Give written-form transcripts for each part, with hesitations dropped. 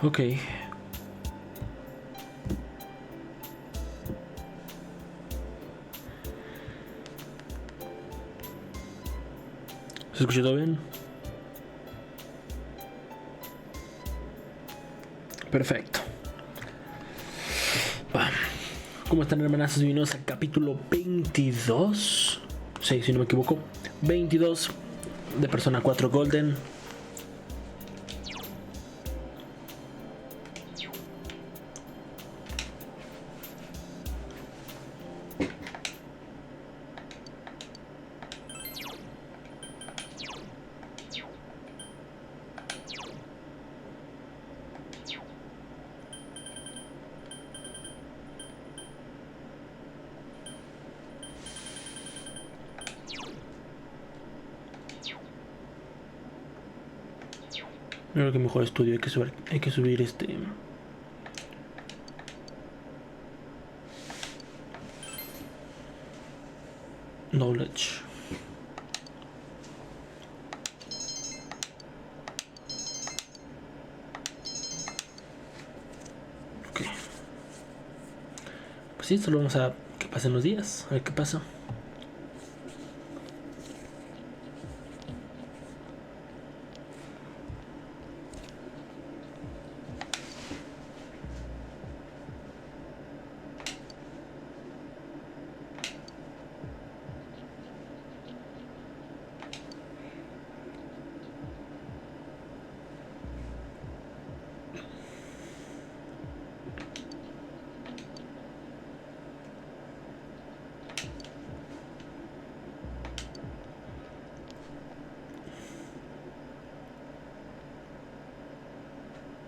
Ok. ¿Se escucha todo bien? Perfecto. ¿Cómo están, hermanazos? Bienvenidos al capítulo 22. Sí, si no me equivoco. 22 de Persona 4 Golden. Yo creo que mejor estudio hay que subir knowledge. Ok. Pues sí, solo vamos a que pasen los días, a ver qué pasa.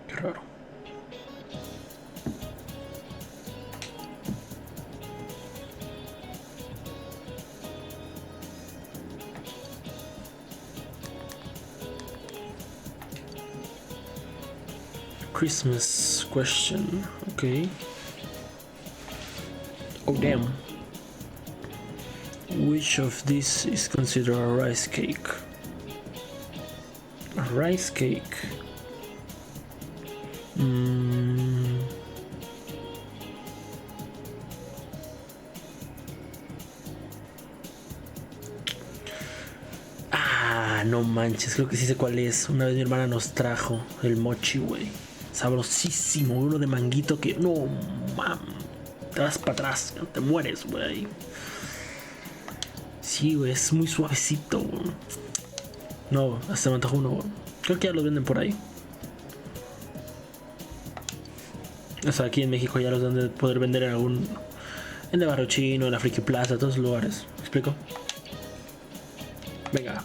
Qué raro. Christmas question. Okay. Oh damn. Which of these is considered a rice cake? A rice cake. Ah, no manches, creo que sí sé cuál es. Una vez mi hermana nos trajo el mochi, güey. Sabrosísimo, uno de manguito que... No, mam. Te vas para atrás, te mueres, güey. Sí, güey, es muy suavecito, güey. No, hasta me antojó uno, güey. Creo que ya lo venden por ahí. O sea, aquí en México ya los deben de poder vender en algún... En el Barrio Chino, en la Friki Plaza, todos los lugares. ¿Me explico? Venga.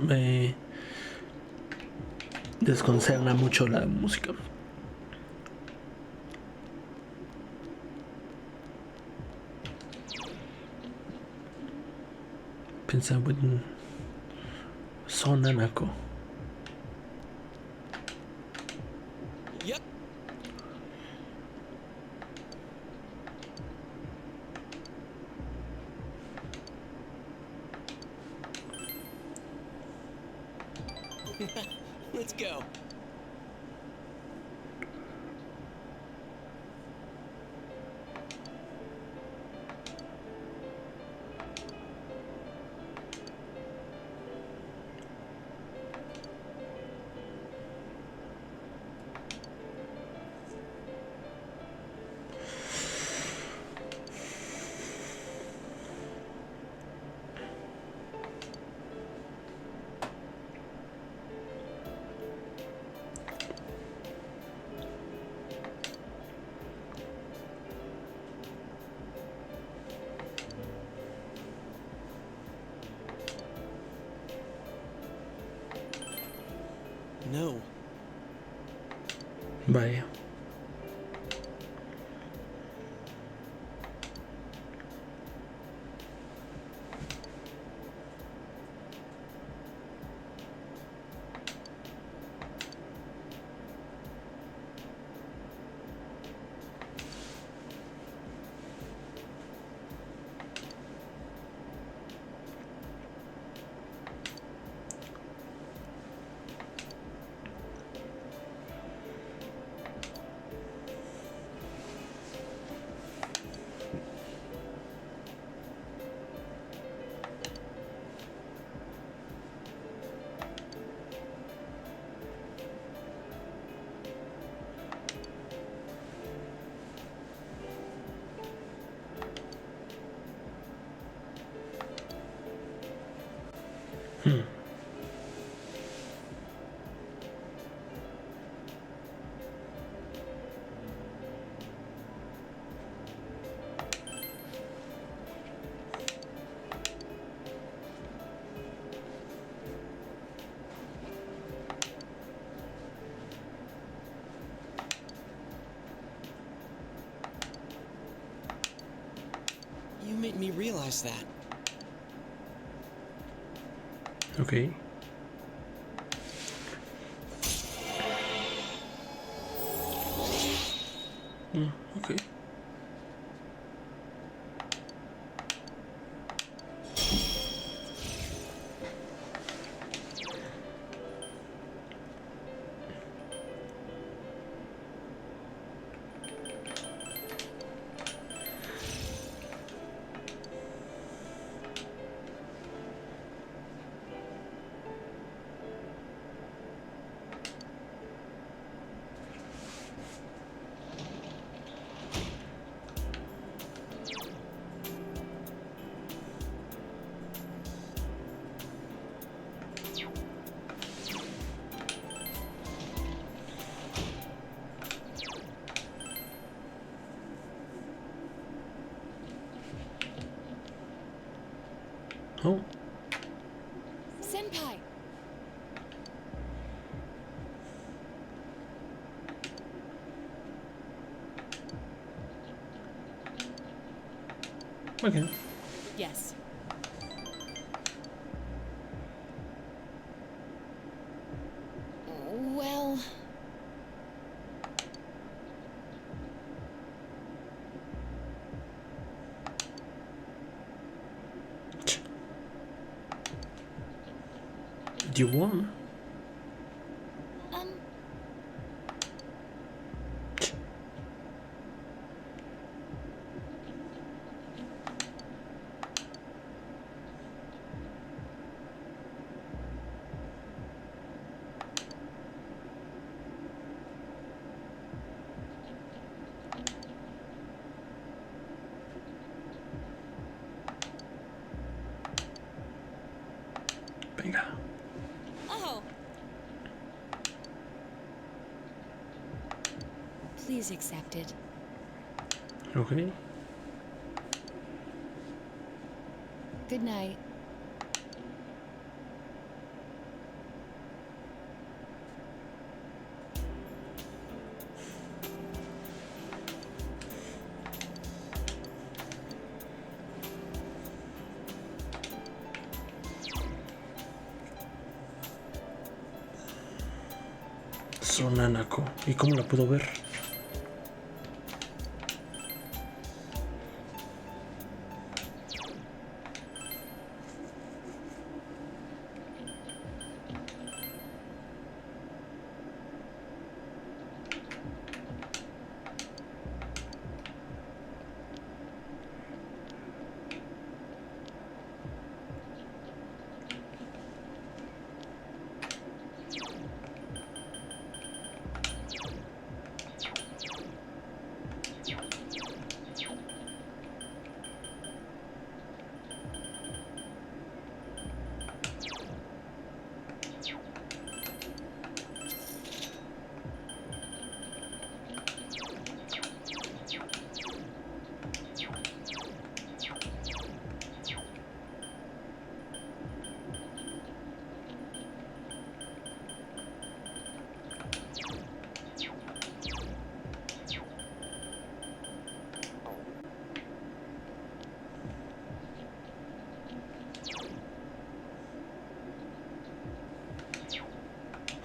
Me desconcerna mucho la música. Pensaba en Sonanako. Yep. Let's go. No. Vaya. me realize that. Ok. Ok. Oh. Senpai! Ok. Yes. Well... You won. Um... Venga. Oh! Please accept it. Ok. Good night. Son Nanako. ¿Y cómo la puedo ver?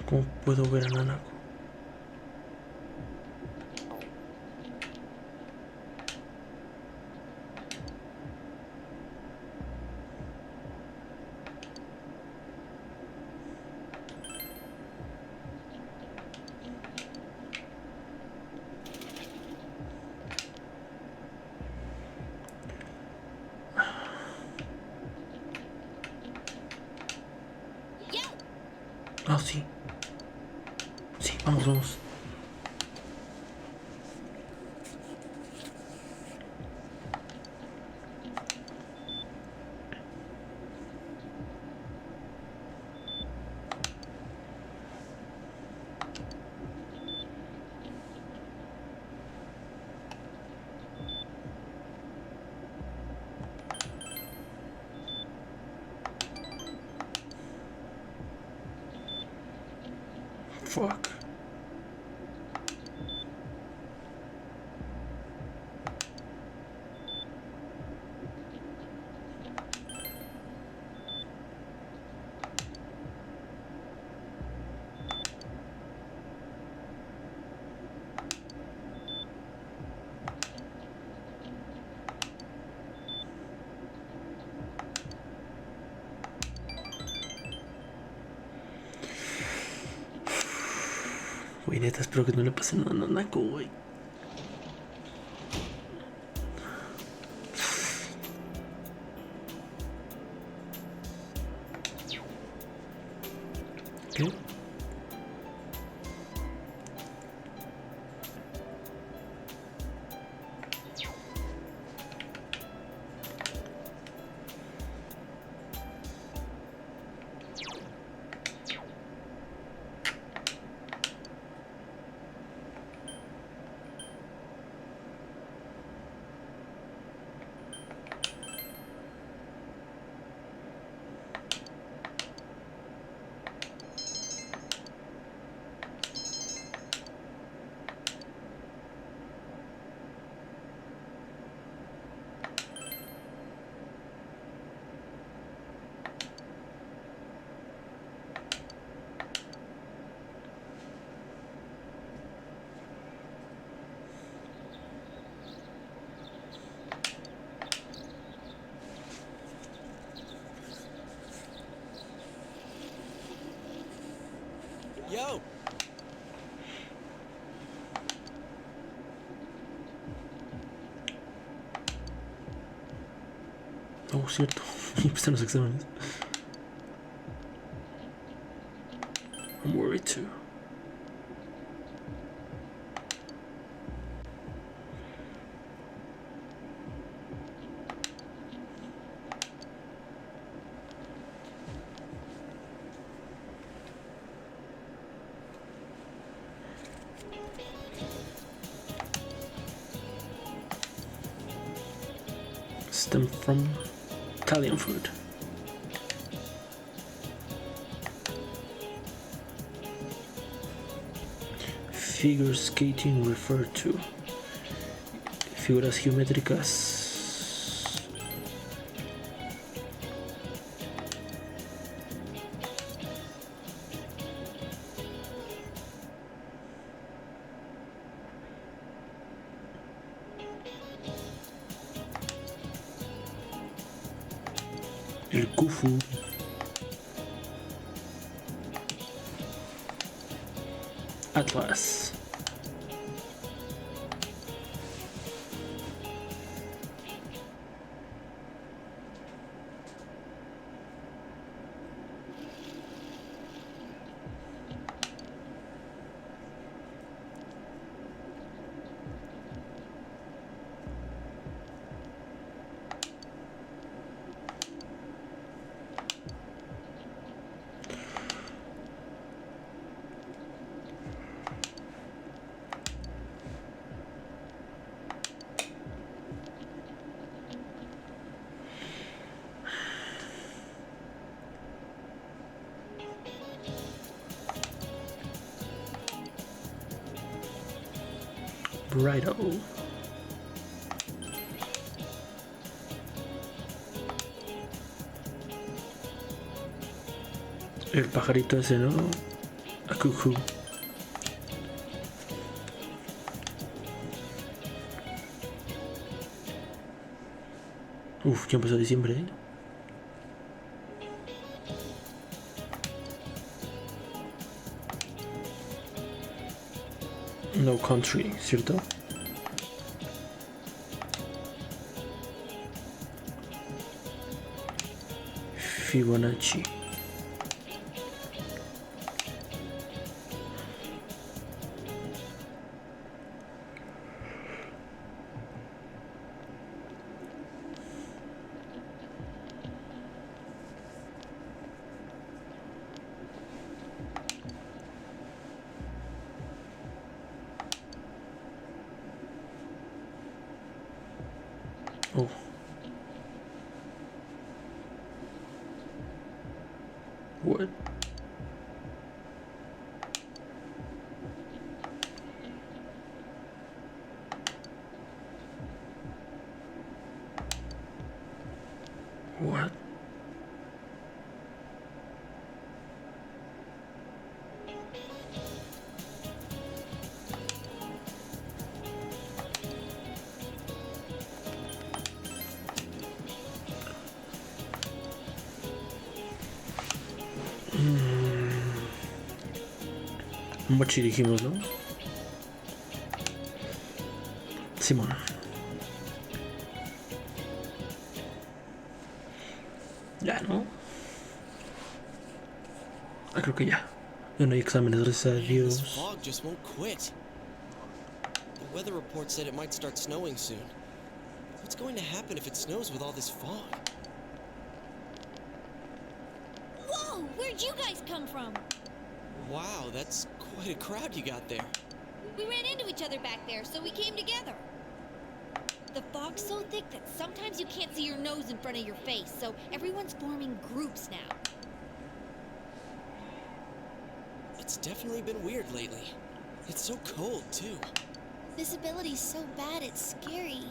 ¿Cómo puedo ver a Nanako? Ah, sí. Sí, vamos, vamos. Fuck. Güey, neta, espero que no le pase nada a Naco, güey. ¿Qué? Yo! Oh, cierto. Empiezan los exámenes. I'm worried too. Stem from Italian food. Figure skating referred to. Figuras geométricas. El Kufu. Atlas. Righto. El pajarito ese, ¿no? A cuckoo. Uf, ya empezó diciembre, ¿eh? No Country, ¿cierto? Fibonacci. Oh. What? What? Mochi dijimos, ¿no? Simón. Ya, ¿no? Ah, creo que ya. Ya no hay exámenes, gracias a Man, this Dios. fog just won't quit. The weather report said it might start snowing soon. What's going to happen if it snows with all this fog? Whoa! Where'd you guys come from? Wow, that's quite a crowd you got there. We ran into each other back there, so we came together. The fog's so thick that sometimes you can't see your nose in front of your face, so everyone's forming groups now. It's definitely been weird lately. It's so cold, too. Visibility's so bad, it's scary.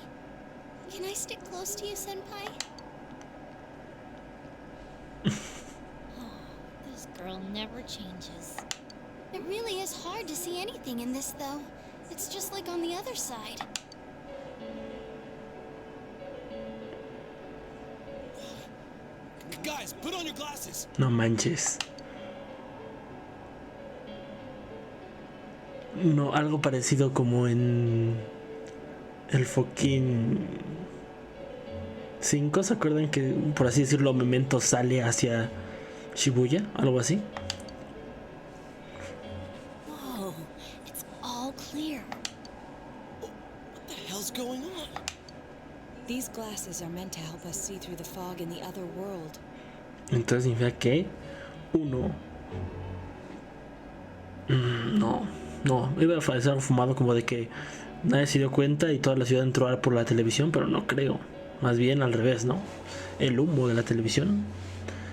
Can I stick close to you, Senpai? This girl never changes. It really is hard to see anything in this, though. It's just like on the other side. Guys, put on your glasses! No manches. No, algo parecido como en el fucking 5, ¿se acuerdan que, por así decirlo, Memento sale hacia Shibuya? Algo así. Whoa, it's all clear. What the hell's going on? These glasses are meant to help us see through the fog in the other world. Entonces significa que uno. No, iba a parecer algo fumado como de que nadie se dio cuenta y toda la ciudad entró por la televisión, pero no creo. Más bien al revés, ¿no? El humo de la televisión,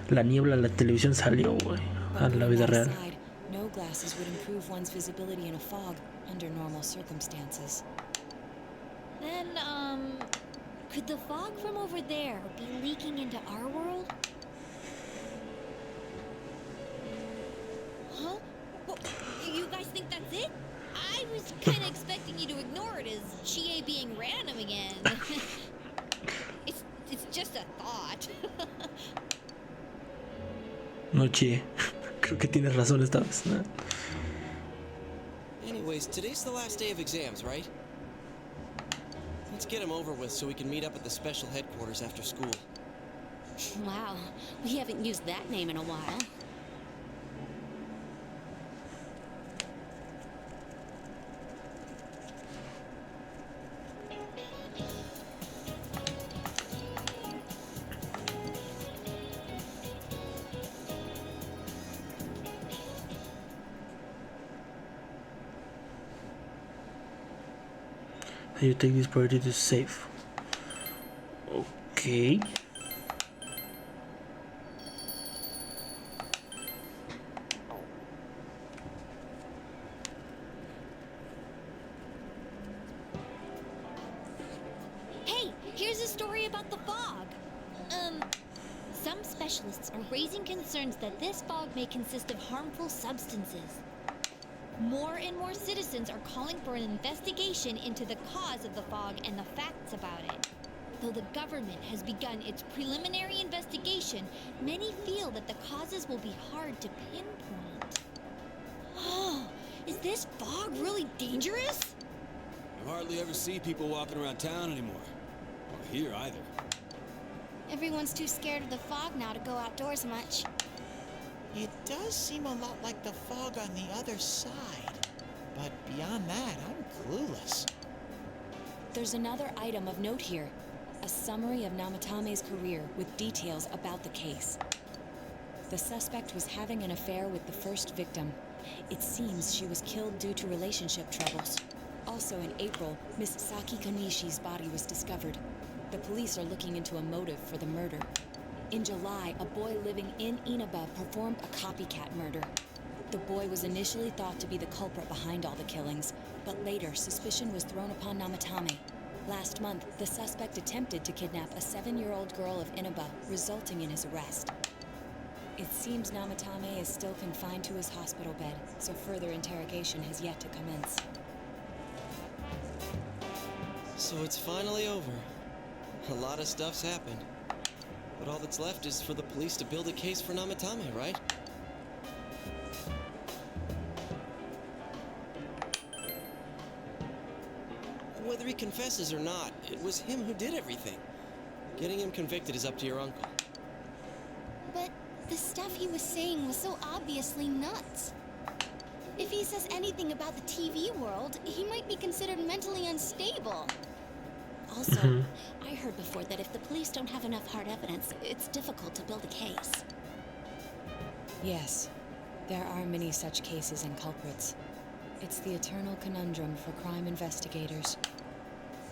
la niebla de la televisión salió, güey, a la vida real. Outside, no glasses would improve one's visibility in a fog under normal circumstances. Then, could the fog from over there be leaking into our world? Huh? Well, you guys think that's it? I was kind of expecting you to ignore it as Chie being random again. It's just a thought. No, che, creo que tienes razón esta vez, ¿no? Anyways, today's the last day of exams, right? Let's get them over with so we can meet up at the special headquarters after school. Wow, we haven't used that name in a while. You take this priority to save. Okay. Hey, here's a story about the fog. Some specialists are raising concerns that this fog may consist of harmful substances. More and more citizens are calling for an investigation into the cause of the fog and the facts about it. Though the government has begun its preliminary investigation, many feel that the causes will be hard to pinpoint. Oh, is this fog really dangerous? You hardly ever see people walking around town anymore. Or here either. Everyone's too scared of the fog now to go outdoors much. It does seem a lot like the fog on the other side. But beyond that, I'm clueless. There's another item of note here. A summary of Namatame's career with details about the case. The suspect was having an affair with the first victim. It seems she was killed due to relationship troubles. Also in April, Miss Saki Konishi's body was discovered. The police are looking into a motive for the murder. In July, a boy living in Inaba performed a copycat murder. The boy was initially thought to be the culprit behind all the killings, but later suspicion was thrown upon Namatame. Last month, the suspect attempted to kidnap a 7-year-old girl of Inaba, resulting in his arrest. It seems Namatame is still confined to his hospital bed, so further interrogation has yet to commence. So it's finally over. A lot of stuff's happened. But all that's left is for the police to build a case for Namatame, right? Whether he confesses or not, it was him who did everything. Getting him convicted is up to your uncle. But the stuff he was saying was so obviously nuts. If he says anything about the TV world, he might be considered mentally unstable. Also, I heard before that if the police don't have enough hard evidence, it's difficult to build a case. Yes, there are many such cases and culprits. It's the eternal conundrum for crime investigators.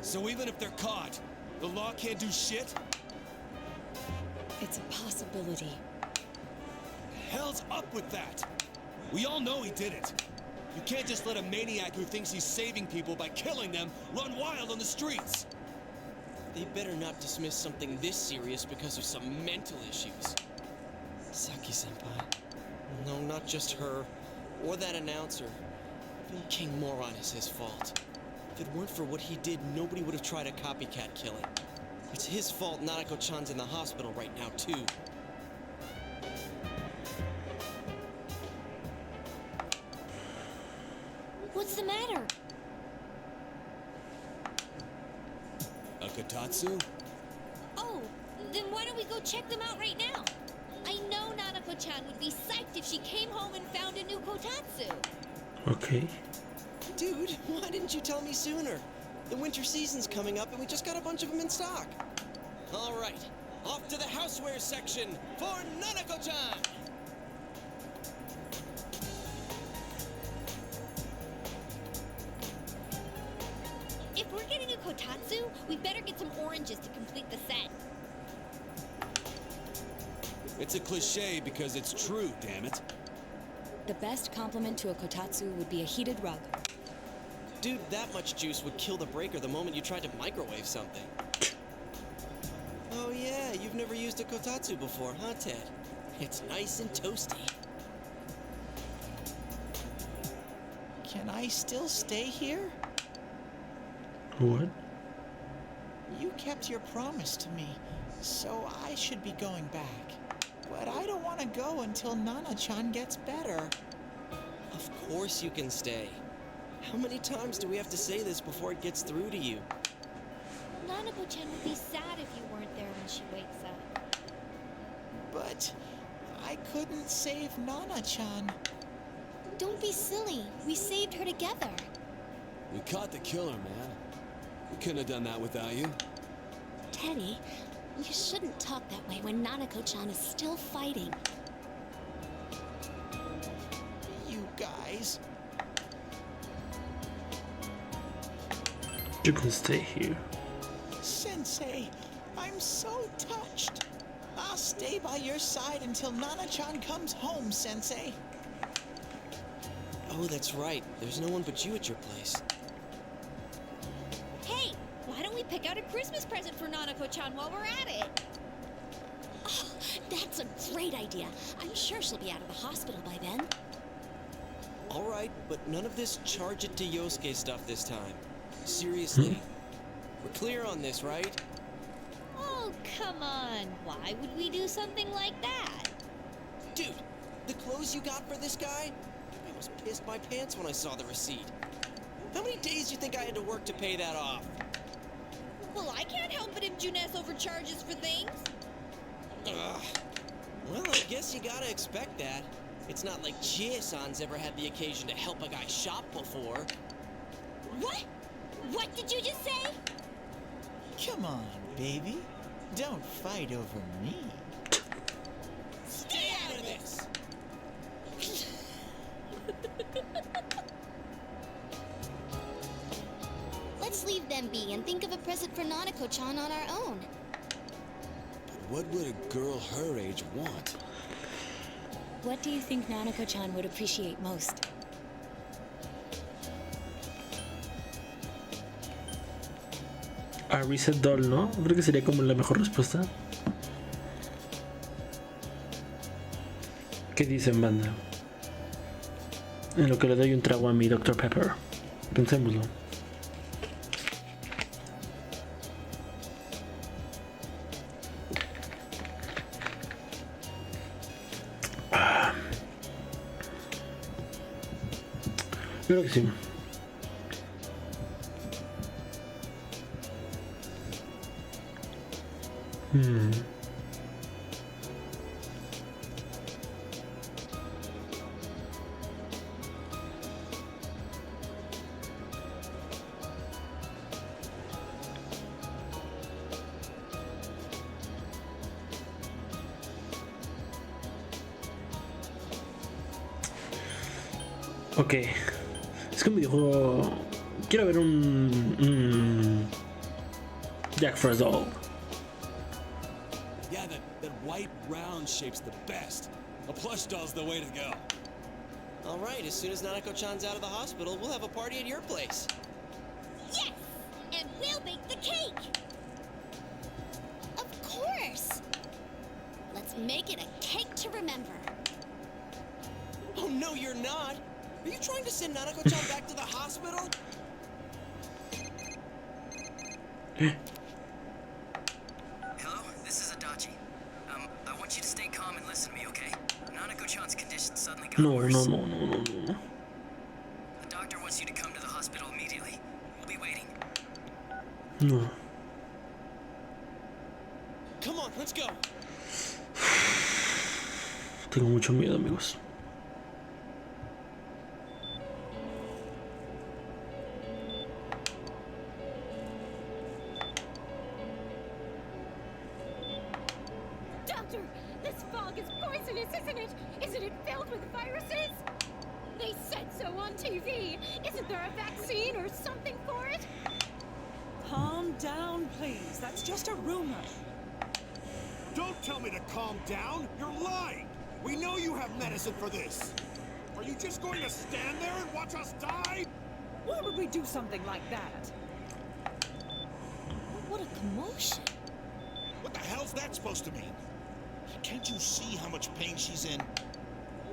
So even if they're caught, the law can't do shit? It's a possibility. Hell's up with that? We all know he did it. You can't just let a maniac who thinks he's saving people by killing them run wild on the streets. They better not dismiss something this serious because of some mental issues. Saki-senpai. No, not just her. Or that announcer. Being King Moron is his fault. If it weren't for what he did, nobody would have tried a copycat killing. It's his fault Nanako-chan's in the hospital right now, too. What's the matter? A Kotatsu? Oh, then why don't we go check them out right now? I know Nanako-chan would be psyched if she came home and found a new kotatsu. Okay. Dude, why didn't you tell me sooner? The winter season's coming up and we just got a bunch of them in stock. All right, off to the houseware section for Nanako-chan! If we're getting a kotatsu, we better get some oranges to complete the set. It's a cliche because it's true, damn it. The best compliment to a kotatsu would be a heated rug. Dude, that much juice would kill the breaker the moment you tried to microwave something. Oh yeah, you've never used a kotatsu before, huh, Ted? It's nice and toasty. Can I still stay here? What? You kept your promise to me, so I should be going back. But I don't want to go until Nana-chan gets better. Of course you can stay. How many times do we have to say this before it gets through to you? Nanako-chan would be sad if you weren't there when she wakes up. But I couldn't save Nana-chan. Don't be silly. We saved her together. We caught the killer, man. We couldn't have done that without you. Teddy, you shouldn't talk that way when Nanako-chan is still fighting. You guys. You can stay here. Sensei, I'm so touched. I'll stay by your side until Nana-chan comes home, Sensei. Oh, that's right. There's no one but you at your place. Hey, why don't we pick out a Christmas present for Nanako-chan while we're at it? Oh, that's a great idea. I'm sure she'll be out of the hospital by then. All right, but none of this charge it to Yosuke stuff this time. Seriously. We're clear on this, right? Oh, come on. Why would we do something like that? Dude, the clothes you got for this guy? I was pissed my pants when I saw the receipt. How many days do you think I had to work to pay that off? Well, I can't help it if Junes overcharges for things. Ugh. Well, I guess you gotta expect that. It's not like Chie-san's ever had the occasion to help a guy shop before. What? What did you just say? Come on, baby. Don't fight over me. Stay out of this! Let's leave them be and think of a present for Nanako-chan on our own. What would a girl her age want? What do you think Nanako-chan would appreciate most? A Reset Doll, ¿no? Creo que sería como la mejor respuesta. ¿Qué dicen, banda? En lo que le doy un trago a mi Dr. Pepper. Pensémoslo. Creo que sí. Hmm. Ok, es que un videojuego. Quiero ver un Jack Frost Doll. Yeah, that white round shape's the best. A plush doll's the way to go. All right, as soon as Nanako-chan's out of the hospital, we'll have a party at your place. Yes! And we'll bake the cake! Of course! Let's make it a cake to remember. Oh, no, you're not. Are you trying to send Nanako-chan back to the hospital? Hello, this is Adachi. I want you to stay calm and listen to me, okay? Nanako-chan's condition suddenly got worse. No. The doctor wants you to come to the hospital immediately. We'll be waiting. No. Come on, let's go. Tengo mucho miedo, amigos. Doctor, this fog is poisonous, isn't it? Isn't it filled with viruses? They said so on TV. Isn't there a vaccine or something for it? Calm down, please. That's just a rumor. Don't tell me to calm down. You're lying. We know you have medicine for this. Are you just going to stand there and watch us die? Why would we do something like that? What a commotion. What the hell's that supposed to mean? Can't you see how much pain she's in?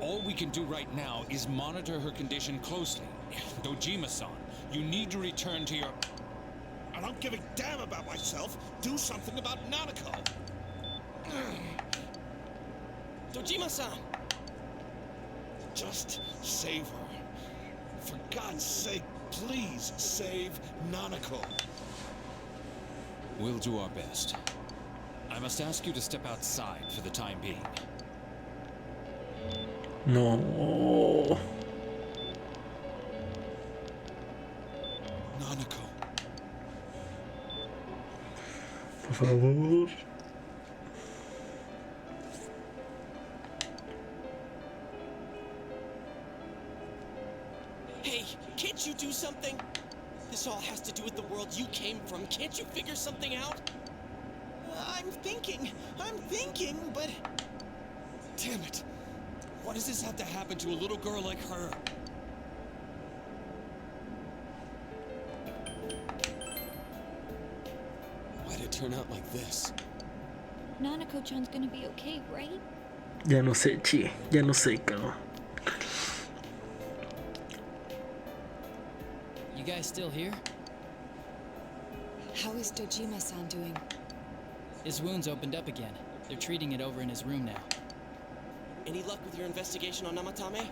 All we can do right now is monitor her condition closely. Dojima-san, you need to return to your... I don't give a damn about myself. Do something about Nanako. Dojima-san! Just save her. For God's sake, please save Nanako. We'll do our best. I must ask you to step outside for the time being. No. Nanako. Por favor. Hey, can't you do something? This all has to do with the world you came from. Can't you figure something out? I'm thinking, but... Damn it. Why does this have to happen to a little girl like her? Why'd it turn out like this? Nanako-chan's gonna be okay, right? Ya no sé, chi. Ya no sé, cabrón. You guys still here? How is Dojima-san doing? His wound's opened up again. They're treating it over in his room now. Any luck with your investigation on Namatame?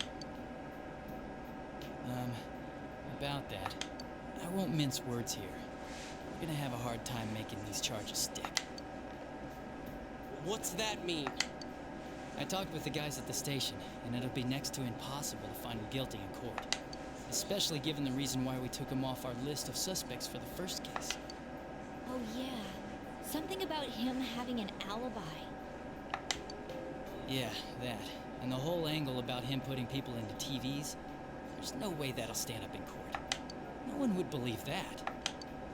About that. I won't mince words here. We're gonna have a hard time making these charges stick. What's that mean? I talked with the guys at the station, and it'll be next to impossible to find him guilty in court. Especially given the reason why we took him off our list of suspects for the first case. Oh yeah, something about him having an alibi. Yeah, that. And the whole angle about him putting people into TVs. There's no way that'll stand up in court. No one would believe that.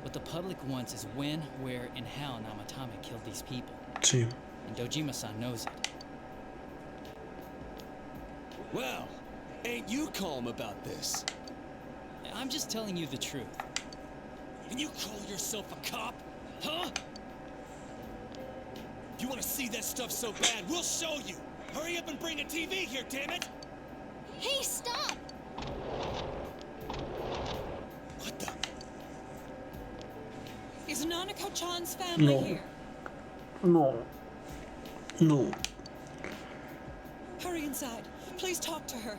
What the public wants is when, where, and how Namatame killed these people. Sí. And Dojima-san knows it. Well, ain't you calm about this? I'm just telling you the truth. And you call yourself a cop? Huh? You want to see that stuff so bad, we'll show you! Hurry up and bring a TV here, damn it! Hey, stop! What the? Is Nanako-chan's family No. here? No. Hurry inside. Please talk to her.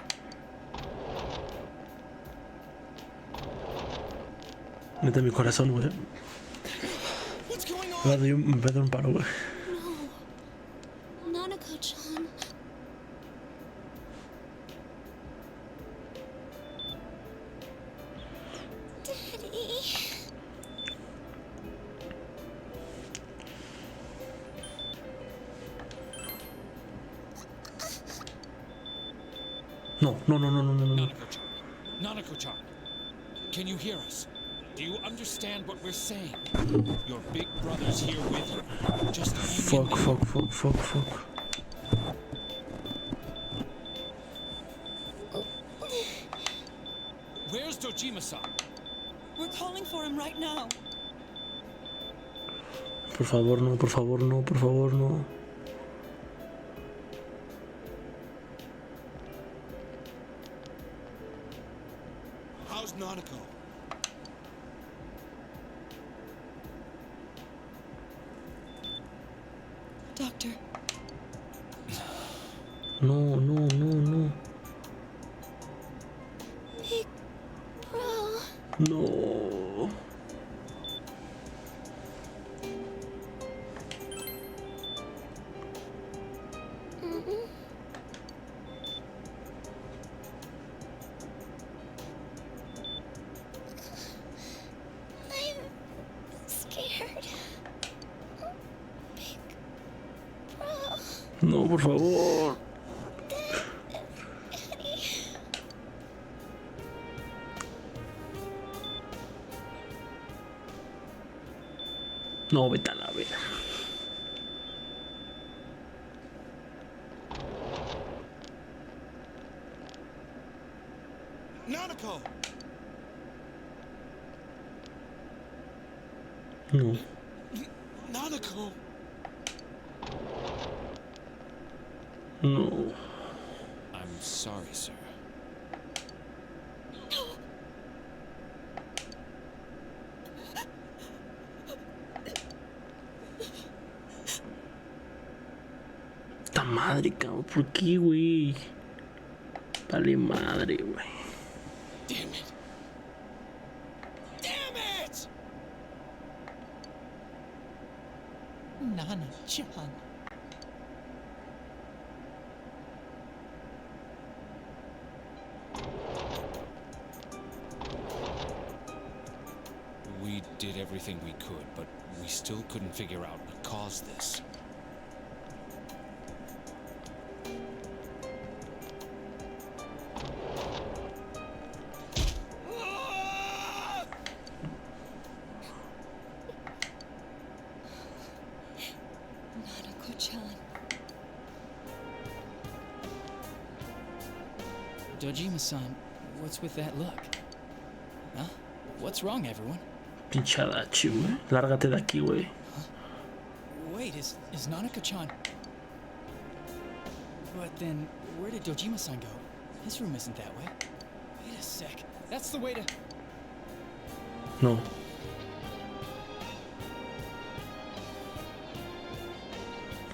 Neta, mi corazón, güey. What's going Me on? va a dar un paro, güey. No, no, no, no, no, no, no. Nanako-chan. Nanako-chan. Can you hear us? Do you understand what we're saying? Your big brother's here with you. Just hang in there. Fuck. Where's Dojima-san? We're calling for him right now. Por favor, no, por favor, no, por favor, no. How's Nanako? Doctor, No, no, no, no. Big bro. No. I'm scared. Big bro. No, por favor. No, vete a la vera. Nanako! No. Nanako! No. I'm sorry, sir. Esta madre, cabrón. ¿Por qué, güey? Vale madre, güey. Damn it! Damn it! Nana-chan. We did everything we could, but we still couldn't figure out what caused this. Nanako-chan. Dojima-san, what's with that look? Huh? What's wrong, everyone? Pinche Adachi, güey. Lárgate de aquí, güey. Wait, is Nanako-chan... But then, where did Dojima-san go? His room isn't that way. Wait a sec. That's the way to... No.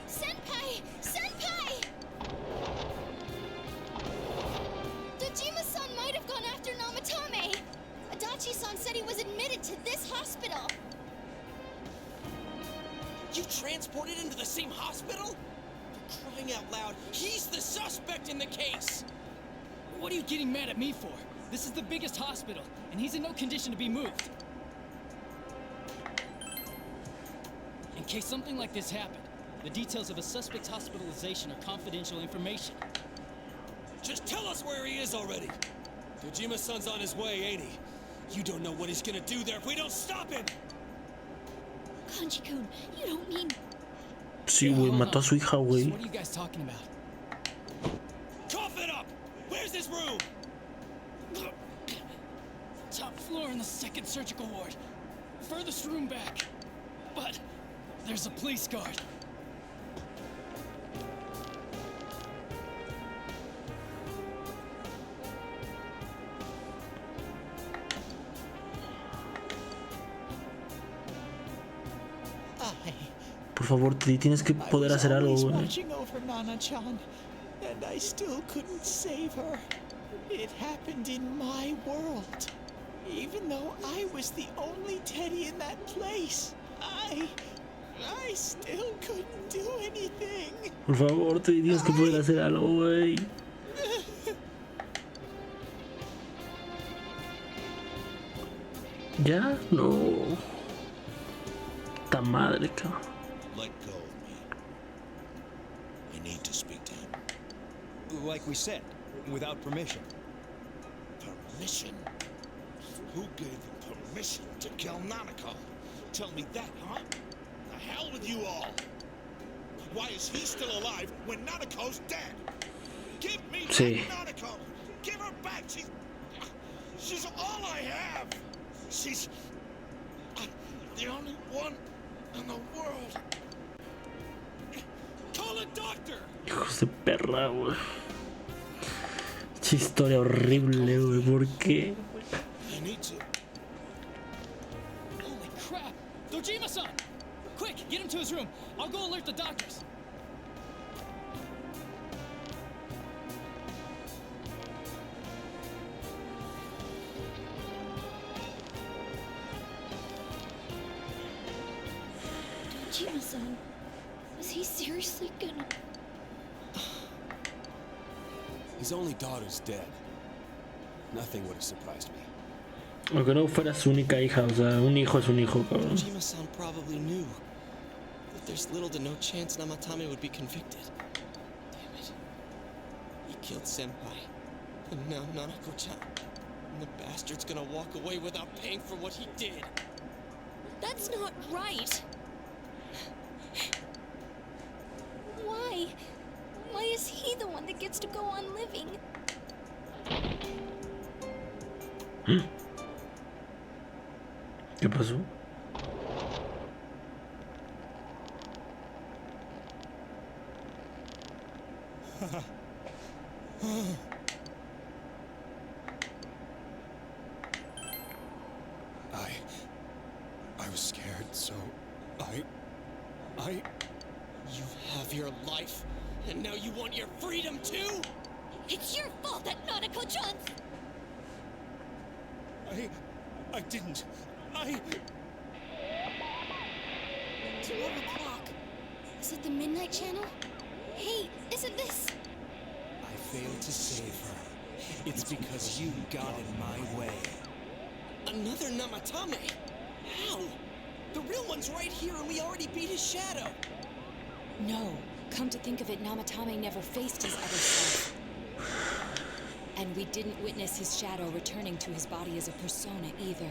Senpai! Senpai! Dojima-san might have gone after Namatame. Adachi-san said he was admitted to this hospital. You transported him to the same hospital? For crying out loud, he's the suspect in the case! What are you getting mad at me for? This is the biggest hospital, and he's in no condition to be moved. In case something like this happened, the details of a suspect's hospitalization are confidential information. Just tell us where he is already! Dojima-san's on his way, ain't he? You don't know what he's gonna do there if we don't stop him! Kanji-kun, you don't mean... Sí, güey. Mató a su hija, güey. What are you guys talking about? Cough it up! Where's his room? Top floor in the second surgical ward. Furthest room back. But there's a police guard. Por favor, tienes que poder hacer algo, I was güey. watching over Nana-chan, and I still couldn't save her. It happened in my world. Even though I was the only Teddy in that place, I still couldn't do anything. Por favor, tienes que poder hacer algo, güey. ¿Ya? No. Ta madre, cabrón. Let go of me. I need to speak to him. Like we said, without permission. Permission? Who gave them permission to kill Nanako? Tell me that, huh? The hell with you all! Why is he still alive when Nanako's dead? Give me back Nanako! Give her back! She's all I have! She's the only one in the world. Call a doctor! Hijos de perra, güey. Qué historia horrible, güey. ¿Por qué? I need to. Holy crap! Dojima-san! Quick, get him to his room. I'll go alert the doctors. Dojima-san, is he seriously gonna... His only daughter's dead. Nothing would have surprised me. Aunque no fuera su única hija, o sea, un hijo es un hijo, cabrón. Dojima-san probably knew that there's little to no chance Namatame would be convicted. Damn it. He killed Senpai. And now Nanako-chan. And the bastard's gonna walk away without paying for what he did. That's not right! Why? Why is he the one that gets to go on living? ¿Qué pasó? I was scared, so I... You have your life, and now you want your freedom too? It's your fault that Nanako-chan's... I didn't. 12 o'clock. Is it the Midnight Channel? Hey, is it this? I failed to save her. It's because you got in my way. Another Namatame? How? The real one's right here and we already beat his shadow. No. Come to think of it, Namatame never faced his other self. And we didn't witness his shadow returning to his body as a persona either.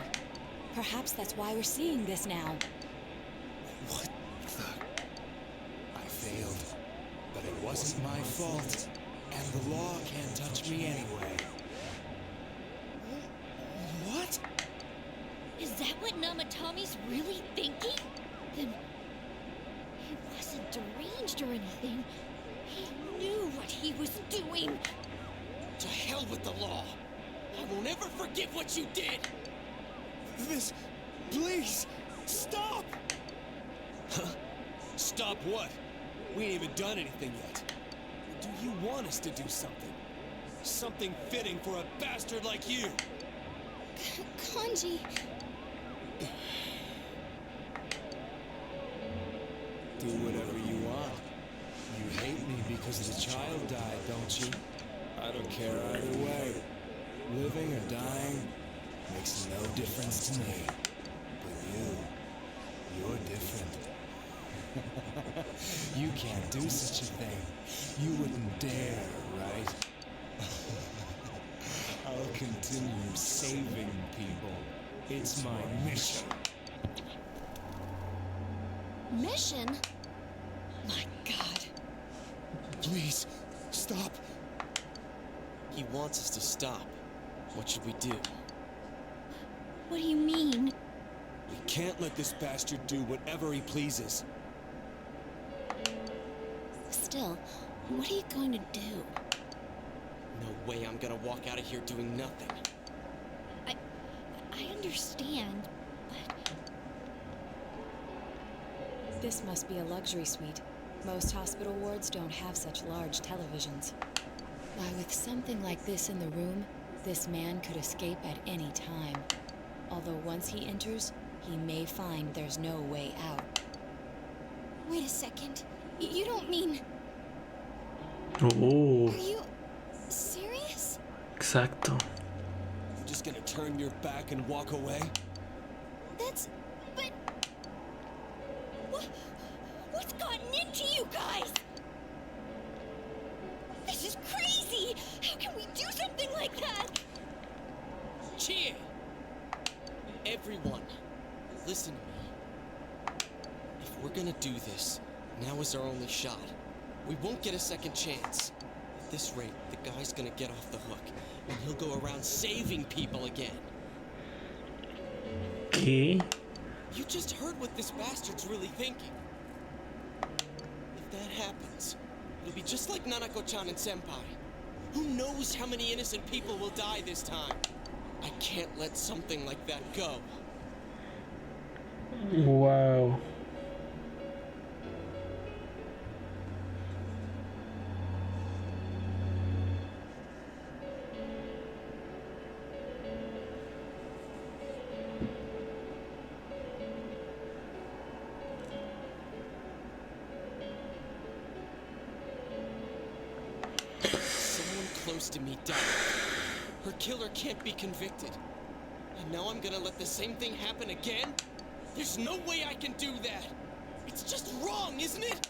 Perhaps that's why we're seeing this now. What the... I failed. But it wasn't my fault. And the law can't touch me anyway. What? Is that what Namatame's really thinking? Then... he wasn't deranged or anything. He knew what he was doing. To hell with the law. I won't ever forgive what you did. This... please... stop! Huh? Stop what? We ain't even done anything yet. Do you want us to do something? Something fitting for a bastard like you? Kanji... Do whatever you want. You hate me because the child died, don't you? I don't care either way. Living or dying makes no difference to me. But you're different. You can't do such a thing. You wouldn't dare, right? I'll continue saving people. It's my mission. Mission? My God. Please, stop. He wants us to stop. What should we do? What do you mean? We can't let this bastard do whatever he pleases. Still, what are you going to do? No way I'm gonna walk out of here doing nothing. I understand, but... This must be a luxury suite. Most hospital wards don't have such large televisions. Why, with something like this in the room, this man could escape at any time. Although once he enters, he may find there's no way out. Wait a second. You don't mean... Oh. Are you... serious? Exacto. You're just gonna turn your back and walk away? That's... but... What's gotten into you guys? This is crazy! How can we do something like that? Cheer! Everyone, listen to me. If we're gonna do this, now is our only shot. We won't get a second chance. At this rate, the guy's gonna get off the hook, and he'll go around saving people again. ¿Qué? You just heard what this bastard's really thinking. If that happens, it'll be just like Nanako-chan and Senpai. Who knows how many innocent people will die this time? I can't let something like that go. Wow. Close to me died. Her killer can't be convicted. And now I'm gonna let the same thing happen again? There's no way I can do that. It's just wrong, isn't it?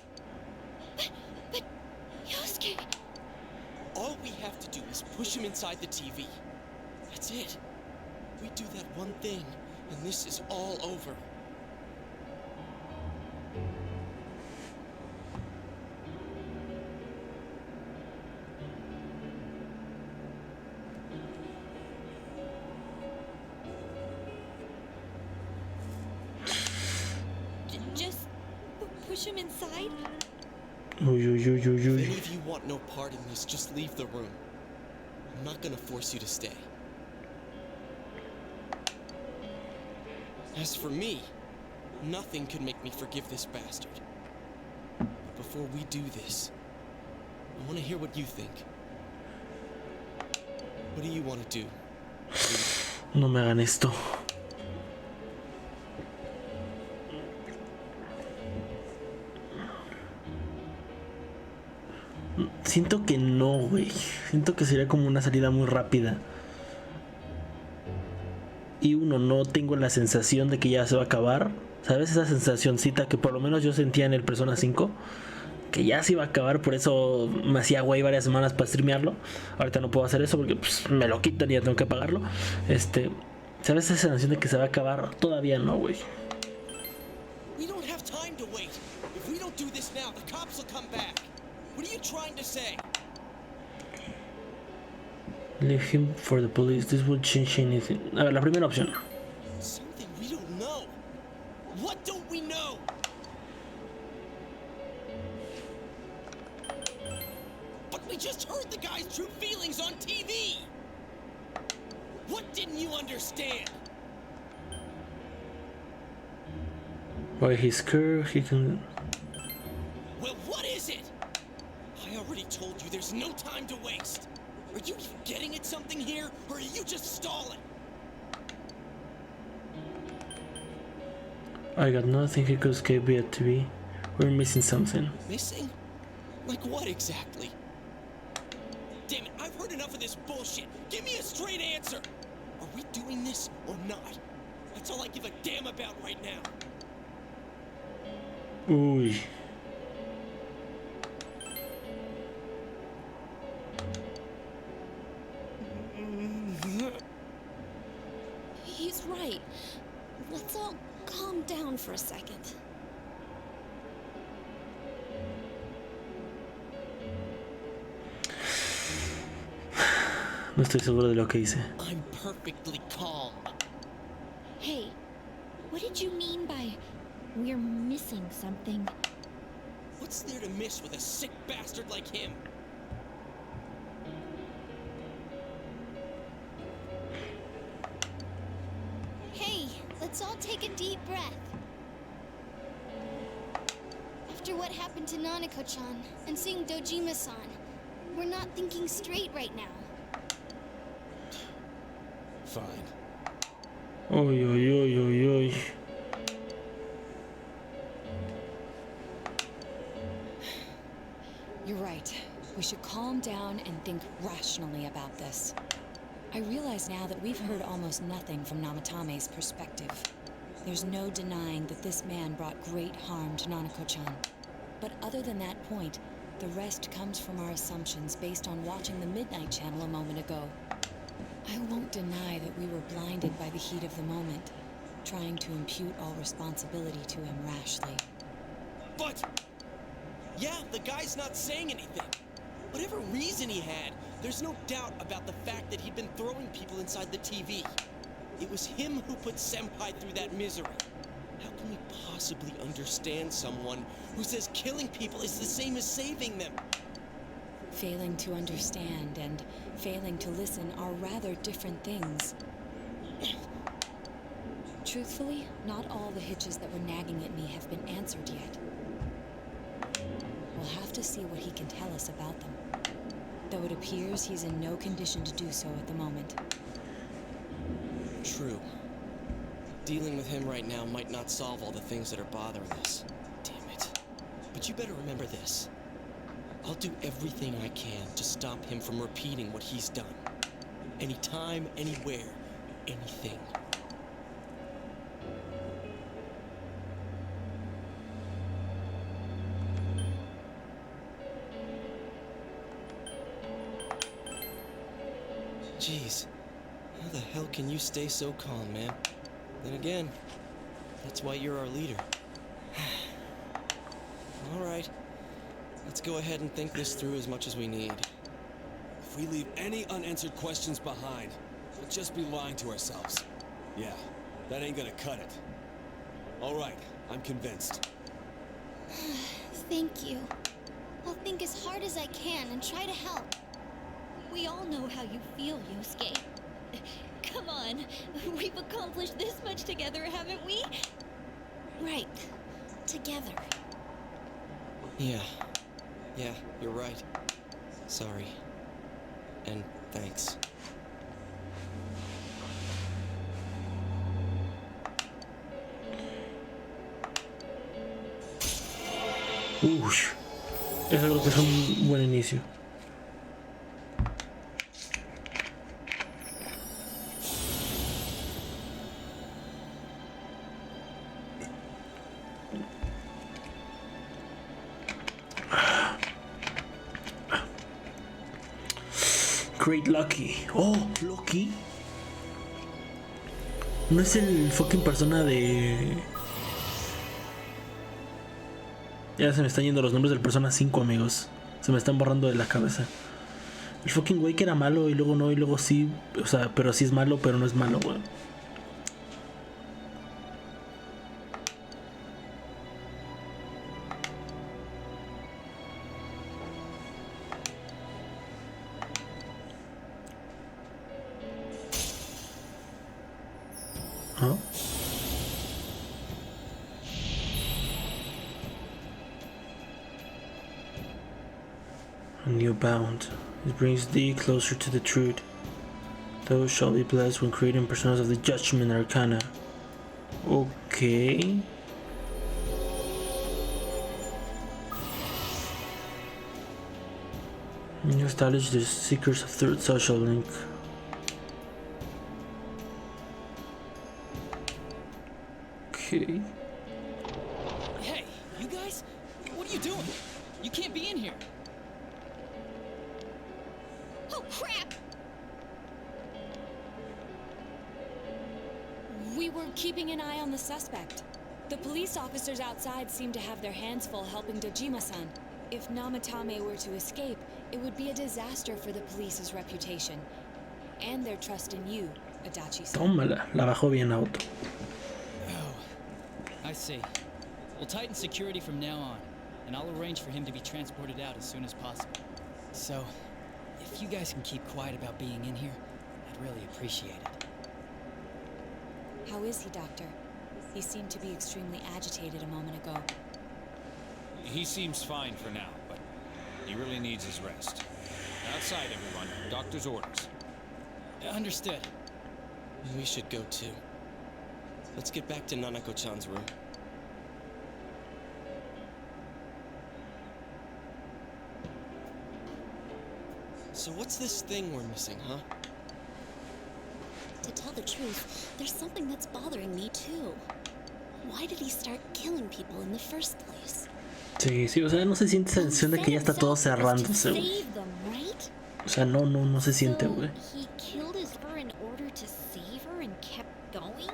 But Yosuke... All we have to do is push him inside the TV. That's it. We do that one thing, and this is all over. Push him inside? Uy, uy, uy, uy, If uy. any of you want no part in this, just leave the room. I'm not gonna force you to stay. As for me, nothing could make me forgive this bastard. But before we do this, I want to hear what you think. What do you want to do? No me hagan esto. Siento que no, güey. Siento que sería como una salida muy rápida. Y uno, no tengo la sensación de que ya se va a acabar. ¿Sabes? Esa sensacioncita que por lo menos yo sentía en el Persona 5. Que ya se iba a acabar, por eso me hacía güey varias semanas para streamearlo. Ahorita no puedo hacer eso porque pues, me lo quitan y ya tengo que pagarlo. ¿Sabes esa sensación de que se va a acabar? Todavía no, güey. We don't have time to wait. If we don't do this now, the cops will come back. What are you trying to say? Leave him for the police. This will change anything. A ver, la primera opción. Something we don't know. What don't we know? But we just heard the guy's true feelings on TV. What didn't you understand? Why he's scared, he can... Well, what is it? I already told you there's no time to waste. Are you getting at something here, or are you just stalling? I got nothing, he could escape via TV. We're missing something. Missing? Like what exactly? Damn it, I've heard enough of this bullshit. Give me a straight answer. Are we doing this or not? That's all I give a damn about right now. Uy. He's right. Let's all calm down for a second. No estoy seguro de lo que hice. I'm perfectly calm. Hey, what did you mean by we're missing something? What's there to miss with a sick bastard like him? Hey, let's all take a deep breath. After what happened to Nanako-chan and seeing Dojima-san, we're not thinking straight right now. Fine. Uy, uy, uy, uy, uy. You're right. We should calm down and think rationally about this. I realize now that we've heard almost nothing from Namatame's perspective. There's no denying that this man brought great harm to Nanako-chan. But other than that point, The rest comes from our assumptions based on watching the Midnight Channel a moment ago. I won't deny that we were blinded by the heat of the moment, trying to impute all responsibility to him rashly. But... yeah, the guy's not saying anything. Whatever reason he had, there's no doubt about the fact that he'd been throwing people inside the TV. It was him who put Senpai through that misery. How can we possibly understand someone who says killing people is the same as saving them? Failing to understand and failing to listen are rather different things. Truthfully, not all the hitches that were nagging at me have been answered yet. We'll have to see what he can tell us about them, though it appears he's in no condition to do so at the moment. True. Dealing with him right now might not solve all the things that are bothering us. Damn it. But you better remember this. I'll do everything I can to stop him from repeating what he's done. Anytime, anywhere, anything. Jeez, how the hell can you stay so calm, man? Then again, that's why you're our leader. All right, let's go ahead and think this through as much as we need. If we leave any unanswered questions behind, we'll just be lying to ourselves. Yeah, that ain't gonna cut it. All right, I'm convinced. Thank you. I'll think as hard as I can and try to help. We all know how you feel, Yosuke. Come on, we've accomplished this much together, haven't we? Right. Together. Yeah, you're right. Sorry. And thanks. Ush. Eso creo que es un buen inicio. Great Lucky. Oh, Lucky. No es el fucking persona de... Ya se me están yendo los nombres del Persona 5, amigos. Se me están borrando de la cabeza. El fucking güey que era malo y luego no y luego sí. O sea, pero sí es malo, pero no es malo, güey. ¿Ah? A new bound. It brings thee closer to the truth. Those shall be blessed when creating personas of the Judgment Arcana. Okay. You establish the Seekers of Third Social Link. Okay. Hey, you guys? What are you doing? You can't be in here. Oh, crap! We were keeping an eye on the suspect. The police officers outside seem to have their hands full helping Dojima-san. If Namatame were to escape, it would be a disaster for the police's reputation. And their trust in you, Adachi-san. Tómala, la bajó bien auto. I see. We'll tighten security from now on, and I'll arrange for him to be transported out as soon as possible. So, if you guys can keep quiet about being in here, I'd really appreciate it. How is he, Doctor? He seemed to be extremely agitated a moment ago. He seems fine for now, but he really needs his rest. Outside, everyone. Doctor's orders. Understood. We should go too. Let's get back to Nanako-chan's room. So what's this thing we're missing, huh? To tell the truth, there's something that's bothering me too. Why did he start killing people in the first place? Sí, sí, o sea, no se siente esa sensación de que ya está todo cerrándose, güey. Save them, right? O sea, no se siente, So, güey. he killed his her in order to save her and kept going?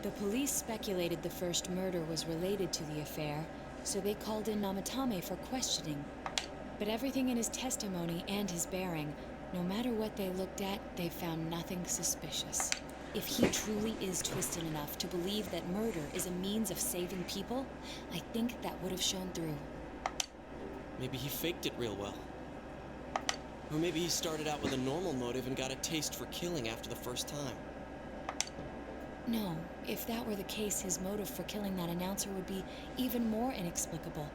The police speculated the first murder was related to the affair, so they called in Namatame for questioning. But everything in his testimony and his bearing, no matter what they looked at, they found nothing suspicious. If he truly is twisted enough to believe that murder is a means of saving people, I think that would have shown through. Maybe he faked it real well. Or maybe he started out with a normal motive and got a taste for killing after the first time. No, if that were the case, his motive for killing that announcer would be even more inexplicable.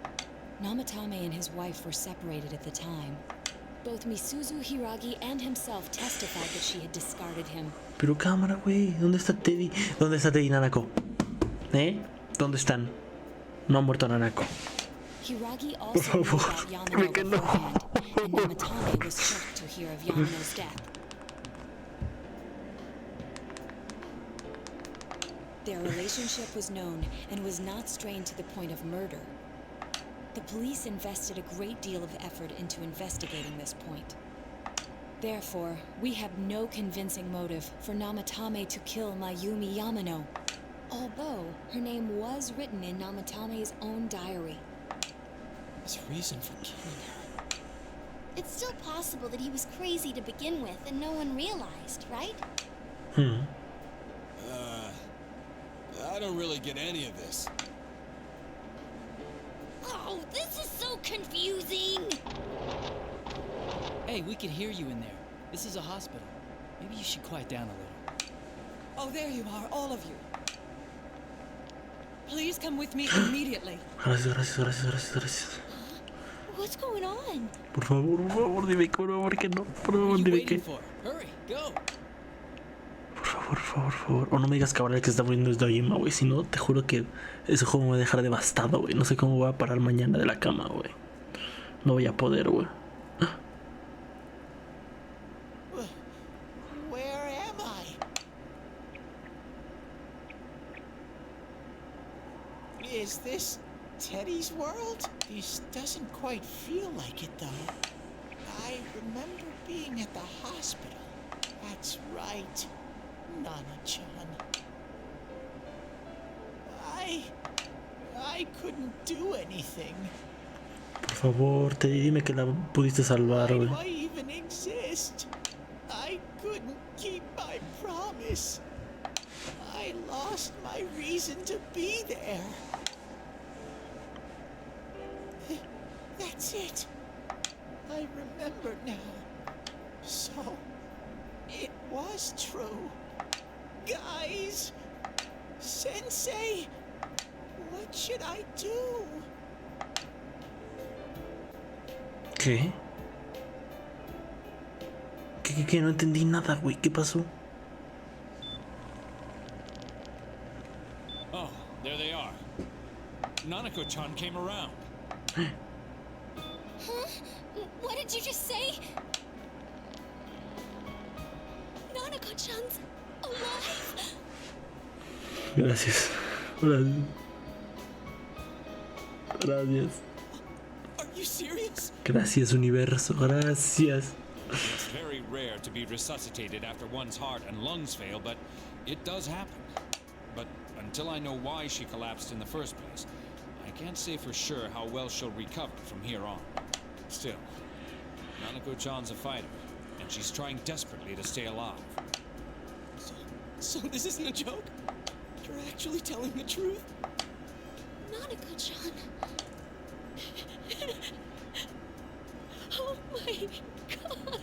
Namatame and his wife were separated at the time. Both Misuzu Hiragi and himself testified that she had discarded him. Pero cámara, güey, ¿dónde está Teddy? ¿Dónde está Teddy y Nanako? ¿Eh? ¿Dónde están? No ha muerto Nanako. Hiragi also knew about Yamano beforehand, and Namatame was shocked to hear of Yamano's death. Their relationship was known and was not strained to the point of murder. The police invested a great deal of effort into investigating this point. Therefore, we have no convincing motive for Namatame to kill Mayumi Yamano, although her name was written in Namatame's own diary. His reason for killing her. It's still possible that he was crazy to begin with and no one realized, right? I don't really get any of this. Oh, this is so confusing! Hey, we can hear you in there. This is a hospital. Maybe you should quiet down a little. Oh, there you are, all of you. Please come with me immediately. Gracias. What's going on? Por favor, dime que no. Por What are favor, you dime waiting que. for? Hurry, go! Por favor. O no me digas que ahora el que está muriendo es Dojima, güey. Si no, te juro que ese juego me va a dejar devastado, güey. No sé cómo voy a parar mañana de la cama, güey. No voy a poder, güey. Where am I? Is this Teddy's world? This doesn't quite feel like it, though. I remember being at the hospital. That's right, Nana-chan. I couldn't do anything. Por favor, Teddy, dime que la pudiste salvar, Why güey. do I even exist? I couldn't keep my promise. I lost my reason to be there. That's it. I remember now. So, it was true. Guys, Sensei, what should I do? ¿Qué? ¿Qué? No entendí nada, güey. ¿Qué pasó? Oh, there they are. Nanako-chan came around. Huh? What did you just say? Nanako-chan's alive? Gracias. Are you serious? Gracias, universo. Gracias. It's very rare to be resuscitated after one's heart and lungs fail, but it does happen. But until I know why she collapsed in the first place, I can't say for sure how well she'll recover from here on. Still, Nanako-chan's a fighter, and she's trying desperately to stay alive. So this isn't a joke? You're actually telling the truth? Nanako-chan. Oh my god.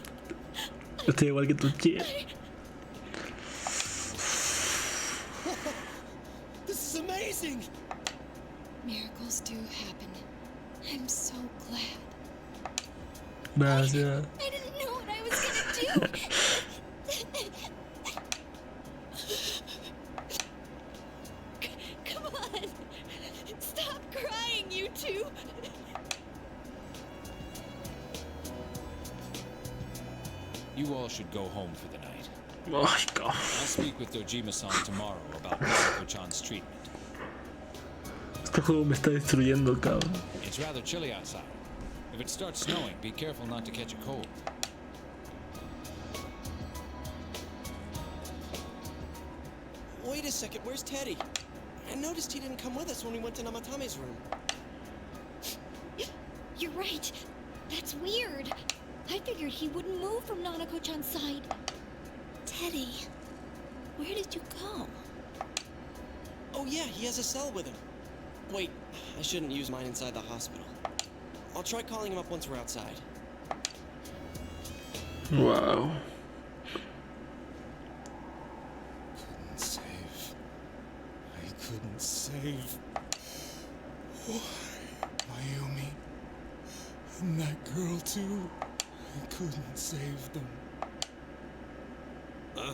Estoy igual que tu chica. This is amazing! Miracles do happen. I'm so glad. Gracias. I didn't know what I was gonna do. Come on. Stop crying, you two. You all should go home for the night. Ay, God. I'll speak with Dojima-san tomorrow about Nanako-chan's treatment. Este juego me está destruyendo, cabrón. It's rather chilly outside. If it starts snowing, be careful not to catch a cold. Wait a second, where's Teddy? I noticed he didn't come with us when we went to Namatame's room. You're right. That's weird. I figured he wouldn't move from Nanako-chan's side. Teddy, where did you go? Oh yeah, he has a cell with him. Wait, I shouldn't use mine inside the hospital. I'll try calling him up once we're outside. Wow. Couldn't save. I couldn't save. Why? Mayumi. And that girl too. I couldn't save them. Huh?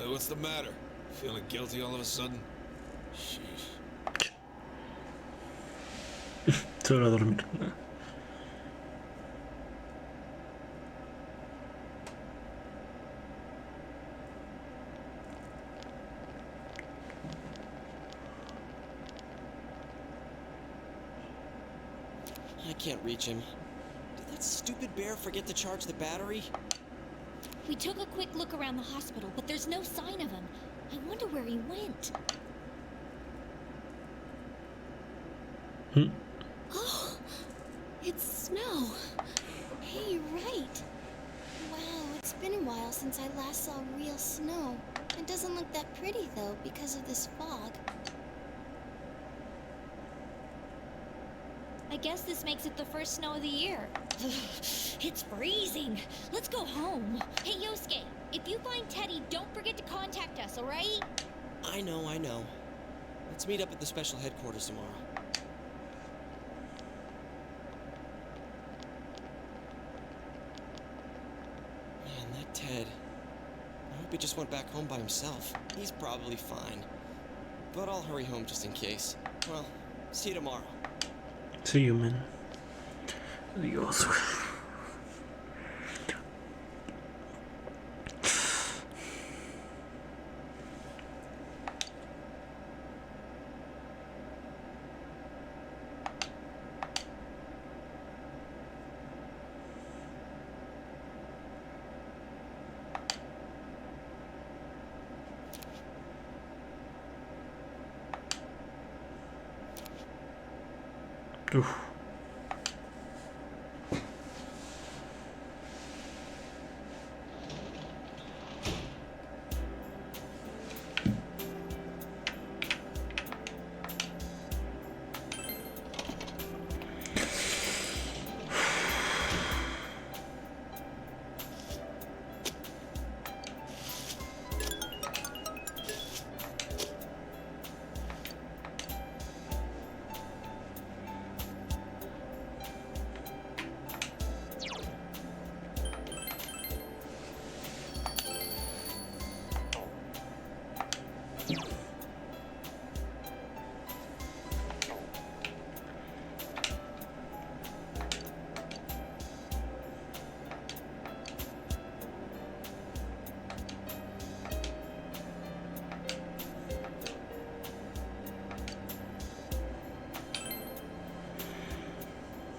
What's the matter? Feeling guilty all of a sudden? Sheesh. Se va a dormir. I can't reach him. Did that stupid bear forget to charge the battery? We took a quick look around the hospital, but there's no sign of him. I wonder where he went. Oh, it's snow. Hey, you're right. Wow, it's been a while since I last saw real snow. It doesn't look that pretty, though, because of this fog. I guess this makes it the first snow of the year. It's freezing. Let's go home. Hey, Yosuke, if you find Teddy, don't forget to contact us, alright? I know. Let's meet up at the special headquarters tomorrow. Man, that Ted. I hope he just went back home by himself. He's probably fine. But I'll hurry home just in case. Well, see you tomorrow. See you, man. Adiós. Uf.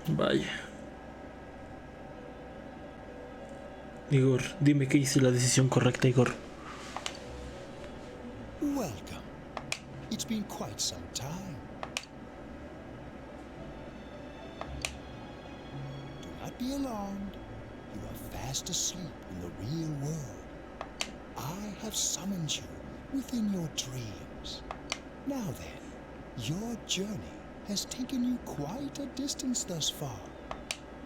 Vaya. Igor, dime que hice la decisión correcta, Igor. Welcome. It's been quite some time. Do not be alarmed. You are fast asleep in the real world. I have summoned you within your dreams. Now then, your journey has taken you quite a distance thus far.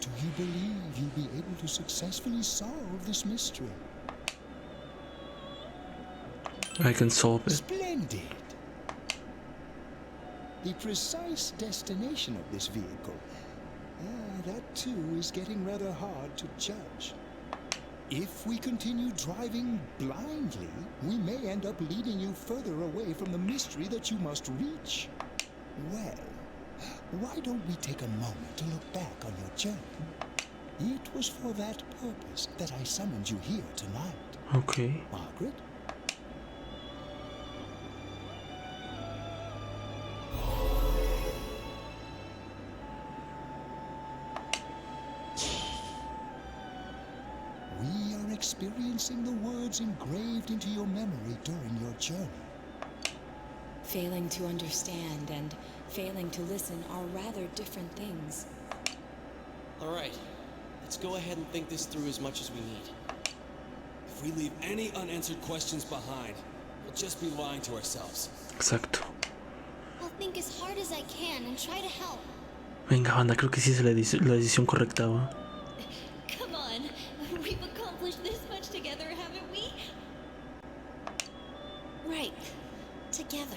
Do you believe you'll be able to successfully solve this mystery? I can solve it. Splendid! The precise destination of this vehicle, that too is getting rather hard to judge. If we continue driving blindly, we may end up leading you further away from the mystery that you must reach. Well, why don't we take a moment to look back on your journey? It was for that purpose that I summoned you here tonight. Okay. Margaret? experiencing the words engraved into your memory during your journey. Failing to understand and failing to listen are rather different things. Alright, let's go ahead and think this through as much as we need. If we leave any unanswered questions behind, we'll just be lying to ourselves. Exacto. I'll think as hard as I can and try to help. Venga, banda, creo que sí es la decisión correcta, ¿va? Come on, we've accomplished this much together, haven't we? Right. Together.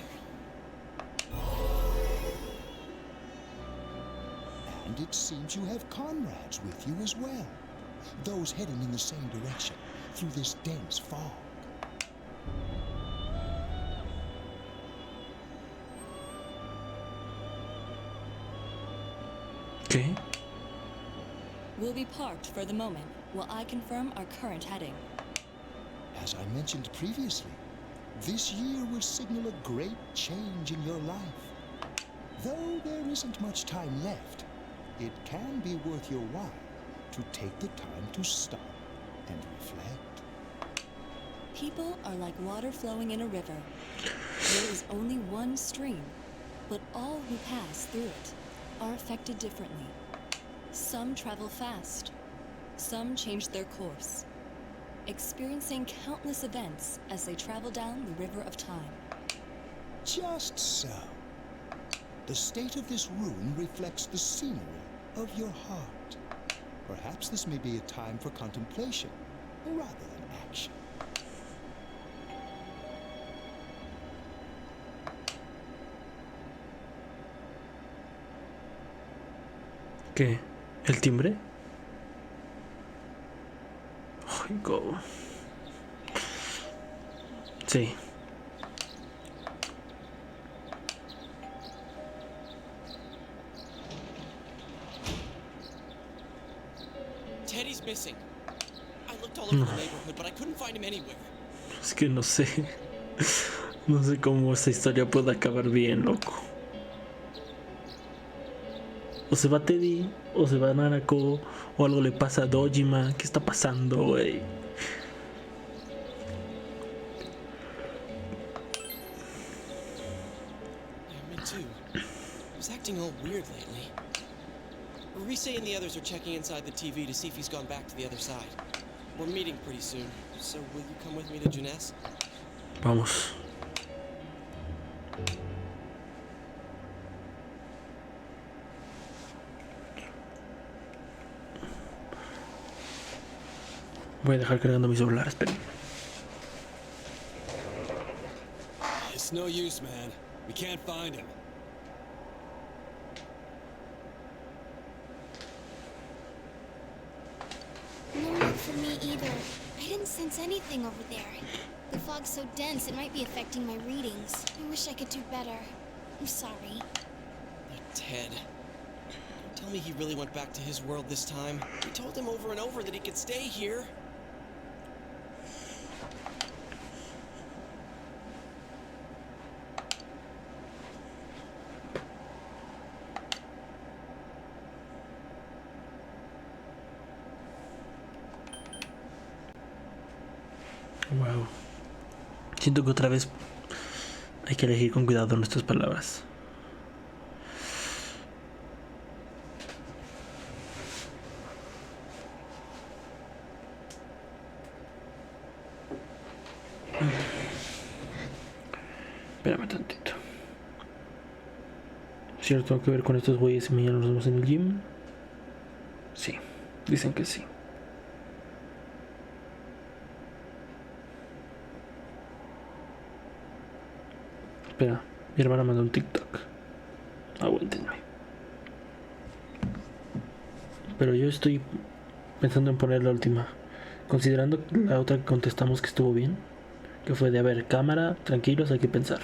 And it seems you have comrades with you as well. Those heading in the same direction through this dense fog. ¿Qué? We'll be parked for the moment while I confirm our current heading. As I mentioned previously, this year will signal a great change in your life. Though there isn't much time left, it can be worth your while to take the time to stop and reflect. People are like water flowing in a river. There is only one stream, but all who pass through it are affected differently. Some travel fast, some change their course, experiencing countless events as they travel down the river of time. Just so. The state of this room reflects the scenery of your heart. Perhaps this may be a time for contemplation rather than action. ¿Qué? ¿El timbre? Ay, go. Sí. Teddy's missing. I looked all over the neighborhood, but I couldn't find him anywhere. Es que no sé. No sé cómo esta historia puede acabar bien, loco. O se va Teddy, o se va Nanako, o algo le pasa a Dojima. ¿Qué está pasando, güey? Yeah, me too. He's acting all weird lately. Rise and the others are checking inside the TV to see if he's gone back to the other side. We're meeting pretty soon, so will you come with me to Juness? Vamos. Voy a dejar cargando mi celular, esperen. It's no use, man. We can't find him. No luck for me either. I didn't sense anything over there. The fog's so dense it might be affecting my readings. I wish I could do better. I'm sorry. Ted. Don't tell me he really went back to his world this time. We told him over and over that he could stay here. Wow. Siento que otra vez hay que elegir con cuidado nuestras palabras. Espérame tantito. ¿Cierto? ¿Tengo que ver con estos güeyes y mañana nos vemos en el gym? Sí, dicen que sí. Espera, mi hermana mandó un TikTok. Aguántenme. Pero yo estoy pensando en poner la última. Considerando la otra que contestamos que estuvo bien. Que fue de, a ver, cámara, tranquilos, hay que pensar.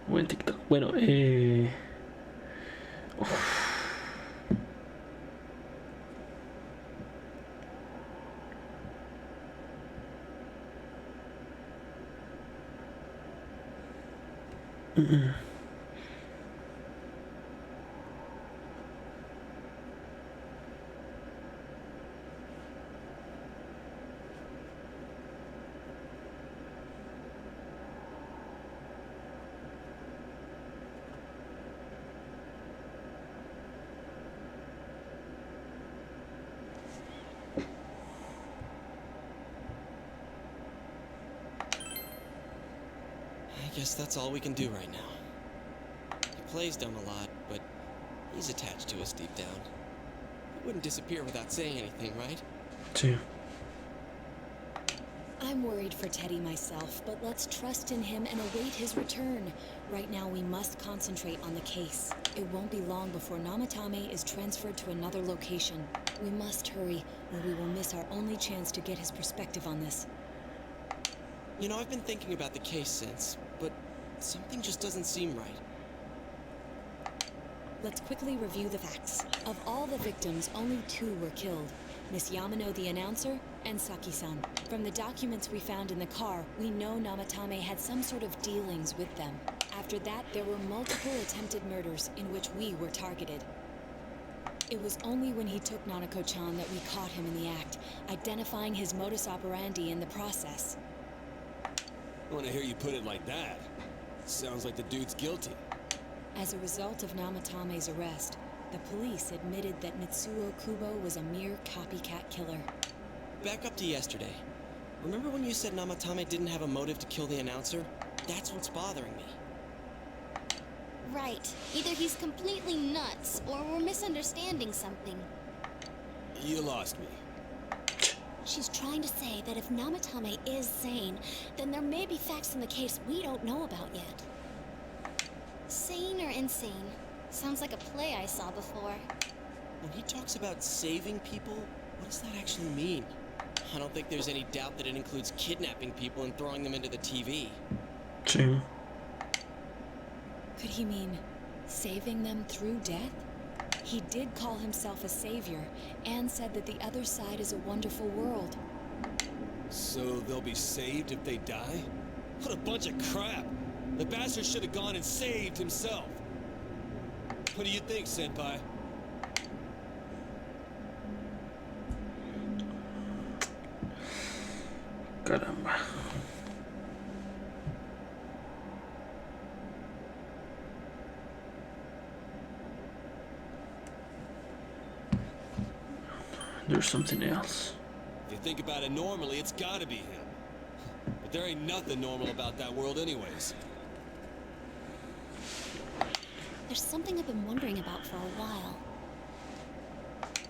Buen TikTok. Bueno, Guess that's all we can do right now. He plays dumb a lot, but he's attached to us deep down. He wouldn't disappear without saying anything, right? Sí. I'm worried for Teddy myself, but let's trust in him and await his return. Right now, we must concentrate on the case. It won't be long before Namatame is transferred to another location. We must hurry, or we will miss our only chance to get his perspective on this. You know, I've been thinking about the case since, but something just doesn't seem right. Let's quickly review the facts. Of all the victims, only 2 were killed. Miss Yamano, the announcer, and Saki-san. From the documents we found in the car, we know Namatame had some sort of dealings with them. After that, there were multiple attempted murders in which we were targeted. It was only when he took Nanako-chan that we caught him in the act, identifying his modus operandi in the process. I want to hear you put it like that. Sounds like the dude's guilty. As a result of Namatame's arrest, the police admitted that Mitsuo Kubo was a mere copycat killer. Back up to yesterday. Remember when you said Namatame didn't have a motive to kill the announcer? That's what's bothering me. Right. Either he's completely nuts, or we're misunderstanding something. You lost me. She's trying to say that if Namatame is sane, then there may be facts in the case we don't know about yet. Sane or insane? Sounds like a play I saw before. When he talks about saving people, what does that actually mean? I don't think there's any doubt that it includes kidnapping people and throwing them into the TV. Sí. Could he mean saving them through death? He did call himself a savior and said that the other side is a wonderful world. So they'll be saved if they die? What a bunch of crap! The bastard should have gone and saved himself. What do you think, Senpai? Caramba. There's something else. If you think about it normally, it's gotta be him. But there ain't nothing normal about that world anyways. There's something I've been wondering about for a while.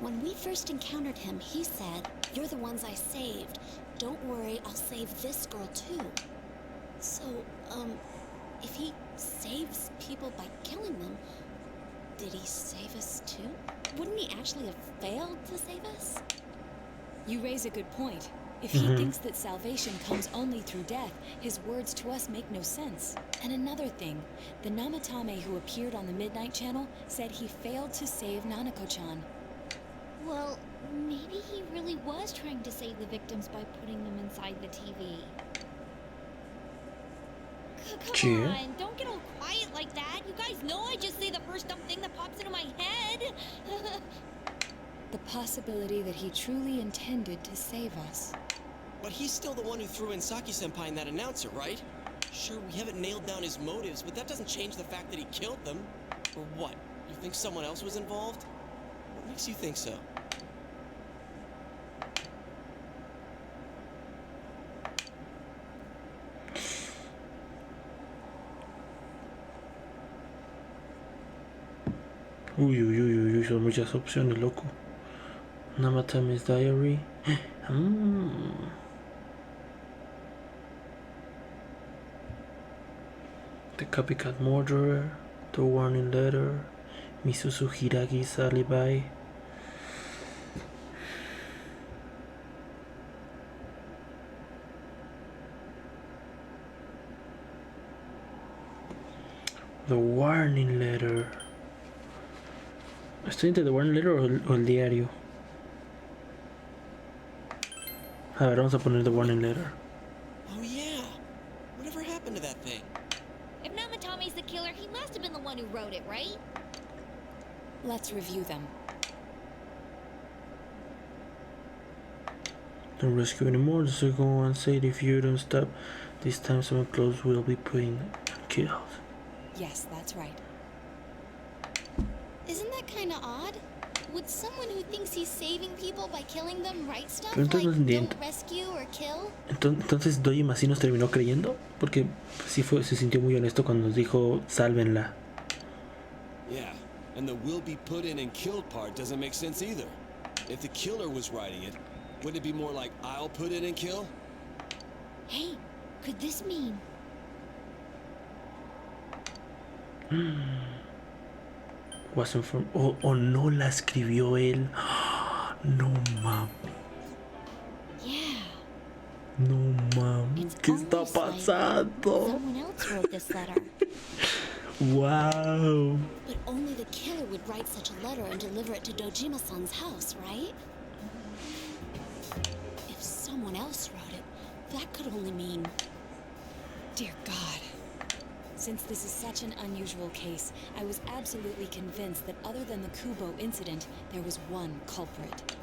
When we first encountered him, he said, "You're the ones I saved. Don't worry, I'll save this girl too." So, if he saves people by killing them, did he save us too? Wouldn't he actually have failed to save us? You raise a good point. If he thinks that salvation comes only through death, his words to us make no sense. And another thing, the Namatame who appeared on the Midnight Channel said he failed to save Nanako-chan. Well, maybe he really was trying to save the victims by putting them inside the TV. Come on, don't get all quiet like that. You guys know I just say the first dumb thing that pops into my head. The possibility that he truly intended to save us. But he's still the one who threw in Saki-senpai and that announcer, right? Sure, we haven't nailed down his motives, but that doesn't change the fact that he killed them. Or what? You think someone else was involved? What makes you think so? Uy, uy, uy, uy, uy, son muchas opciones, loco. Namatame's diary. The copycat murderer, the warning letter, Misuzu Hiragi's alibi. The warning letter. ¿Estoy entre The Warning Letter o el diario? A ver, vamos a poner The Warning Letter. Oh yeah! Whatever happened to that thing? If Namatame's the killer, he must have been the one who wrote it, right? Let's review them. Don't rescue anymore. The second one said if you don't stop, this time some clothes will be put in and killed. Yes, that's right. Isn't that kind of odd? Would someone who thinks he's saving people by killing them write stuff Pero entonces no like entiendo. don't rescue or kill? Entonces Dojima sí nos terminó creyendo, porque sí se sintió muy honesto cuando nos dijo sálvenla. Yeah, and the will be put in and killed part doesn't make sense either. If the killer was writing it, wouldn't it be more like I'll put in and kill? Hey, could this mean? Wasn't from. O no la escribió él. No mam. Yeah. No mam. ¿Qué está Almost like pasando? someone else wrote this letter. Wow. But only the killer would write such a letter and deliver it to Dojima-san's house, right? If someone else wrote it, that could only mean... Dear God. Since this is such an unusual case, I was absolutely convinced that other than the Kubo incident, there was one culprit.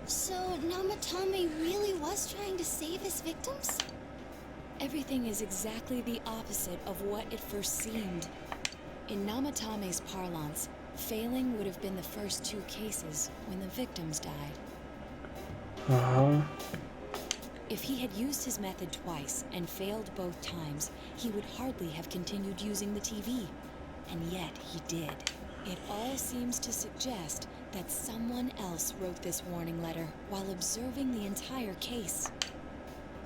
So, Namatame really was trying to save his victims? Everything is exactly the opposite of what it first seemed. In Namatame's parlance, failing would have been the first two cases when the victims died. Uh-huh. If he had used his method twice and failed both times, he would hardly have continued using the TV. And yet he did. It all seems to suggest that someone else wrote this warning letter while observing the entire case.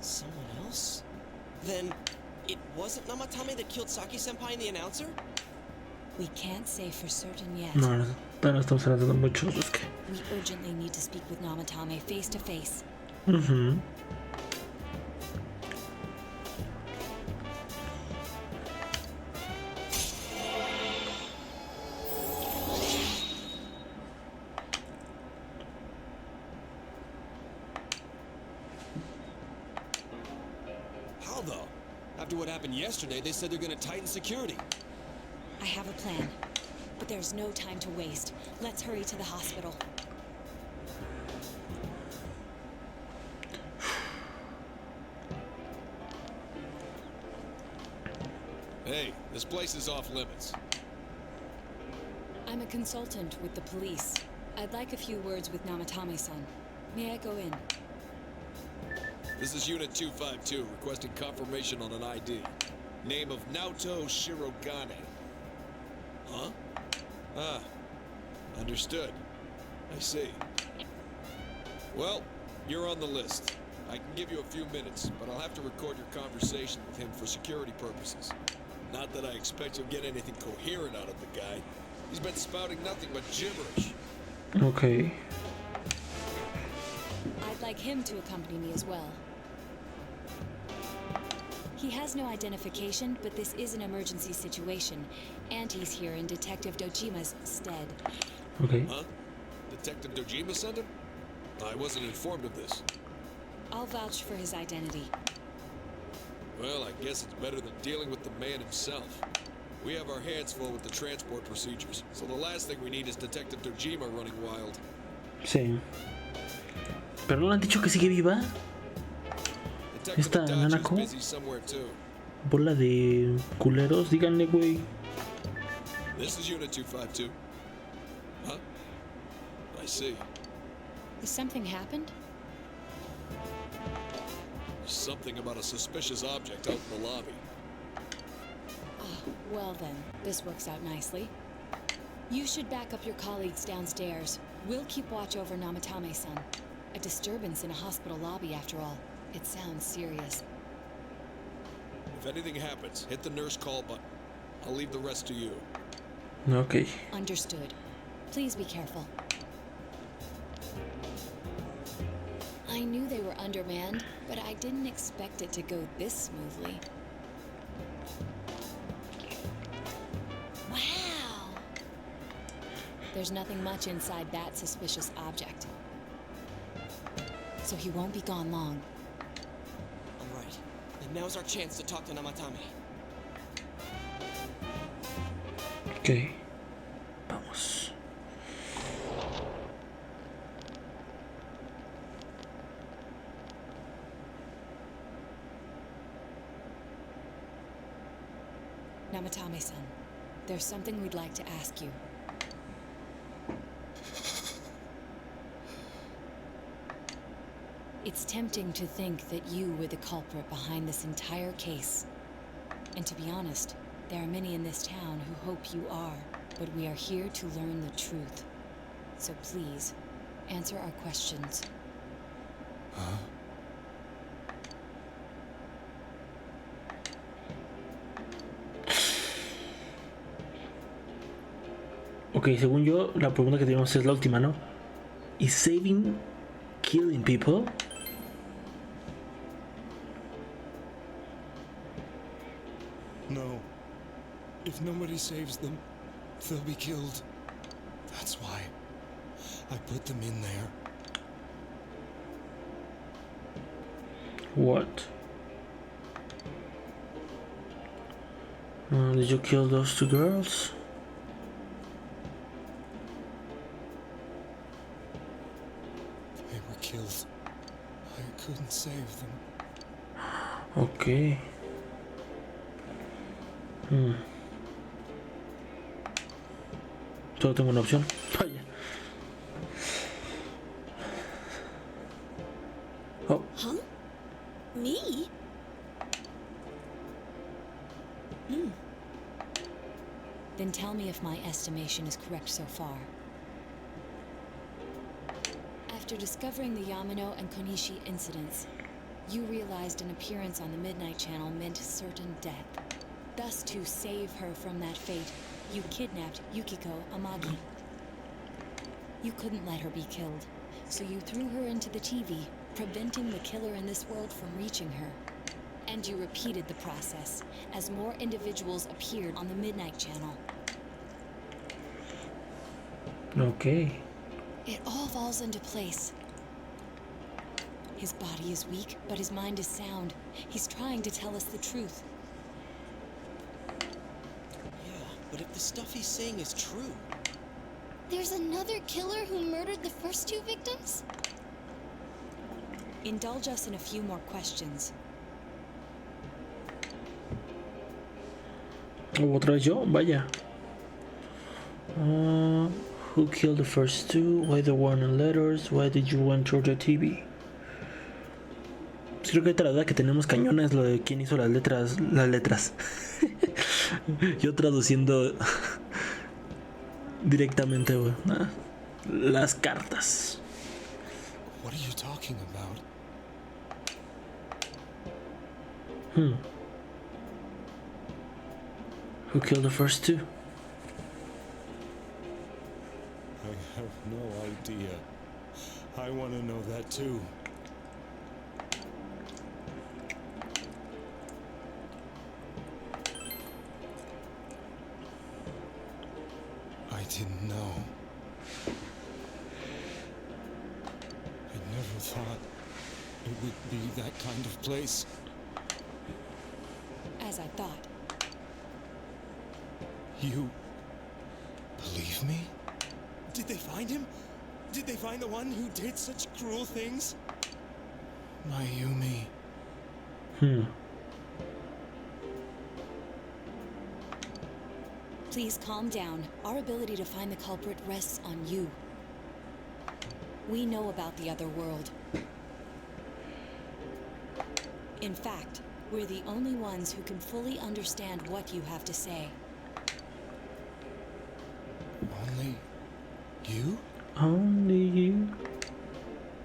Someone else? Then it wasn't Namatame that killed Saki-senpai and the announcer? We can't say for certain yet. No, no estamos hablando mucho. Es que. We urgently need to speak with Namatame face to face. Mhm. How though? After what happened yesterday, they said they're gonna tighten security. I have a plan, but there's no time to waste. Let's hurry to the hospital. Hey, this place is off limits. I'm a consultant with the police. I'd like a few words with Namatame-san. May I go in? This is Unit 252, requesting confirmation on an ID. Name of Naoto Shirogane. Huh? Ah, understood. I see. Well, you're on the list. I can give you a few minutes, but I'll have to record your conversation with him for security purposes. Not that I expect you'll get anything coherent out of the guy. He's been spouting nothing but gibberish. Okay. I'd like him to accompany me as well. He has no identification, but this is an emergency situation, and he's here in Detective Dojima's stead. Okay. Huh? Detective Dojima sent him? I wasn't informed of this. I'll vouch for his identity. Well, I guess it's better than dealing with the man himself. We have our hands full with the transport procedures, so the last thing we need is Detective Dojima running wild. Sí. Pero no le han dicho que sigue viva. Esta Nanako. Bola de culeros, díganle, güey. This is Unit 252. Huh? I see. Has something happened? Something about a suspicious object out in the lobby. Ah, well then, this works out nicely. You should back up your colleagues downstairs. We'll keep watch over Namatame-san. A disturbance in a hospital lobby, after all. It sounds serious. If anything happens, hit the nurse call button. I'll leave the rest to you. Okay. Understood. Please be careful. I knew they were undermanned, but I didn't expect it to go this smoothly. Wow! There's nothing much inside that suspicious object. So he won't be gone long. All right. And now's our chance to talk to Namatame. Okay. Vamos. Namatame-san, there's something we'd like to ask you. It's tempting to think that you were the culprit behind this entire case. And to be honest, there are many in this town who hope you are, but we are here to learn the truth. So please, answer our questions. Huh? Ok, según yo, la pregunta que tenemos es la última, ¿no? ¿Is saving killing people? No. If nobody saves them, they'll be killed. That's why I put them in there. What? Did you kill those two girls? They were killed. I couldn't save them. Ok. Solo tengo una opción. Vaya. Oh. Huh? Me? Then tell me if my estimation is correct so far. After discovering the Yamano and Konishi incidents, you realized an appearance on the Midnight Channel meant certain death. Thus, to save her from that fate, you kidnapped Yukiko Amagi. You couldn't let her be killed, so you threw her into the TV, preventing the killer in this world from reaching her. And you repeated the process, as more individuals appeared on the Midnight Channel. Okay. It all falls into place. His body is weak, but his mind is sound. He's trying to tell us the truth. Yeah, but if the stuff he's saying is true... There's another killer who murdered the first two victims? Indulge us in a few more questions. Otra vez yo, vaya. Who killed the first two? Why the one in letters? Why did you want Georgia TV? Creo que otra duda que tenemos cañona es lo de quién hizo las letras. Las letras. Yo traduciendo directamente, güey. Las cartas. What are you talking about? Who killed the first two? I have no idea. I want to know that too. I didn't know. I never thought it would be that kind of place. As I thought. You believe me? Did they find him? Did they find the one who did such cruel things? Mayumi. Please calm down. Our ability to find the culprit rests on you. We know about the other world. In fact, we're the only ones who can fully understand what you have to say. Only you? Only you?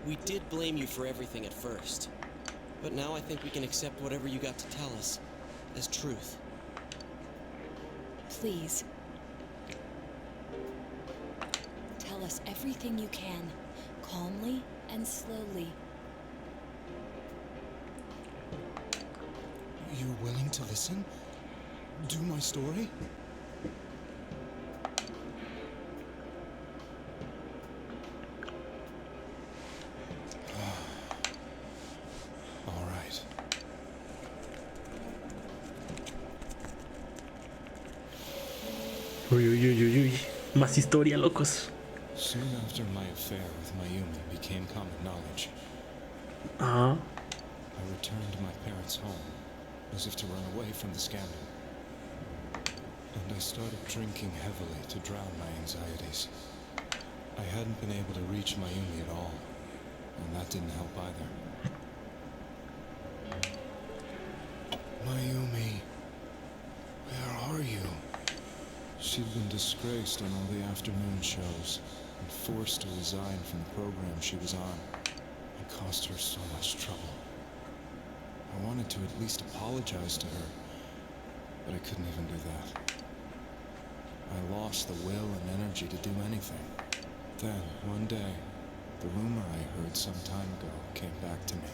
We did blame you for everything at first. But now I think we can accept whatever you got to tell us as truth. Please. Tell us everything you can, calmly and slowly. You're willing to listen? Do my story? All right. Uy, uy, uy, uy, uy. Más historia, locos. Soon after my affair with Mayumi became common knowledge, Uh-huh. I returned to my parents' home, as if to run away from the scandal. And I started drinking heavily to drown my anxieties. I hadn't been able to reach Mayumi at all, and that didn't help either. Mayumi, where are you? She'd been disgraced on all the afternoon shows and forced to resign from the program she was on. It caused her so much trouble. I wanted to at least apologize to her, but I couldn't even do that. I lost the will and energy to do anything. Then, one day, the rumor I heard some time ago came back to me.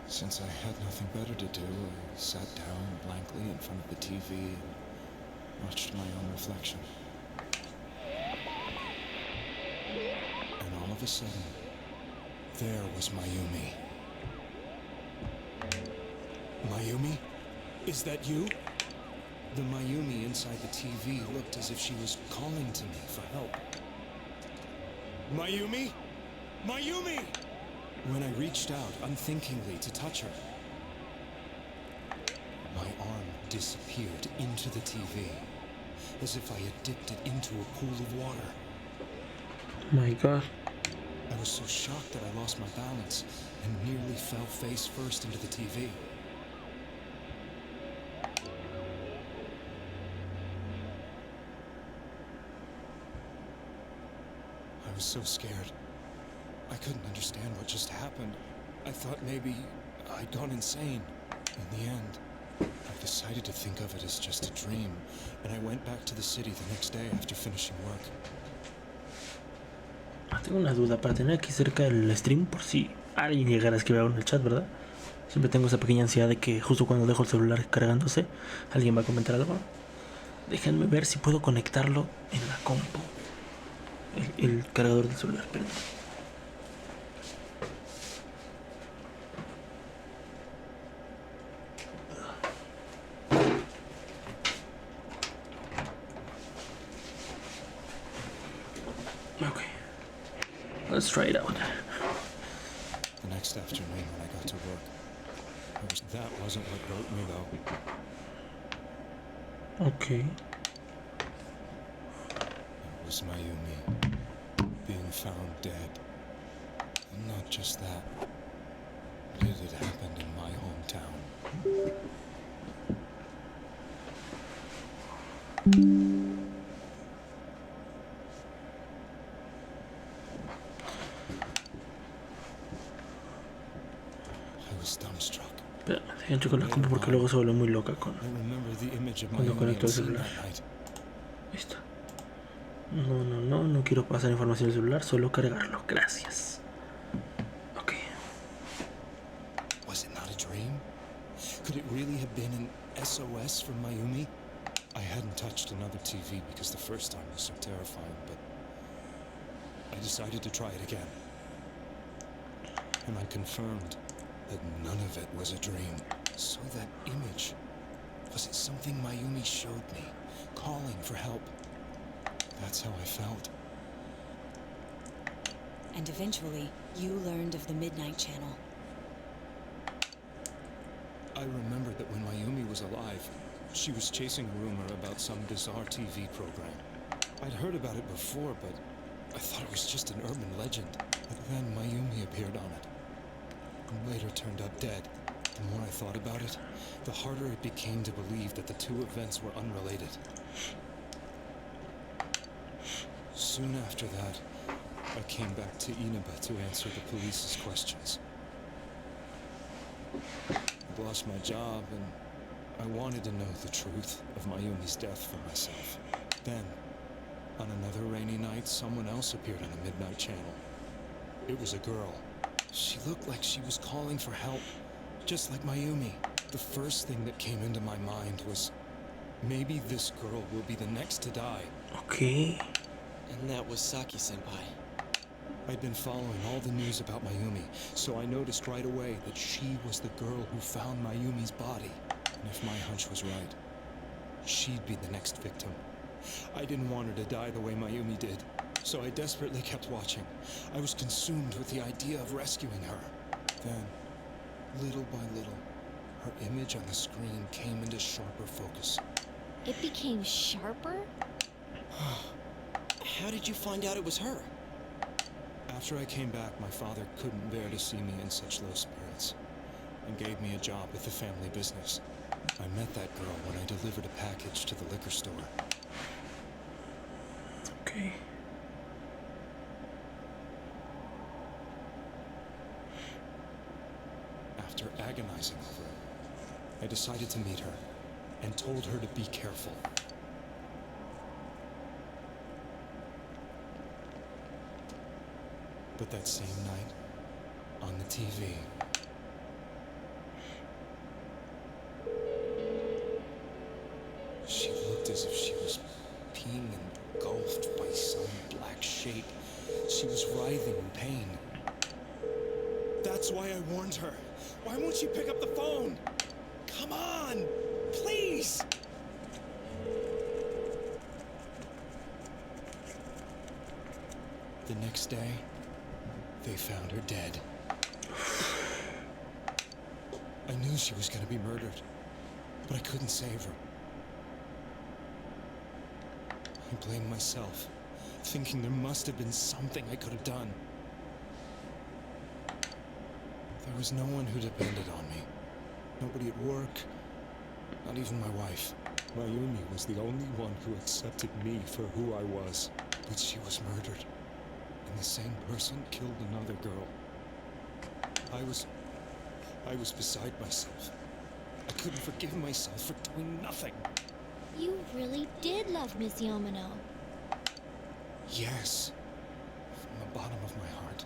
Since I had nothing better to do, I sat down blankly in front of the TV and watched my own reflection. And all of a sudden, there was Mayumi. Mayumi? Is that you? The Mayumi inside the TV looked as if she was calling to me for help. Mayumi? Mayumi! When I reached out unthinkingly to touch her, my arm disappeared into the TV, as if I had dipped it into a pool of water. My God. I was so shocked that I lost my balance and nearly fell face first into the TV. I was so scared. I couldn't understand what just happened. I thought maybe I'd gone insane. In the end, I decided to think of it as just a dream, and I went back to the city the next day after finishing work. Tengo una duda para tener aquí cerca el stream por si alguien llegara a escribir algo en el chat, ¿verdad? Siempre tengo esa pequeña ansiedad de que justo cuando dejo el celular cargándose, alguien va a comentar algo. Déjenme ver si puedo conectarlo en la compu. El cargador del celular, perdón. Okay. Let's try it out. The next afternoon when I got to work, that wasn't what broke me though. Okay. It was Mayumi being found dead. And not just that, but it had happened in my hometown. I was dumbstruck. Espera, dejen checo la compu porque luego se vuelve muy loca cuando conecto el celular. Ahí está. No quiero pasar información del celular, solo cargarlo. Gracias. Ok. Was it not a dream? Could it really have been an SOS from Mayumi? I hadn't touched another TV because the first time was so terrifying, but I decided to try it again. And I confirmed that none of it was a dream. So that image, was it something Mayumi showed me, calling for help? That's how I felt. And eventually, you learned of the Midnight Channel. I remembered that when Mayumi was alive, she was chasing a rumor about some bizarre TV program. I'd heard about it before, but I thought it was just an urban legend. But then Mayumi appeared on it, and later turned up dead. The more I thought about it, the harder it became to believe that the two events were unrelated. Soon after that, I came back to Inaba to answer the police's questions. I'd lost my job, and I wanted to know the truth of Mayumi's death for myself. Then, on another rainy night, someone else appeared on the Midnight Channel. It was a girl. She looked like she was calling for help, just like Mayumi. The first thing that came into my mind was, maybe this girl will be the next to die. Okay. And that was Saki-senpai. I'd been following all the news about Mayumi, so I noticed right away that she was the girl who found Mayumi's body. And if my hunch was right, she'd be the next victim. I didn't want her to die the way Mayumi did, so I desperately kept watching. I was consumed with the idea of rescuing her. Then, little by little, her image on the screen came into sharper focus. It became sharper? How did you find out it was her? After I came back, my father couldn't bear to see me in such low spirits, and gave me a job with the family business. I met that girl when I delivered a package to the liquor store. Okay. After agonizing over it, I decided to meet her and told her to be careful. But that same night, on the TV, she looked as if she was being engulfed by some black shape. She was writhing in pain. That's why I warned her. Why won't she pick up the phone? Come on, please! The next day, they found her dead. I knew she was going to be murdered, but I couldn't save her. I blamed myself, thinking there must have been something I could have done. There was no one who depended on me. Nobody at work, not even my wife. Mayumi was the only one who accepted me for who I was. But she was murdered, and the same person killed another girl. I was beside myself. I couldn't forgive myself for doing nothing. You really did love Miss Yamano. Yes, from the bottom of my heart.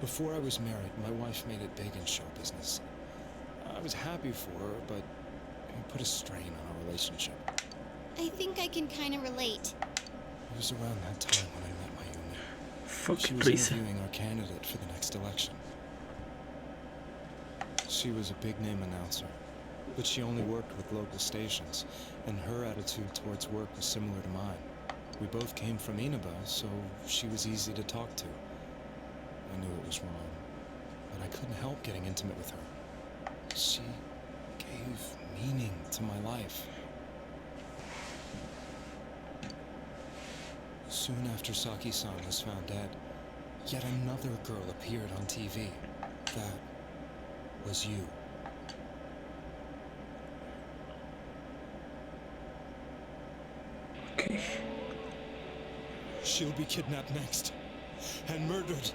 Before I was married, my wife made it big in show business. I was happy for her, but it put a strain on our relationship. I think I can kind of relate. It was around that time when I met Mayumi. Fuck She was Parece. interviewing our candidate for the next election. She was a big-name announcer, but she only worked with local stations, and her attitude towards work was similar to mine. We both came from Inaba, so she was easy to talk to. I knew it was wrong, but I couldn't help getting intimate with her. She gave meaning to my life. Soon after Saki-san was found dead, yet another girl appeared on TV. That was you. Okay. She'll be kidnapped next, and murdered.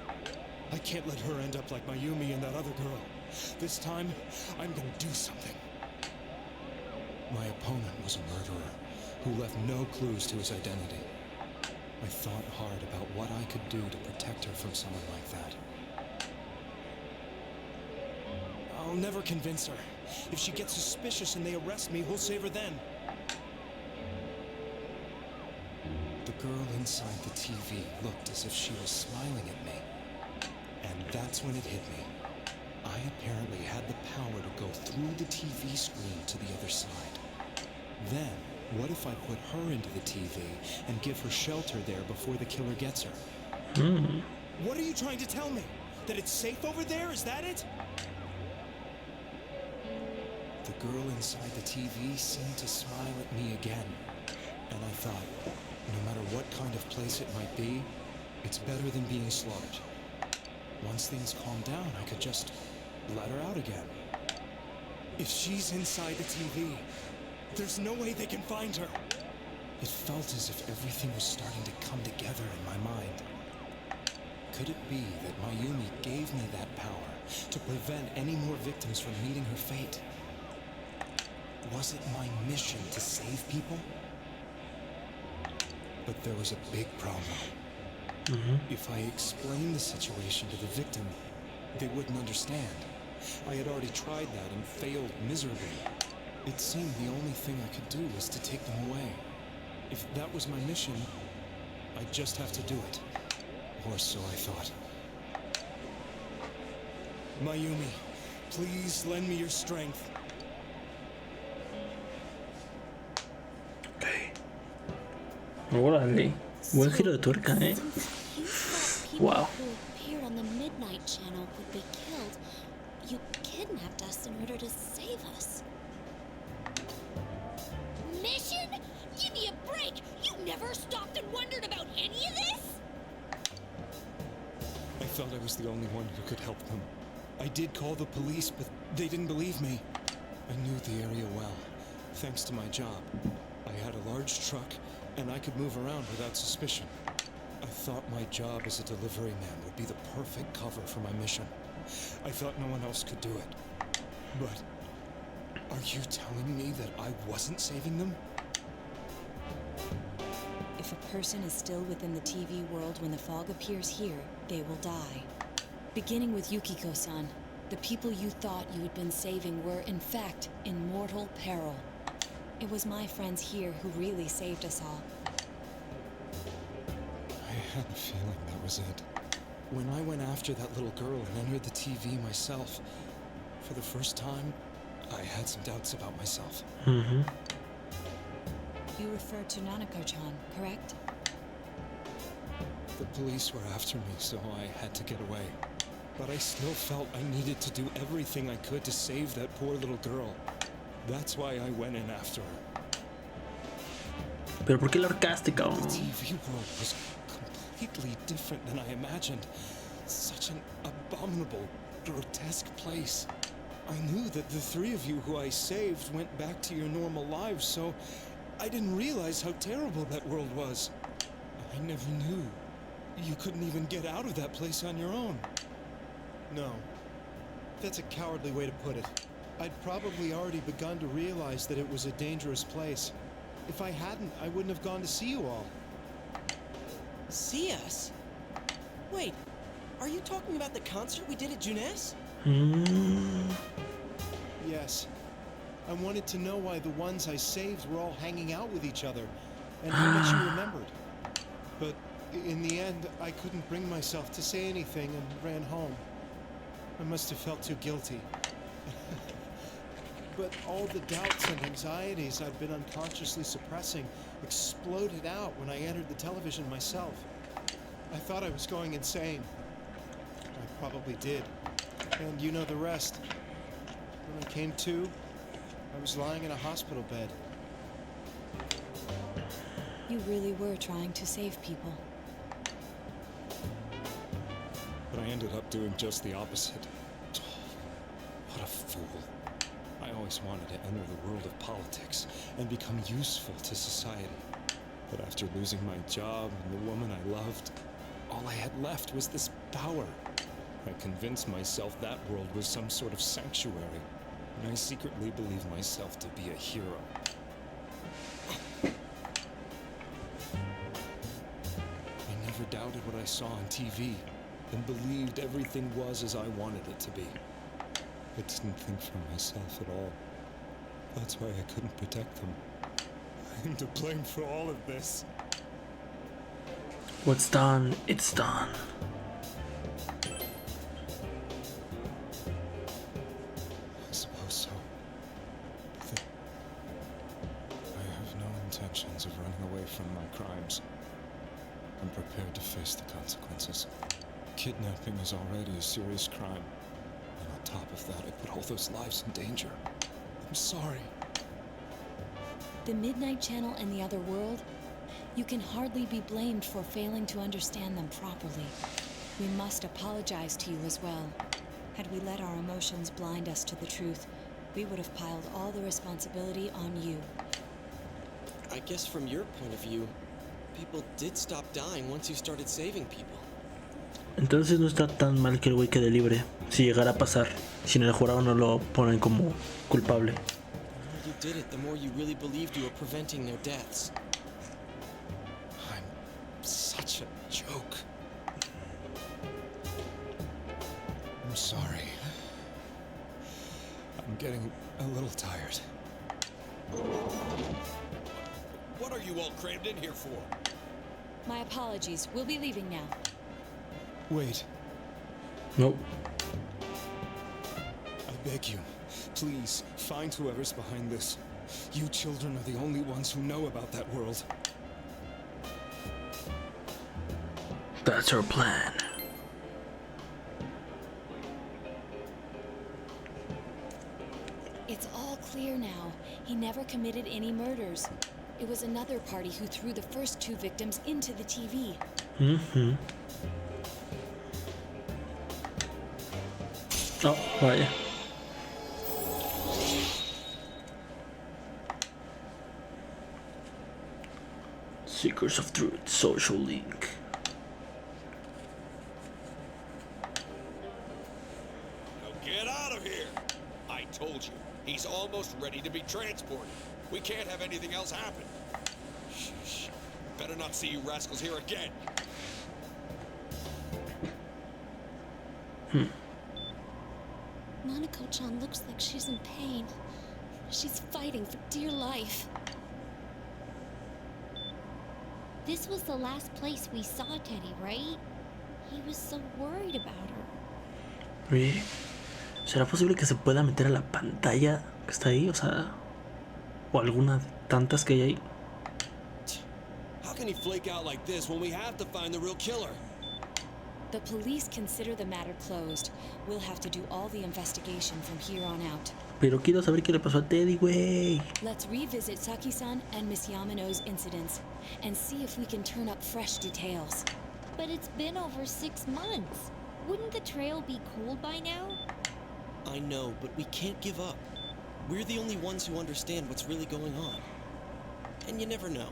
I can't let her end up like Mayumi and that other girl. This time, I'm gonna do something. My opponent was a murderer who left no clues to his identity. I thought hard about what I could do to protect her from someone like that. I'll never convince her. If she gets suspicious and they arrest me, we'll save her then. The girl inside the TV looked as if she was smiling at me. And that's when it hit me. I apparently had the power to go through the TV screen to the other side. Then, what if I put her into the TV and give her shelter there before the killer gets her? What are you trying to tell me? That it's safe over there? Is that it? The girl inside the TV seemed to smile at me again. And I thought, no matter what kind of place it might be, it's better than being slaughtered. Once things calm down, I could just let her out again. If she's inside the TV, there's no way they can find her. It felt as if everything was starting to come together in my mind. Could it be that Mayumi gave me that power to prevent any more victims from meeting her fate? Was it my mission to save people? But there was a big problem. If I explained the situation to the victim, they wouldn't understand. I had already tried that and failed miserably. It seemed the only thing I could do was to take them away. If that was my mission, I'd just have to do it. Or so I thought. Mayumi, please lend me your strength. Órale. Buen giro de tuerca, eh. Wow. Who appeared on the Midnight Channel would be killed. You kidnapped us in order to save us. Mission? Give me a break! You never stopped and wondered about any of this? I felt I was the only one who could help them. I did call the police, but they didn't believe me. I knew the area well, thanks to my job. I had a large truck, and I could move around without suspicion. I thought my job as a delivery man would be the perfect cover for my mission. I thought no one else could do it. But are you telling me that I wasn't saving them? If a person is still within the TV world when the fog appears here, they will die. Beginning with Yukiko-san, the people you thought you had been saving were, in fact, in mortal peril. It was my friends here who really saved us all. I had a feeling that was it. When I went after that little girl and entered the TV myself, for the first time, I had some doubts about myself. Mm-hmm. You refer to Nanako-chan, correct? The police were after me, so I had to get away. But I still felt I needed to do everything I could to save that poor little girl. That's why I went in after her. Pero ¿por qué la ahorcaste, cabrón? The TV world was completely different than I imagined. Such an abominable, grotesque place. I knew that the three of you who I saved went back to your normal lives, so I didn't realize how terrible that world was. I never knew. You couldn't even get out of that place on your own. No. That's a cowardly way to put it. I'd probably already begun to realize that it was a dangerous place. If I hadn't, I wouldn't have gone to see you all. See us? Wait, are you talking about the concert we did at Junes? Yes. I wanted to know why the ones I saved were all hanging out with each other, and how much you remembered. But in the end, I couldn't bring myself to say anything and ran home. I must have felt too guilty. But all the doubts and anxieties I'd been unconsciously suppressing exploded out when I entered the television myself. I thought I was going insane. I probably did. And you know the rest. When I came to, I was lying in a hospital bed. You really were trying to save people. But I ended up doing just the opposite. What a fool. I always wanted to enter the world of politics and become useful to society. But after losing my job and the woman I loved, all I had left was this power. I convinced myself that world was some sort of sanctuary, and I secretly believed myself to be a hero. I never doubted what I saw on TV, and believed everything was as I wanted it to be. I didn't think for myself at all. That's why I couldn't protect them. I'm to blame for all of this. What's done, it's done. I suppose so. I have no intentions of running away from my crimes. I'm prepared to face the consequences. Kidnapping is already a serious crime. And on top of that, I put all those lives in danger. I'm sorry. The Midnight Channel and the other world? You can hardly be blamed for failing to understand them properly. We must apologize to you as well. Had we let our emotions blind us to the truth, we would have piled all the responsibility on you. I guess from your point of view, people did stop dying once you started saving people. Entonces no está tan mal que el güey quede libre, si llegara a pasar, si en el jurado no lo ponen como culpable. The more you did it, the more you really believed you were preventing their deaths. I'm such a joke. I'm sorry. I'm getting a little tired. What are you all crammed in here for? My apologies. We'll be leaving now. Wait. Nope. I beg you, please, find whoever's behind this. You children are the only ones who know about that world. That's our plan. It's all clear now. He never committed any murders. It was another party who threw the first two victims into the TV. Mm-hmm. Oh, vaya. Seekers of Truth, Social Link. Now get out of here! I told you, he's almost ready to be transported. We can't have anything else happen. Shh. Better not see you rascals here again. Nanako-chan looks like she's in pain. She's fighting for dear life. This was the last place we saw Teddy, right? He was so worried about her. Oye, ¿será posible que se pueda meter a la pantalla que está ahí? O sea, o alguna de tantas que hay ahí. How can he flake out like this when we have to find the real killer? The police consider the matter closed. We'll have to do all the investigation from here on out. Pero quiero saber qué le pasó a Teddy, güey. Let's revisit Saki-san and Miss Yamano's incidents and see if we can turn up fresh details. But it's been over 6 months. Wouldn't the trail be cold by now? I know, but we can't give up. We're the only ones who understand what's really going on. And you never know.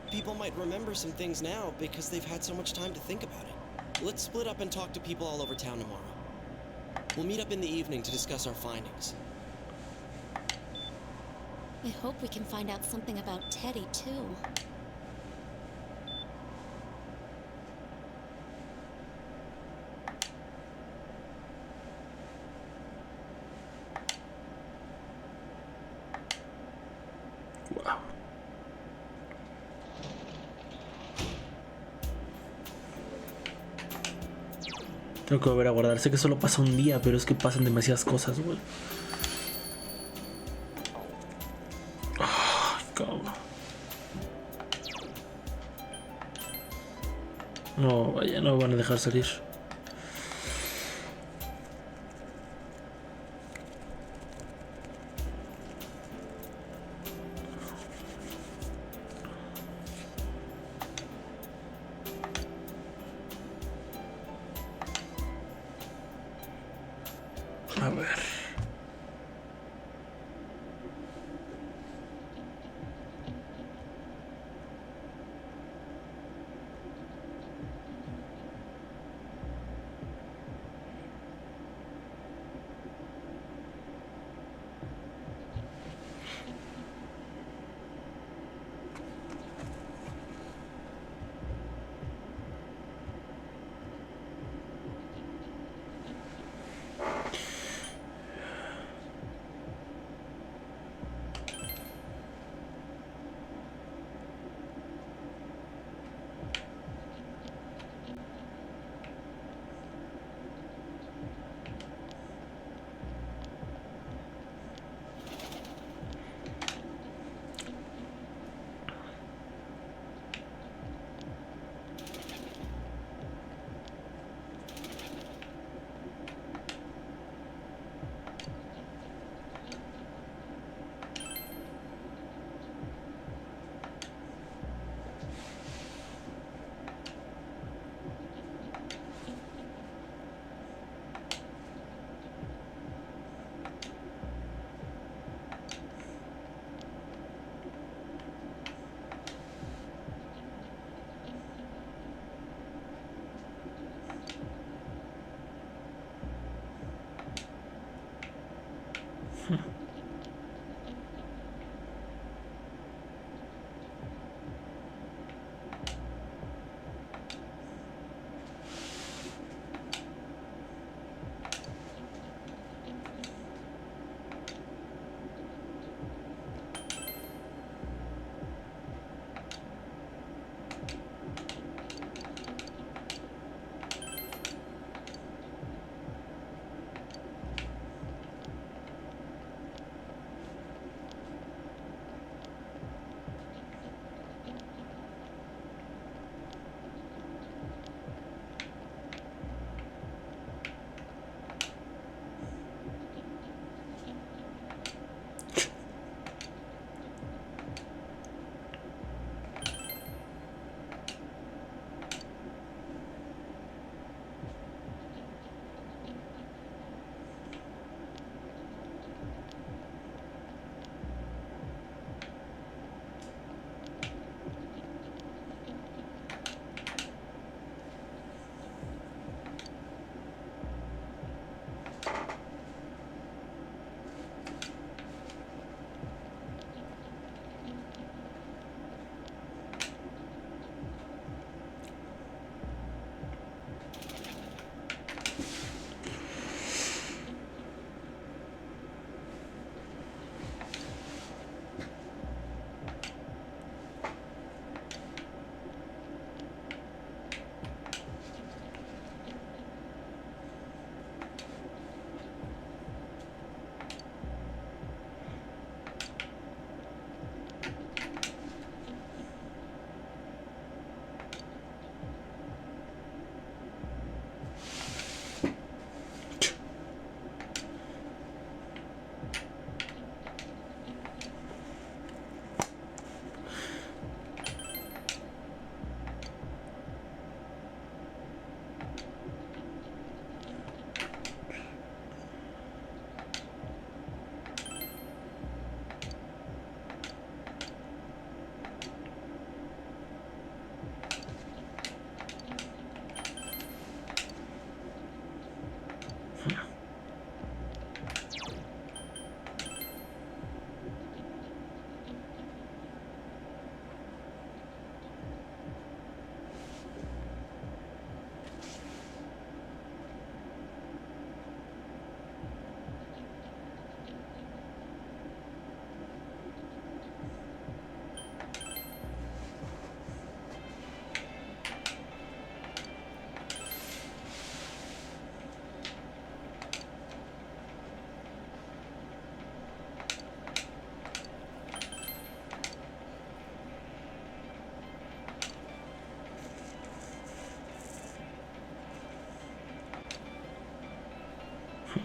People might remember some things now because they've had so much time to think about it. Let's split up and talk to people all over town tomorrow. We'll meet up in the evening to discuss our findings. I hope we can find out something about Teddy, too. Wow. Tengo que volver a guardar. Sé que solo pasa un día, pero es que pasan demasiadas cosas, güey. Ay, cabrón. No, vaya, no me van a dejar salir. A ver.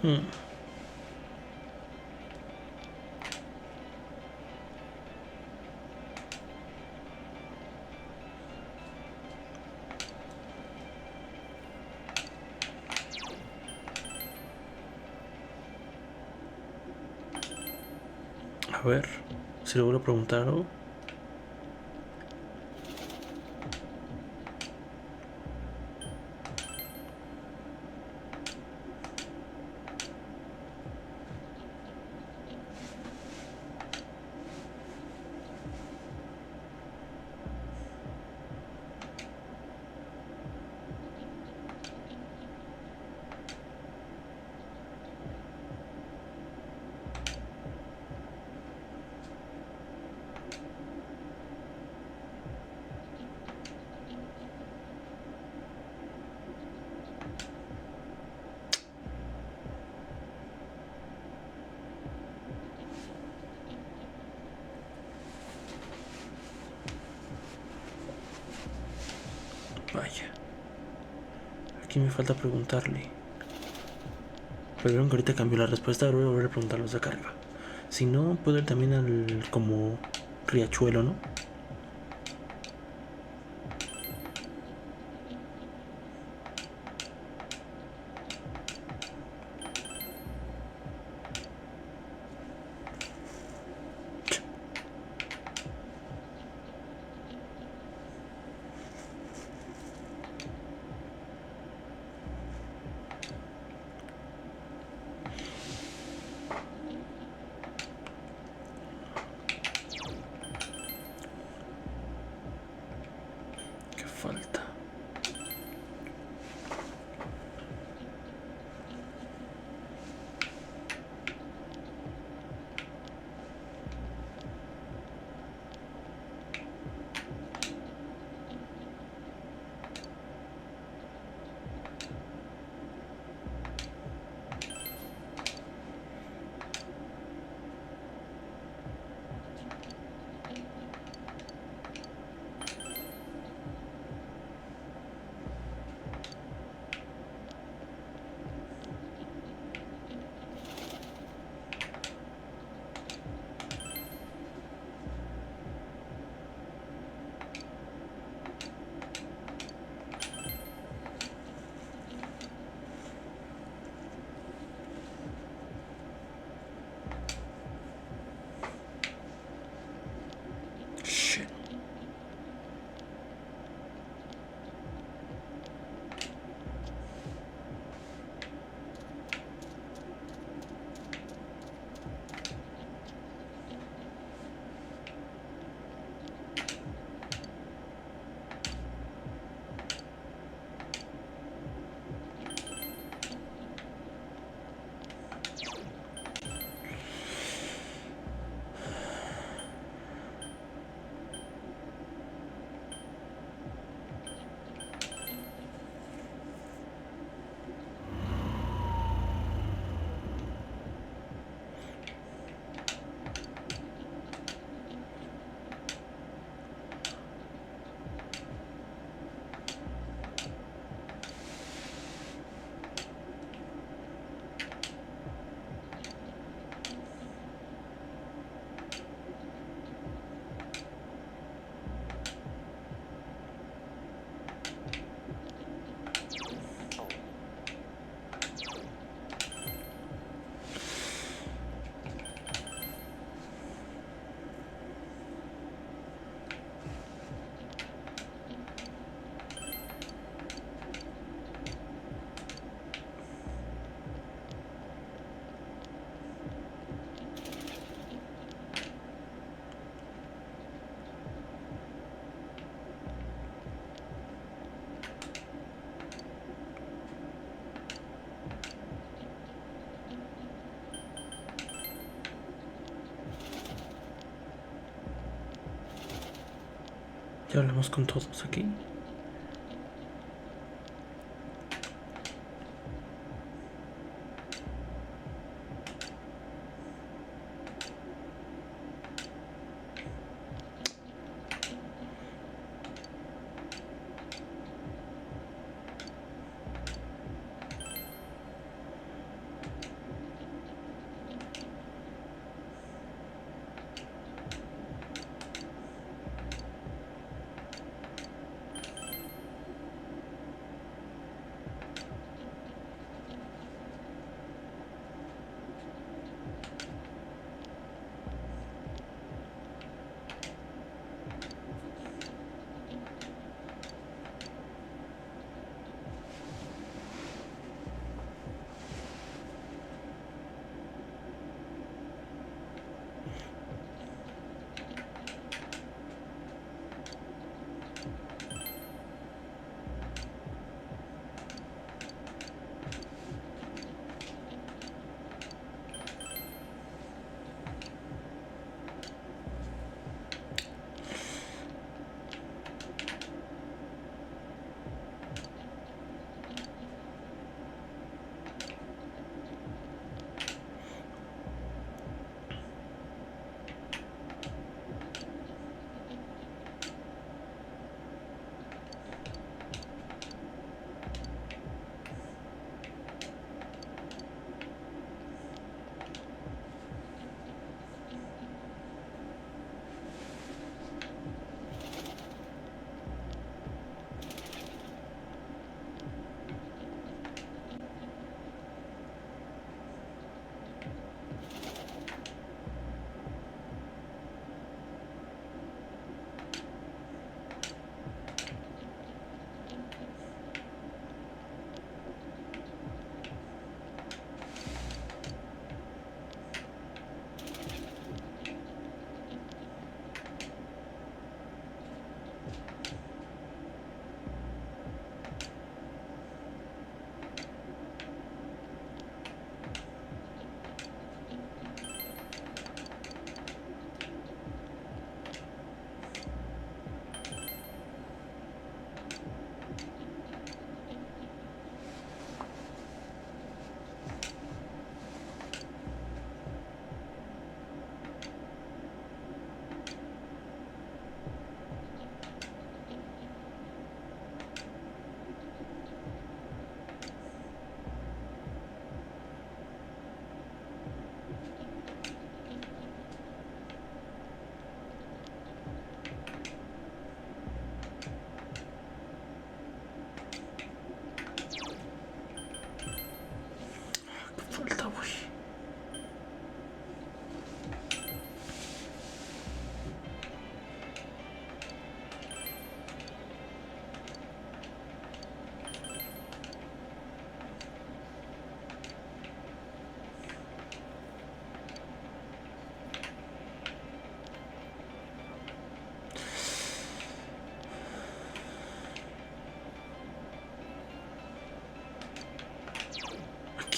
Hmm. A ver, si le vuelvo a preguntar algo. Vaya. Aquí me falta preguntarle. Pero vieron que ahorita cambió la respuesta. Ahora voy a volver a preguntarlos de acá arriba. Si no, puedo ir también al como riachuelo, ¿no? ¿Qué falta? Ya hablamos con todos aquí.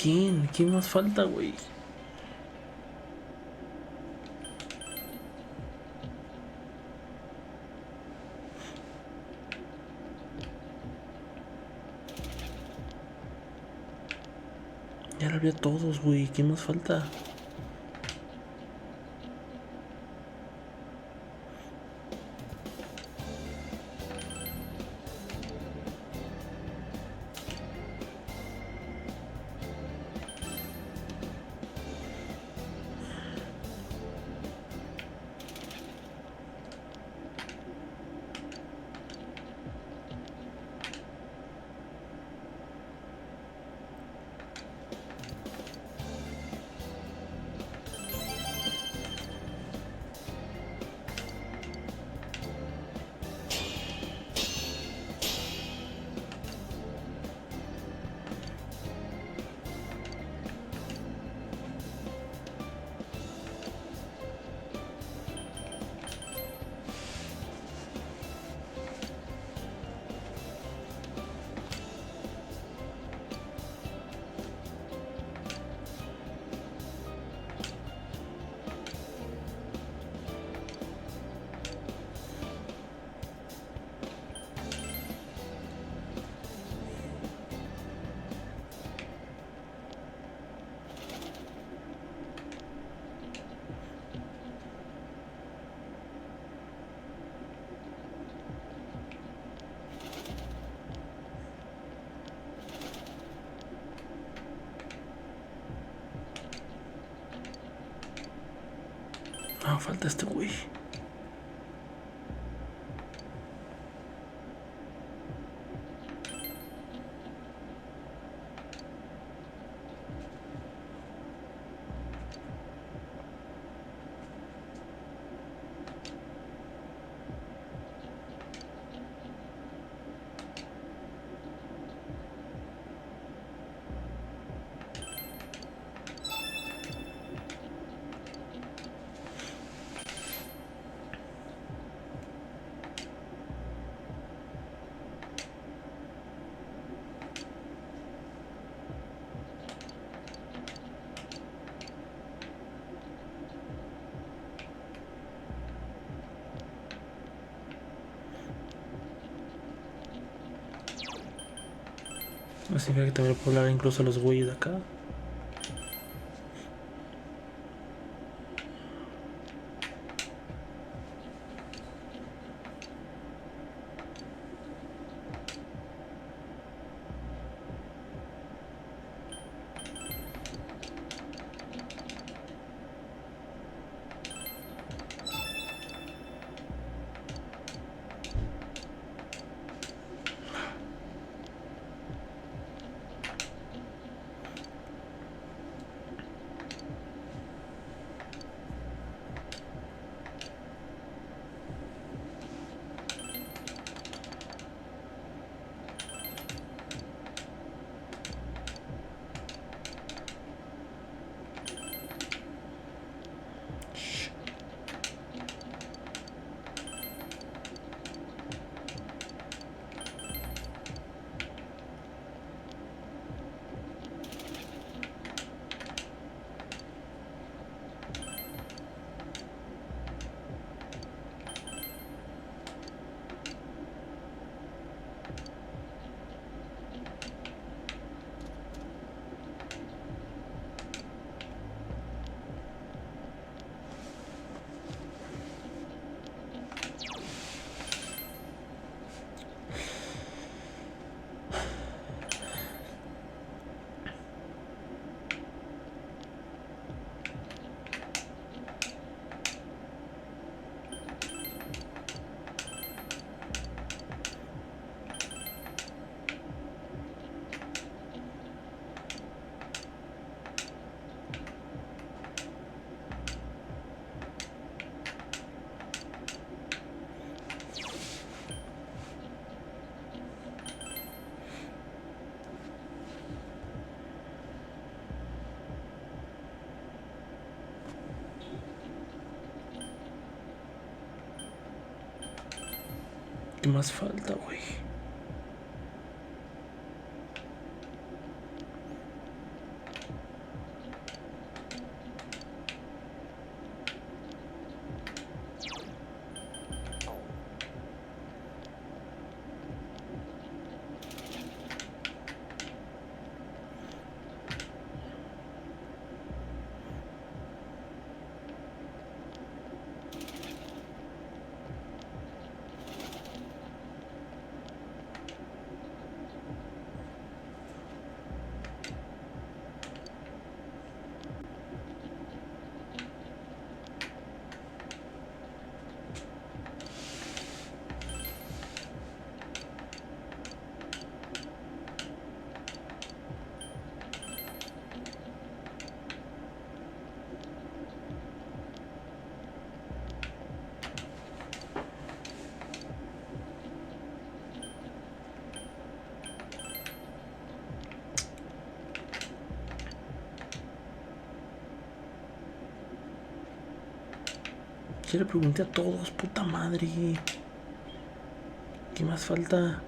¿Quién? ¿Quién más falta, güey? Ya la vi a todos, güey. ¿Quién más falta? Ah, falta este güey. Así que también puedo hablar incluso a los güeyes de acá. ¿Qué más falta, güey? Ya le pregunté a todos, puta madre. ¿Qué más falta?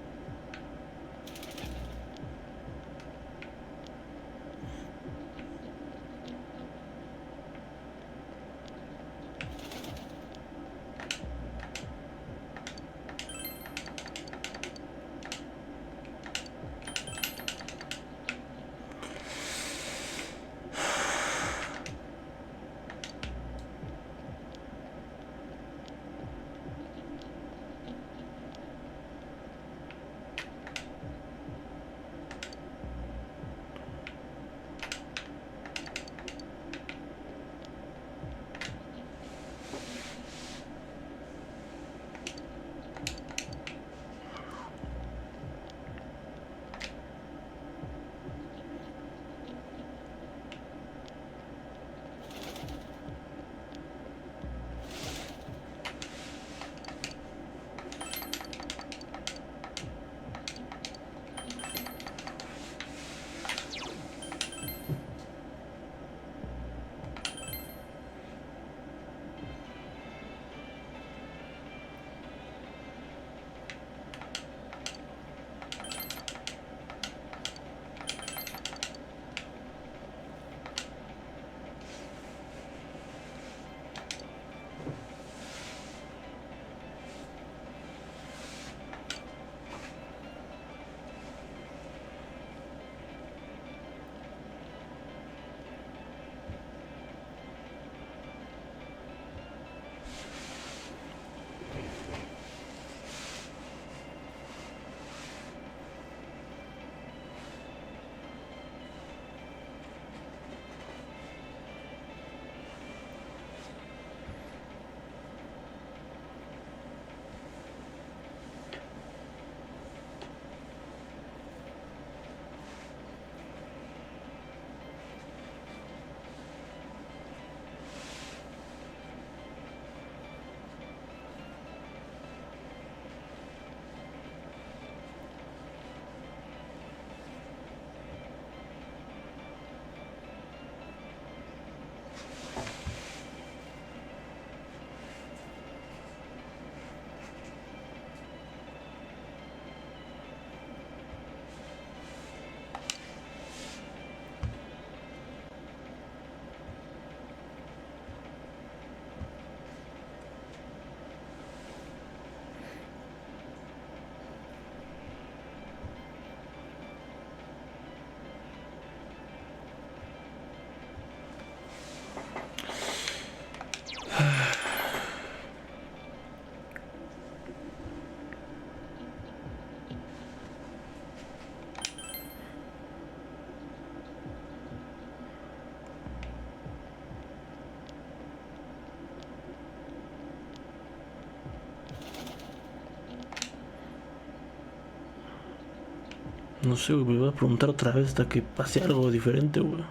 No sé, güey, me voy a preguntar otra vez hasta que pase algo diferente, güey.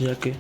Ya que...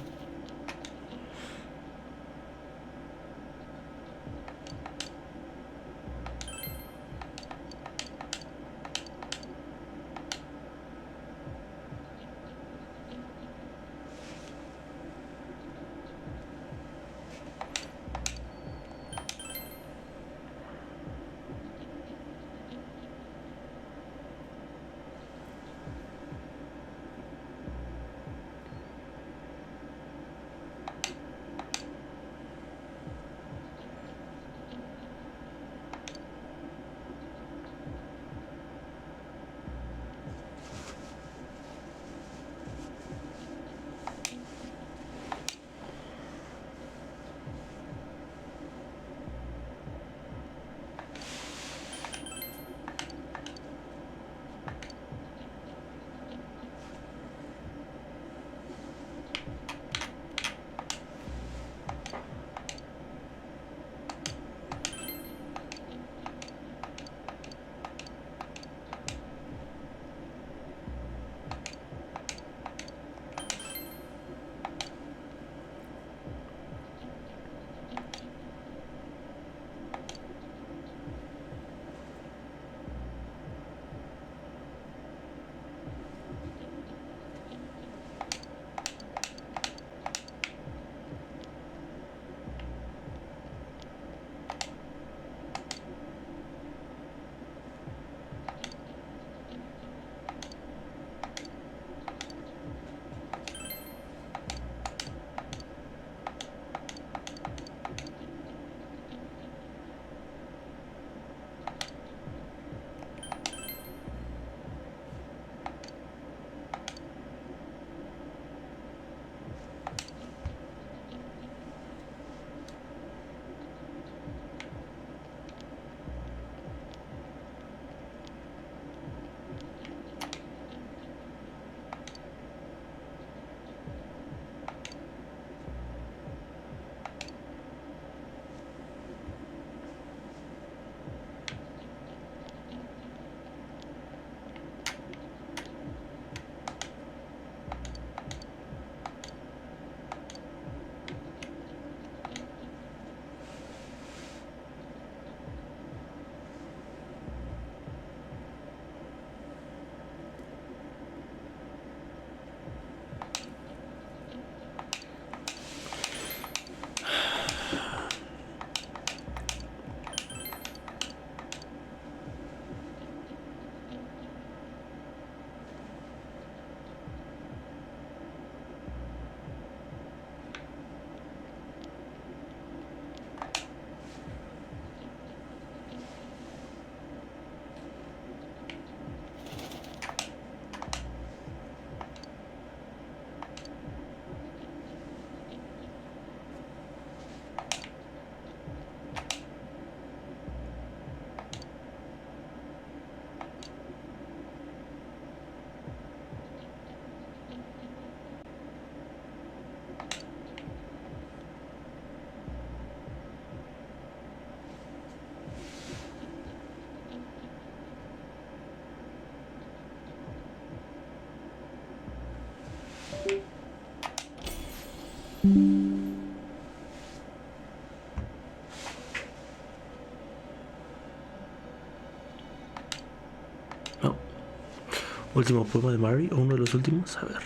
Último poema de Mary, o uno de los últimos, a ver.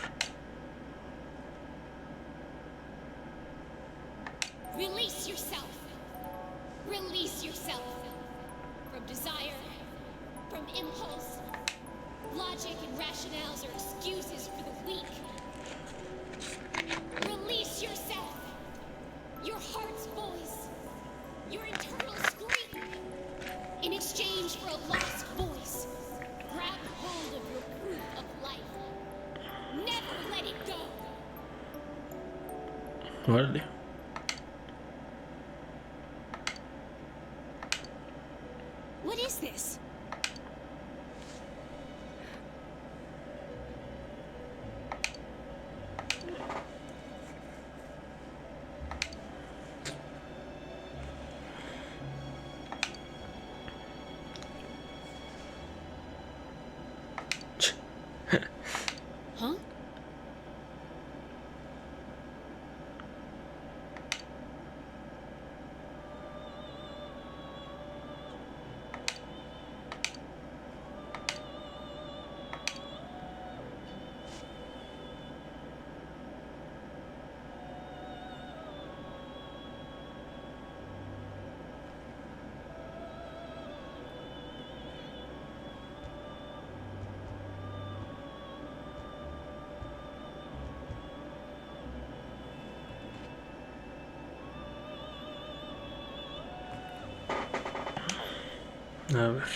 Release yourself. Release yourself. From desire, from impulse. Logic and rationales are excuses for the weak. Release yourself. Your heart's voice. Your internal scream. In exchange for a lost voice. Grab hold of your proof of life. Never let it go. Órale. What is this? Huh? A ver.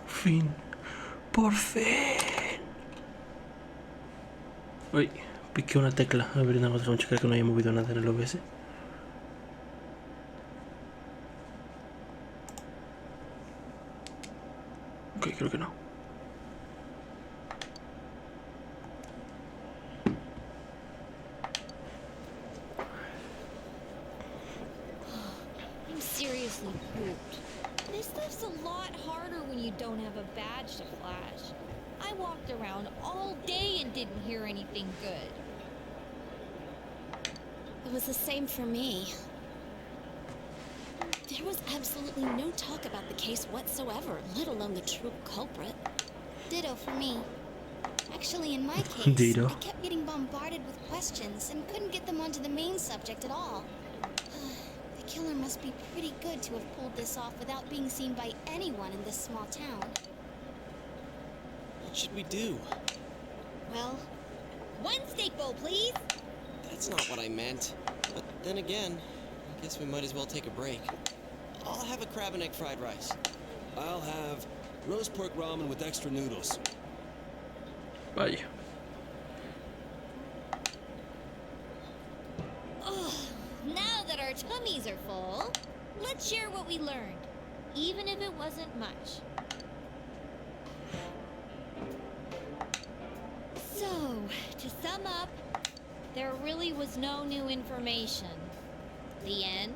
Fin. Por fin. Uy, piqué una tecla. A ver, nada más vamos a checar que no haya movido nada en el OBS. Ok, creo que no. I'm seriously pooped. This stuff's a lot harder when you don't have a badge to flash. I walked around all day and didn't hear anything good. It was the same for me. There was absolutely no talk about the case whatsoever, let alone the true culprit. Ditto for me. Actually, in my case, Ditto. I kept getting bombarded with questions and couldn't get them onto the main subject at all. The killer must be pretty good to have pulled this off without being seen by anyone in this small town. What should we do? Well, one steak bowl, please. That's not what I meant. But then again, I guess we might as well take a break. I'll have a crab and egg fried rice. I'll have roast pork ramen with extra noodles. Vaya. Ugh, now that our tummies are full, let's share what we learned, even if it wasn't much. So, to sum up, there really was no new information. The end?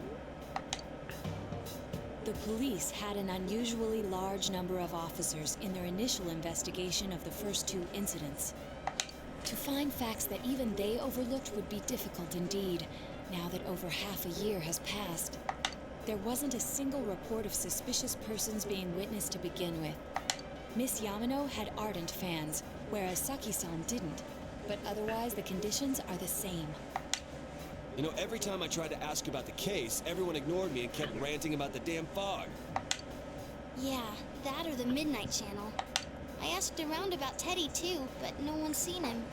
The police had an unusually large number of officers in their initial investigation of the first two incidents. To find facts that even they overlooked would be difficult indeed, now that over half a year has passed. There wasn't a single report of suspicious persons being witnessed to begin with. Miss Yamano had ardent fans, whereas Saki-san didn't. But otherwise, the conditions are the same. You know, every time I tried to ask about the case, everyone ignored me and kept ranting about the damn fog. Yeah, that or the Midnight Channel. I asked around about Teddy too, but no one's seen him.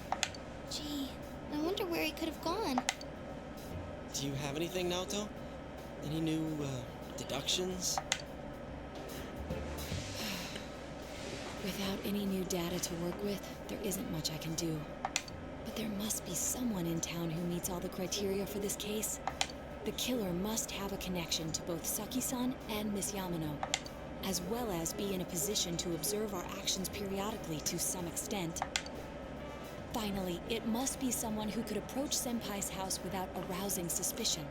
Gee, I wonder where he could have gone. Do you have anything, Naoto? Any new, deductions? Without any new data to work with, there isn't much I can do. But there must be someone in town who meets all the criteria for this case. The killer must have a connection to both Saki-san and Miss Yamano, as well as be in a position to observe our actions periodically to some extent. Finally, it must be someone who could approach Senpai's house without arousing suspicion.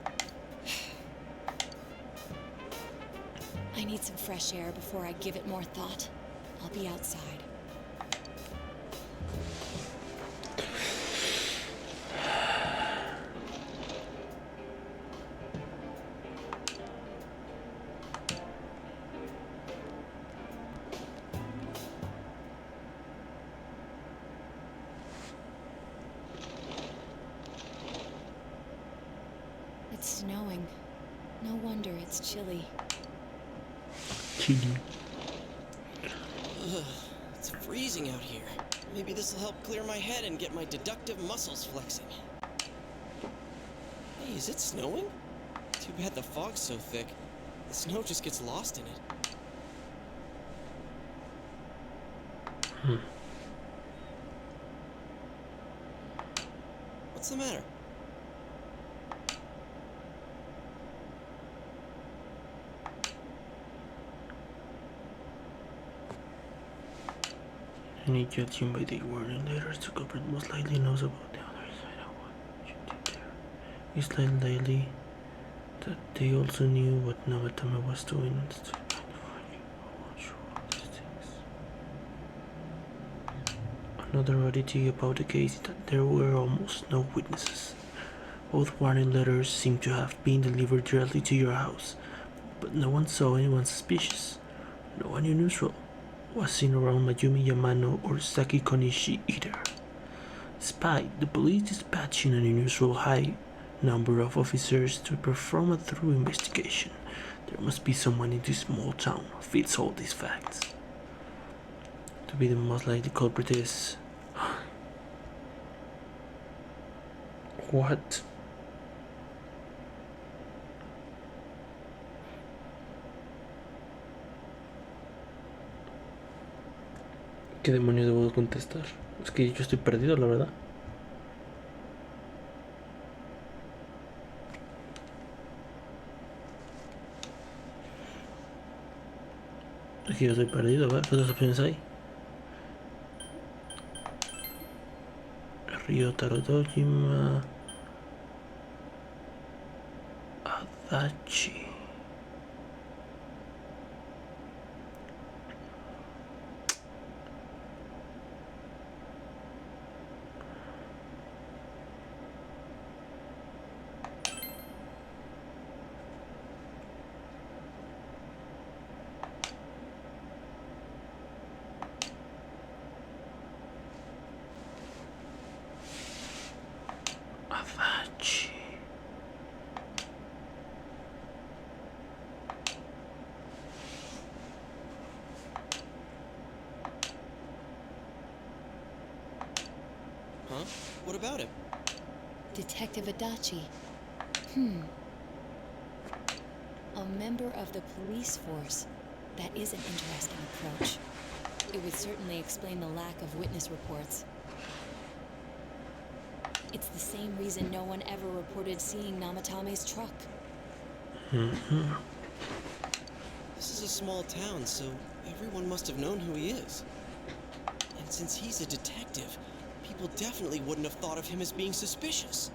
I need some fresh air before I give it more thought. I'll be outside. It's snowing. No wonder it's chilly. Chilly. Ugh, it's freezing out here. Maybe this will help clear my head and get my deductive muscles flexing. Hey, is it snowing? Too bad the fog's so thick. The snow just gets lost in it. What's the matter? Any judging by the warning letters, the culprit most likely knows about the other side of what she did there. It's likely that they also knew what Nagatama was doing. Another oddity about the case is that there were almost no witnesses. Both warning letters seem to have been delivered directly to your house, but no one saw anyone suspicious. No one unusual was seen around Mayumi Yamano or Saki Konishi either. Despite the police dispatching an unusual high number of officers to perform a thorough investigation, there must be someone in this small town who fits all these facts. To be the most likely culprit is... What? ¿Qué demonios debo contestar? Es que yo estoy perdido, la verdad. Es que yo estoy perdido, a ver, ¿qué otras opciones hay? Ryotaro Dojima... Adachi... Huh? What about him? Detective Adachi. A member of the police force. That is an interesting approach. It would certainly explain the lack of witness reports. It's the same reason no one ever reported seeing Namatame's truck. This is a small town, so everyone must have known who he is. And since he's a detective, people definitely wouldn't have thought of him as being suspicious.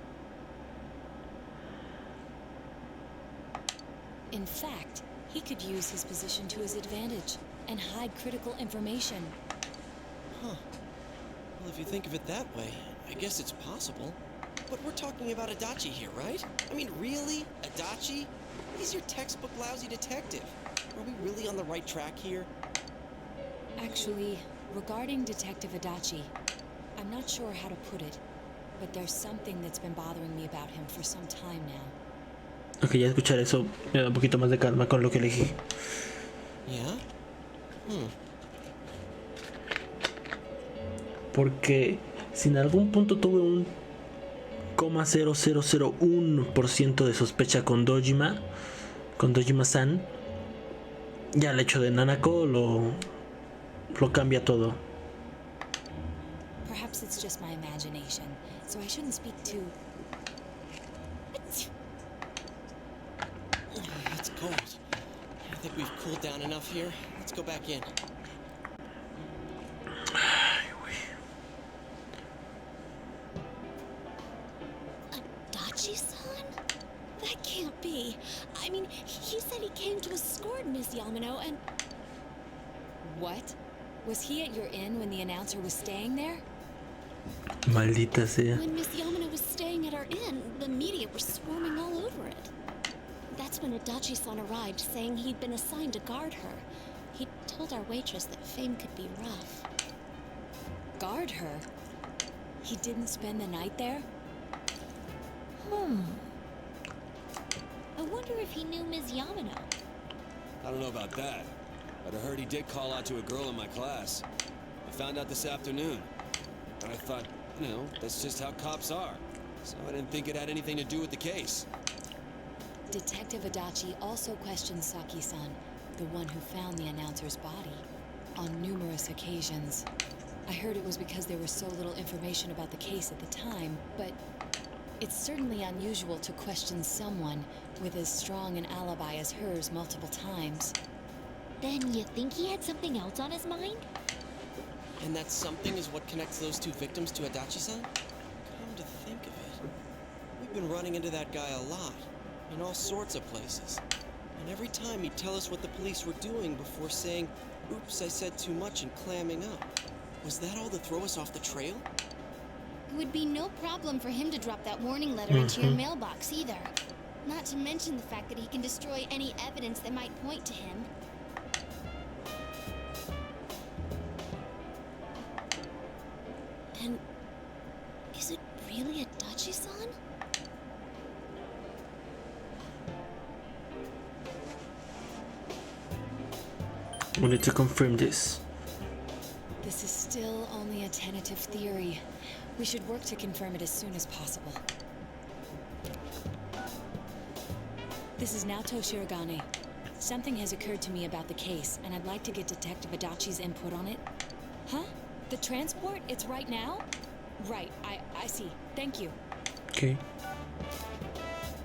In fact, he could use his position to his advantage and hide critical information. Huh. Well, if you think of it that way, I guess it's possible. But we're talking about Adachi here, right? I mean, really? Adachi? He's your textbook lousy detective. Are we really on the right track here? Actually, regarding Detective Adachi, I'm not sure how to put it, but there's something that's been bothering me about him for some time now. Ok, ya escuchar eso me da un poquito más de calma con lo que elegí. Yeah? Porque si en algún punto tuve un 0.0001% de sospecha con Dojima-san, ya el hecho de Nanako lo cambia todo. Perhaps it's just my imagination, so I shouldn't speak too... think we've cooled down enough here. Let's go back in. Adachi-san? That can't be. I mean, he said he came to escort Miss Yamano and... What? Was he at your inn when the announcer was staying there? Maldita sea. When Miss Yamano was staying at our inn, the media were swarming all over it. That's when Adachi-san arrived, saying he'd been assigned to guard her. He told our waitress that fame could be rough. Guard her? He didn't spend the night there? I wonder if he knew Ms. Yamano. I don't know about that, but I heard he did call out to a girl in my class. I found out this afternoon. And I thought, you know, that's just how cops are. So I didn't think it had anything to do with the case. Detective Adachi also questioned Saki-san, the one who found the announcer's body, on numerous occasions. I heard it was because there was so little information about the case at the time, but it's certainly unusual to question someone with as strong an alibi as hers multiple times. Then you think he had something else on his mind? And that something is what connects those two victims to Adachi-san? Come to think of it, we've been running into that guy a lot, in all sorts of places. And every time he'd tell us what the police were doing before saying, "Oops, I said too much," and clamming up. Was that all to throw us off the trail? It would be no problem for him to drop that warning letter into your mailbox either. Not to mention the fact that he can destroy any evidence that might point to him. And is it really Adachi-san? We need to confirm this. This is still only a tentative theory. We should work to confirm it as soon as possible. This is Naoto Shirogane. Something has occurred to me about the case, and I'd like to get Detective Adachi's input on it. Huh? The transport? It's right now? Right, I see. Thank you. Okay.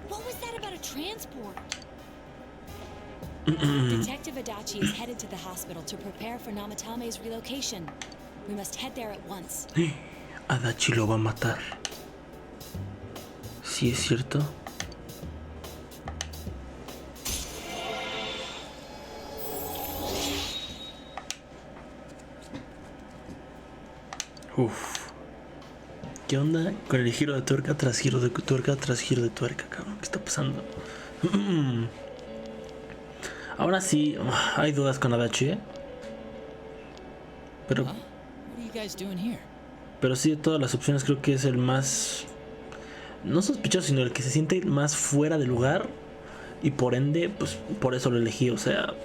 What was that about a transport? Detective Adachi is headed to the hospital to prepare for Namatame's relocation. We must head there at once. Adachi lo va a matar. ¿Sí es cierto? Uf. ¿Qué onda con el giro de tuerca tras giro de tuerca tras giro de tuerca, cabrón? ¿Qué está pasando? Ahora sí, hay dudas con Adachi, ¿eh? Pero... What are you guys doing here? Pero sí, de todas las opciones creo que es el más... No sospechoso, sino el que se siente más fuera de lugar. Y por ende, pues por eso lo elegí. O sea,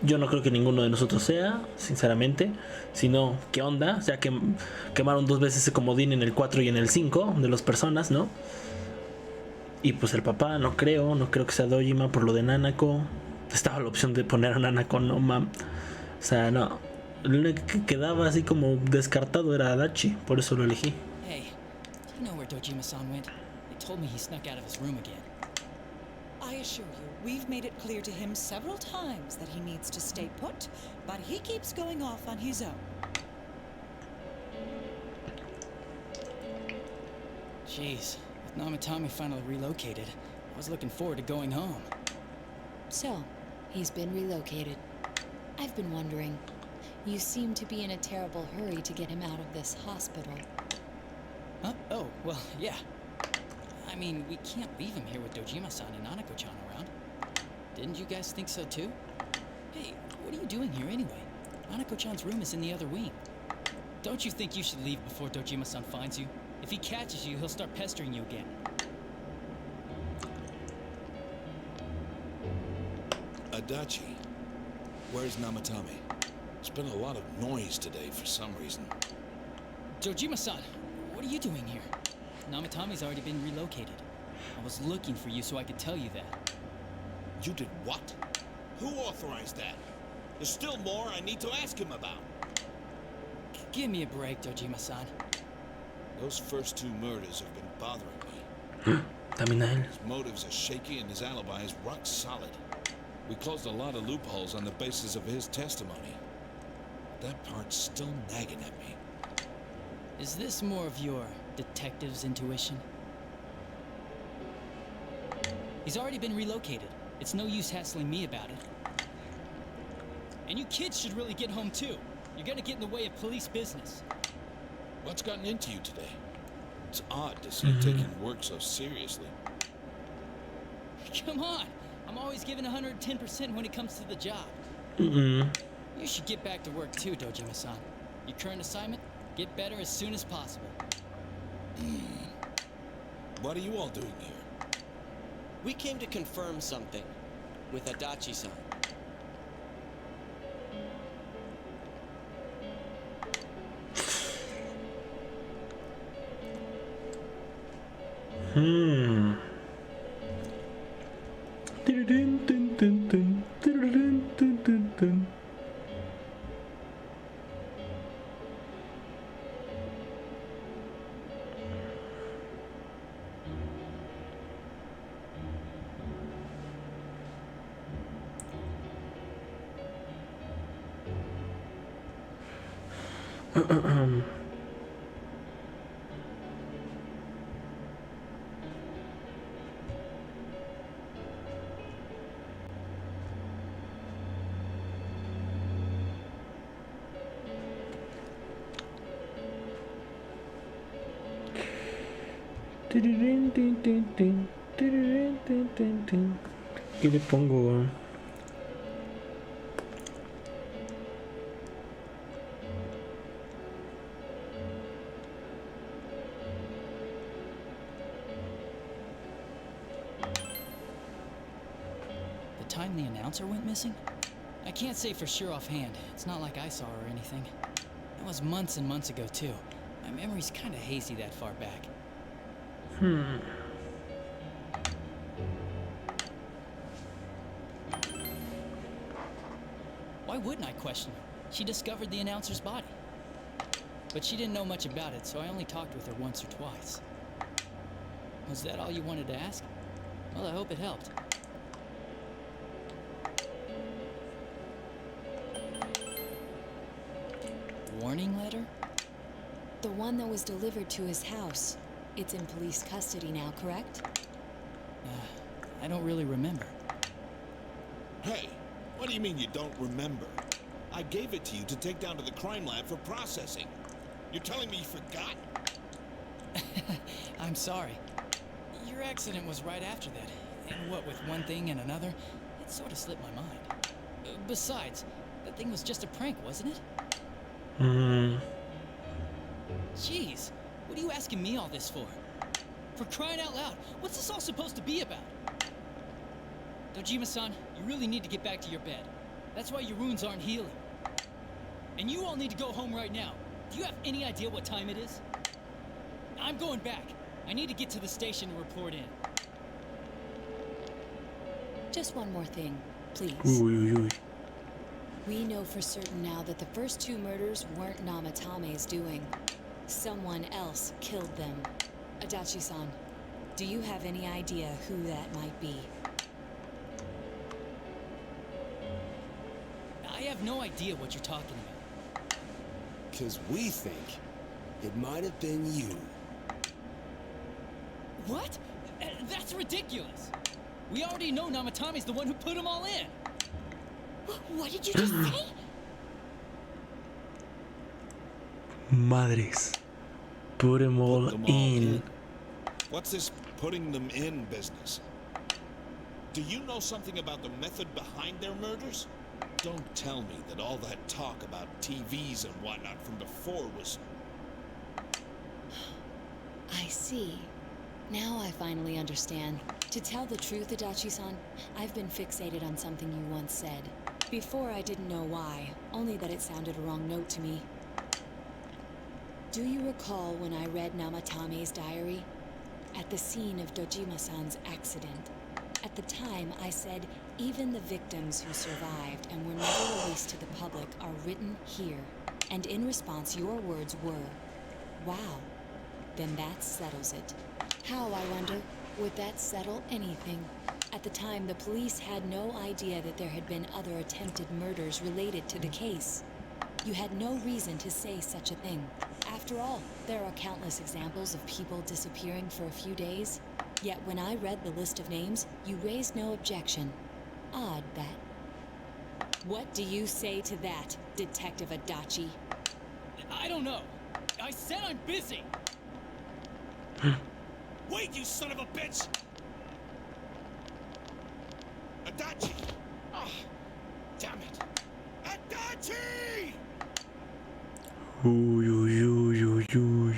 yo no creo que ninguno de nosotros sea, sinceramente. Sino, ¿qué onda? O sea, que quemaron 2 veces ese comodín en el 4 y en el 5 de las personas, ¿no? Y pues el papá, no creo que sea Dojima por lo de Nanako. Estaba la opción de poner a Nanako, no mam. O sea, no. Lo único que quedaba así como descartado era Adachi, por eso lo elegí. Hey, do you know where Dojima-san went? They told me he snuck out of his room again. I assure you, we've made it clear to him several times that he needs to stay put, but he keeps going off on his own. Jeez, with Namatame finally relocated, I was looking forward to going home. So, he's been relocated. I've been wondering, you seem to be in a terrible hurry to get him out of this hospital. Huh? Oh, well, yeah. I mean, we can't leave him here with Dojima-san and Nanako-chan around. Didn't you guys think so too? Hey, what are you doing here anyway? Nanako-chan's room is in the other wing. Don't you think you should leave before Dojima-san finds you? If he catches you, he'll start pestering you again. Adachi, where's Namatame? There's been a lot of noise today for some reason. Dojima-san, what are you doing here? Namatame's already been relocated. I was looking for you so I could tell you that. You did what? Who authorized that? There's still more I need to ask him about. Give me a break, Dojima-san. Those first 2 murders have been bothering me. His motives are shaky and his alibi is rock solid. We closed a lot of loopholes on the basis of his testimony. That part's still nagging at me. Is this more of your detective's intuition? He's already been relocated. It's no use hassling me about it. And you kids should really get home too. You're gonna get in the way of police business. What's gotten into you today? It's odd to see you taking work so seriously. Come on! I'm always giving 110% when it comes to the job. Mm-mm. You should get back to work too, Dojima-san. Your current assignment? Get better as soon as possible. What are you all doing here? We came to confirm something with Adachi-san. ¿Qué le pongo? The time the announcer went missing? I can't say for sure offhand. It's not like I saw her or anything. That was months and months ago too. My memory's kinda hazy that far back. Why wouldn't I question her? She discovered the announcer's body. But she didn't know much about it, so I only talked with her once or twice. Was that all you wanted to ask? Well, I hope it helped. Warning letter? The one that was delivered to his house. It's in police custody now, correct? I don't really remember. Hey, what do you mean you don't remember? I gave it to you to take down to the crime lab for processing. You're telling me you forgot? I'm sorry. Your accident was right after that. And what with one thing and another, it sort of slipped my mind. Besides, that thing was just a prank, wasn't it? Jeez, what are you asking me all this for? For crying out loud, what's this all supposed to be about? Dojima-san, you really need to get back to your bed. That's why your wounds aren't healing. And you all need to go home right now. Do you have any idea what time it is? I'm going back. I need to get to the station and report in. Just one more thing, please. We know for certain now that the first two murders weren't Namatame's doing. Someone else killed them. Adachi-san, do you have any idea who that might be? I have no idea what you're talking about. 'Cause we think it might have been you. What? That's ridiculous. We already know Namatame's the one who put them all in. What did you just say? Madres. Put them all in. What's this putting them in business? Do you know something about the method behind their murders? Don't tell me that all that talk about TVs and whatnot from before was... I see. Now I finally understand. To tell the truth, Adachi-san, I've been fixated on something you once said. Before I didn't know why, only that it sounded a wrong note to me. Do you recall when I read Namatame's diary? At the scene of Dojima-san's accident. At the time, I said, even the victims who survived and were never released to the public are written here. And in response, your words were, wow, then that settles it. How, I wonder, would that settle anything? At the time, the police had no idea that there had been other attempted murders related to the case. You had no reason to say such a thing. After all, there are countless examples of people disappearing for a few days. Yet when I read the list of names, you raised no objection. Odd, that. What do you say to that, Detective Adachi? I don't know. I said I'm busy. Wait, you son of a bitch! Adachi! Ah, damn it! Adachi! Uy, uy, uy, uy, uy.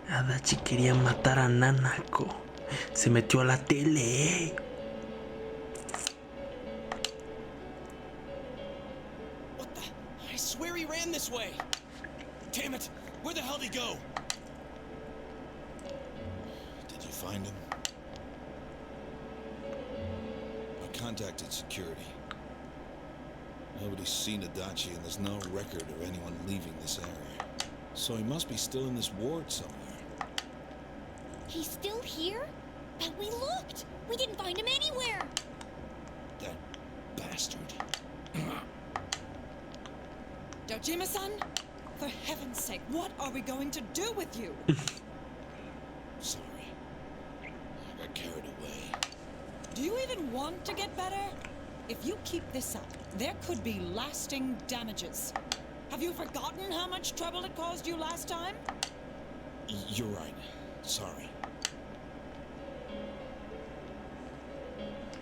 Adachi quería matar a Nanako. Se metió a la tele, What the? I swear he ran this way. Damn it! Where the hell did he go? Did you find him? I contacted security. Nobody's seen Adachi, and there's no record of anyone leaving this area. So he must be still in this ward somewhere. He's still here? But we looked! We didn't find him anywhere! That bastard. Dojima-san, for heaven's sake, what are we going to do with you? Sorry. I got carried away. Do you even want to get better? If you keep this up, there could be lasting damages. Have you forgotten how much trouble it caused you last time? You're right. Sorry.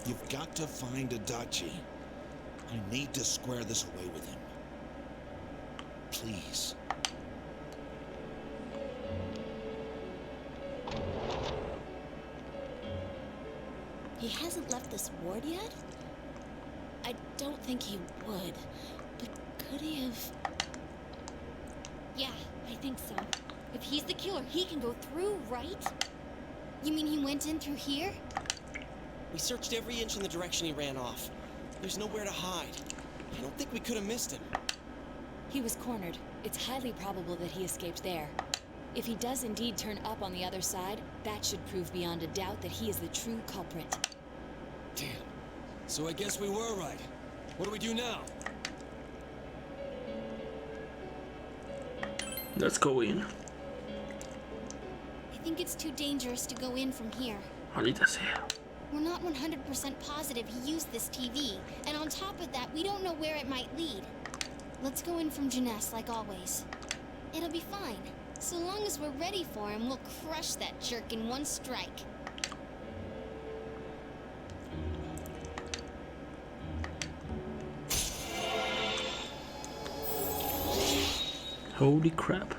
You've got to find Adachi. I need to square this away with him. Please. He hasn't left this ward yet? I don't think he would. But could he have... Yeah, I think so. If he's the killer, he can go through, right? You mean he went in through here? We searched every inch in the direction he ran off. There's nowhere to hide. I don't think we could have missed him. He was cornered. It's highly probable that he escaped there. If he does indeed turn up on the other side, that should prove beyond a doubt that he is the true culprit. Damn. So I guess we were right. What do we do now? Let's go in. I think it's too dangerous to go in from here. Maldita sea. We're not 100% positive he used this TV, and on top of that, we don't know where it might lead. Let's go in from Jeunesse like always. It'll be fine. So long as we're ready for him, we'll crush that jerk in one strike. Holy crap.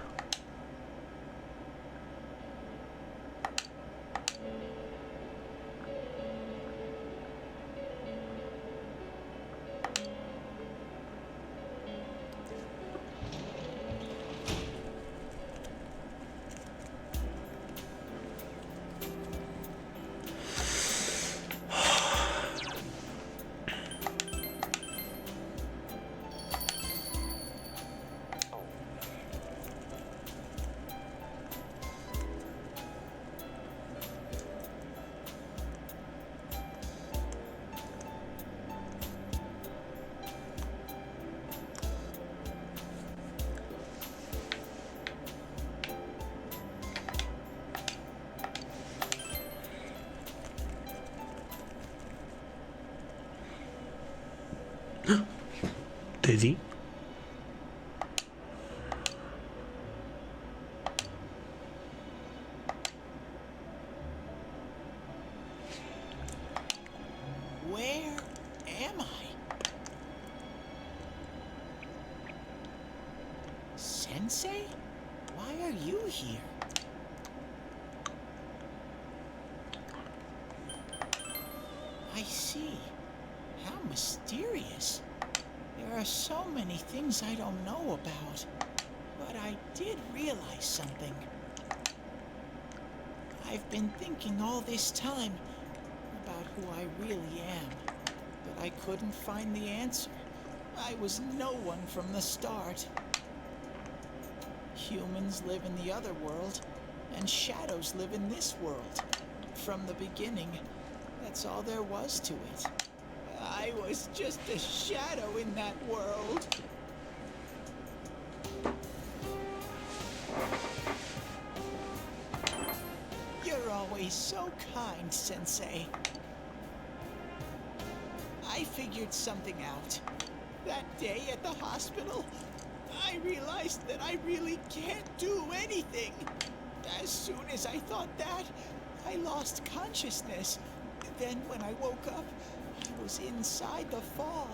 Teddy. Where am I? Sensei? Why are you here? I see. How mysterious. There are so many things I don't know about. But I did realize something. I've been thinking all this time about who I really am. But I couldn't find the answer. I was no one from the start. Humans live in the other world, and shadows live in this world. From the beginning, That's all there was to it. I was just a shadow in that world. You're always so kind, Sensei. I figured something out. That day at the hospital, I realized that I really can't do anything. As soon as I thought that, I lost consciousness. Then when I woke up, I was inside the fog.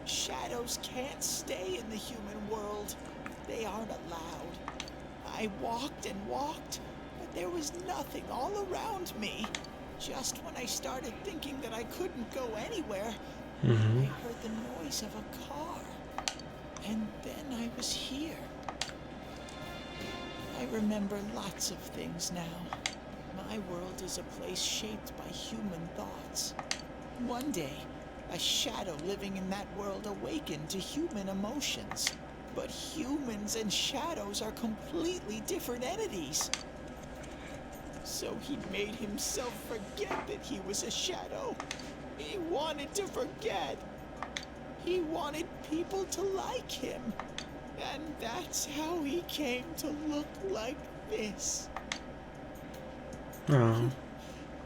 Shadows can't stay in the human world. They aren't allowed. I walked and walked, but there was nothing all around me. Just when I started thinking that I couldn't go anywhere, I heard the noise of a car. And then I was here. I remember lots of things now. My world is a place shaped by human thoughts. One day, a shadow living in that world awakened to human emotions. But humans and shadows are completely different entities. So he made himself forget that he was a shadow. He wanted to forget. He wanted people to like him. And that's how he came to look like this. Oh.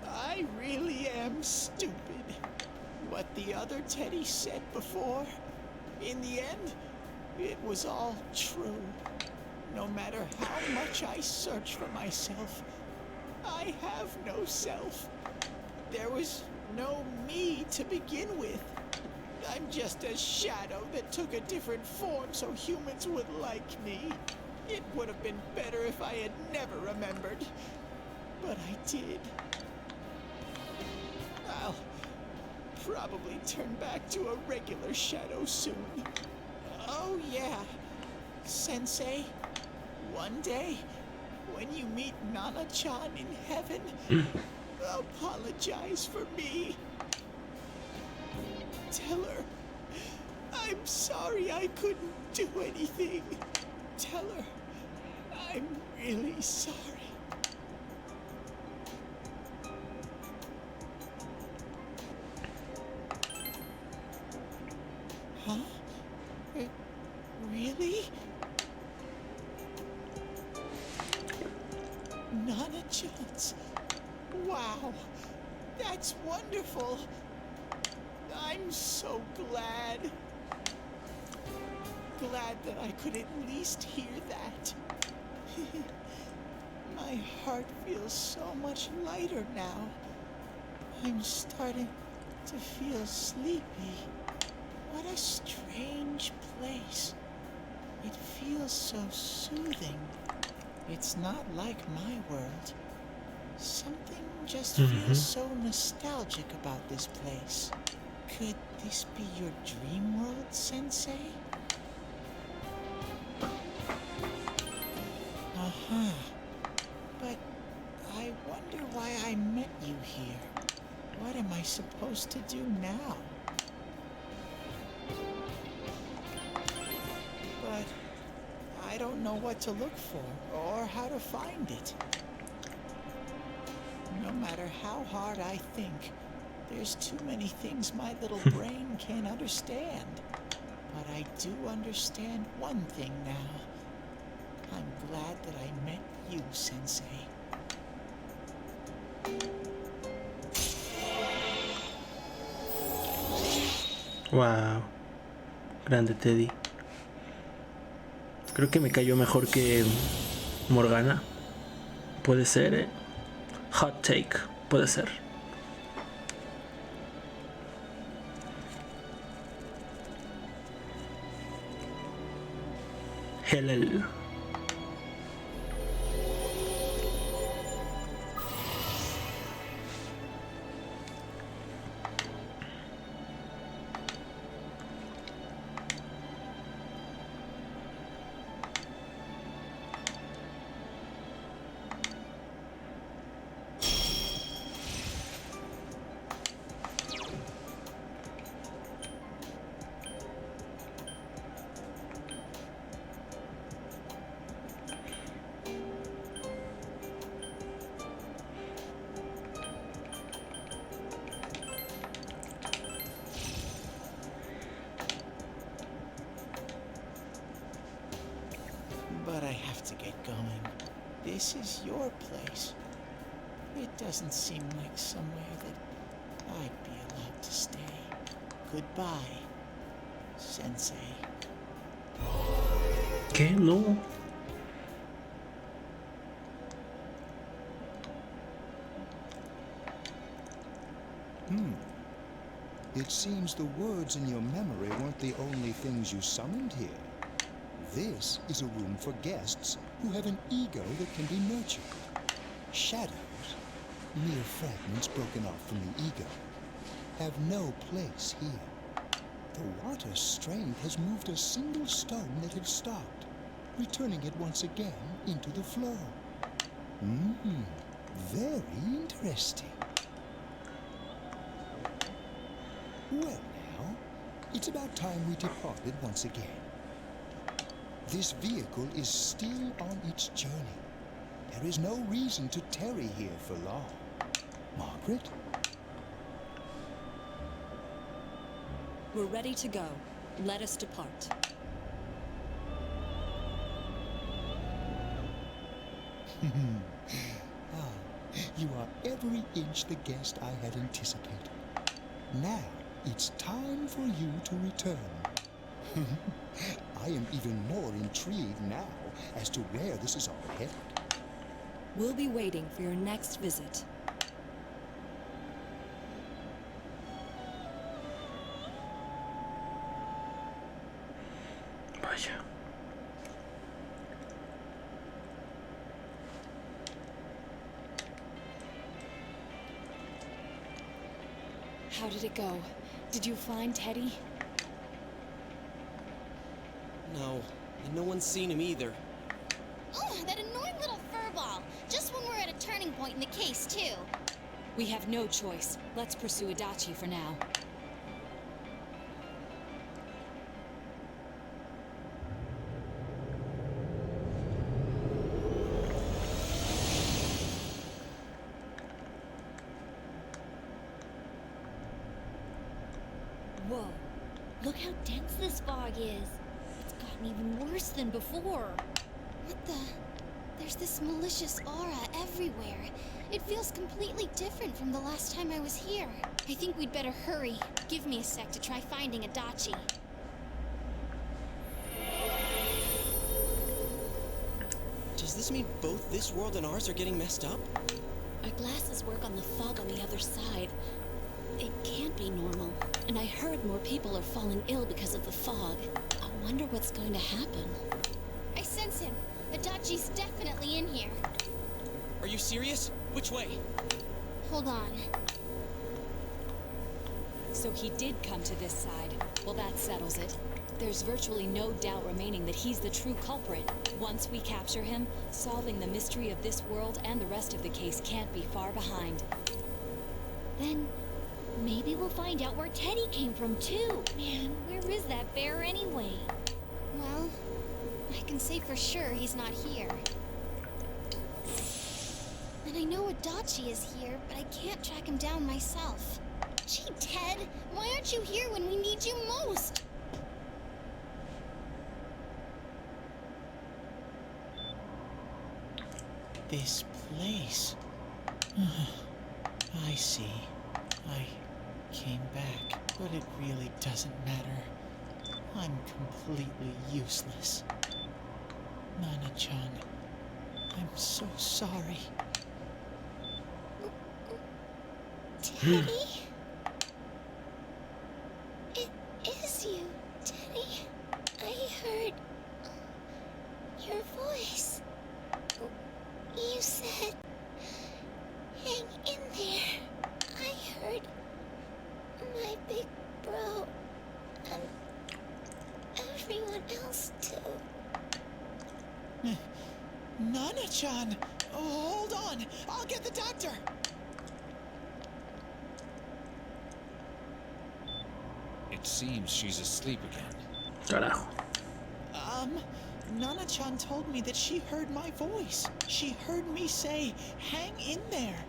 I really am stupid. What the other Teddy said before, in the end, it was all true. No matter how much I search for myself, I have no self. There was no me to begin with. I'm just a shadow that took a different form so humans would like me. It would have been better if I had never remembered. But I did. I'll probably turn back to a regular shadow soon. Oh yeah, Sensei, one day, when you meet Nana-chan in heaven, apologize for me. Tell her, I'm sorry I couldn't do anything. Tell her, I'm really sorry. Huh? Really? Nana-chan's. Wow, that's wonderful. I'm so glad. Glad that I could at least hear that. My heart feels so much lighter now. I'm starting to feel sleepy. What a strange place. It feels so soothing. It's not like my world. Something just feels so nostalgic about this place. Could this be your dream world, Sensei? Uh-huh. But I wonder why I met you here. What am I supposed to do now? But I don't know what to look for or how to find it. No matter how hard I think, there's too many things my little brain can't understand. But I do understand one thing now. I'm glad that I met you, Sensei. Wow. Grande Teddy. Creo que me cayó mejor que Morgana. Puede ser, ¿eh? Hot take. Puede ser. Helel. this is your place. It doesn't seem like somewhere that I'd be allowed to stay. Goodbye, Sensei. ¿Qué? No. It seems the words in your memory weren't the only things you summoned here. This is a room for guests who have an ego that can be nurtured. Shadows, mere fragments broken off from the ego, have no place here. The water's strength has moved a single stone that had stopped, returning it once again into the flow. Very interesting. Well now, it's about time we departed once again. This vehicle is still on its journey. There is no reason to tarry here for long. Margaret? We're ready to go. Let us depart. You are every inch the guest I had anticipated. Now, it's time for you to return. I am even more intrigued now as to where this is all headed. We'll be waiting for your next visit. Vaya. How did it go? Did you find Teddy? No, and no one's seen him either. Oh, that annoying little furball! Just when we're at a turning point in the case, too. We have no choice. Let's pursue Adachi for now. Whoa, look how dense this fog is. It's gotten even worse than before. What the? There's this malicious aura everywhere. It feels completely different from the last time I was here. I think we'd better hurry. Give me a sec to try finding Adachi. Does this mean both this world and ours are getting messed up? Our glasses work on the fog on the other side. It can't be normal. And I heard more people are falling ill because of the fog. I wonder what's going to happen. I sense him. Adachi's definitely in here. Are you serious? Which way? Hold on. So he did come to this side. Well, that settles it. There's virtually no doubt remaining that he's the true culprit. Once we capture him, solving the mystery of this world and the rest of the case can't be far behind. Then maybe we'll find out where Teddy came from too. Man, where is that bear anyway? Well, I can say for sure he's not here. And I know Adachi is here, but I can't track him down myself. Gee, Ted, why aren't you here when we need you most? This place. I see. I came back, but it really doesn't matter. I'm completely useless. Nana-chan, I'm so sorry. Teddy? It is you, Teddy. I heard your voice. You said, hang in there. I heard my big bro and everyone else too. Nana-chan! Oh, hold on! I'll get the doctor! It seems she's asleep again. Carajo. Nana-chan told me that she heard my voice. She heard me say, hang in there.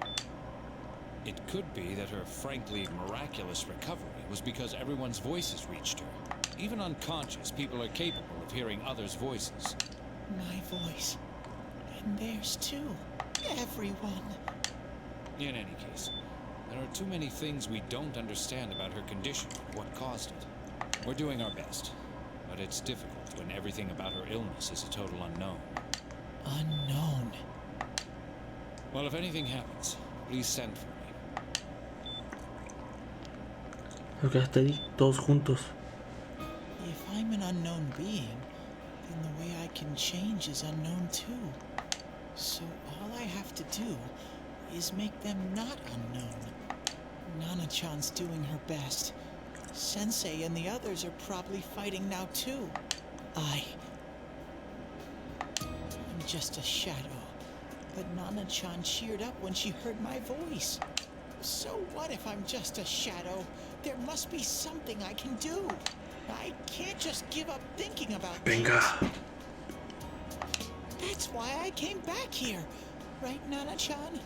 It could be that her frankly miraculous recovery was because everyone's voices reached her. Even unconscious, people are capable of hearing others' voices. My voice. And theirs too. Everyone. In any case, there are too many things we don't understand about her condition and what caused it. We're doing our best, but it's difficult when everything about her illness is a total unknown. Unknown. Well, if anything happens, please send for me. Ok, Teddy, todos juntos. If I'm an unknown being, then the way I can change is unknown too. So all I have to do is make them not unknown. Nana-chan's doing her best. Sensei and the others are probably fighting now too. I'm just a shadow. But Nana-chan cheered up when she heard my voice. So what if I'm just a shadow? There must be something I can do. I can't just give up thinking about Venga. things. That's why I came back here. Right, Nana-chan?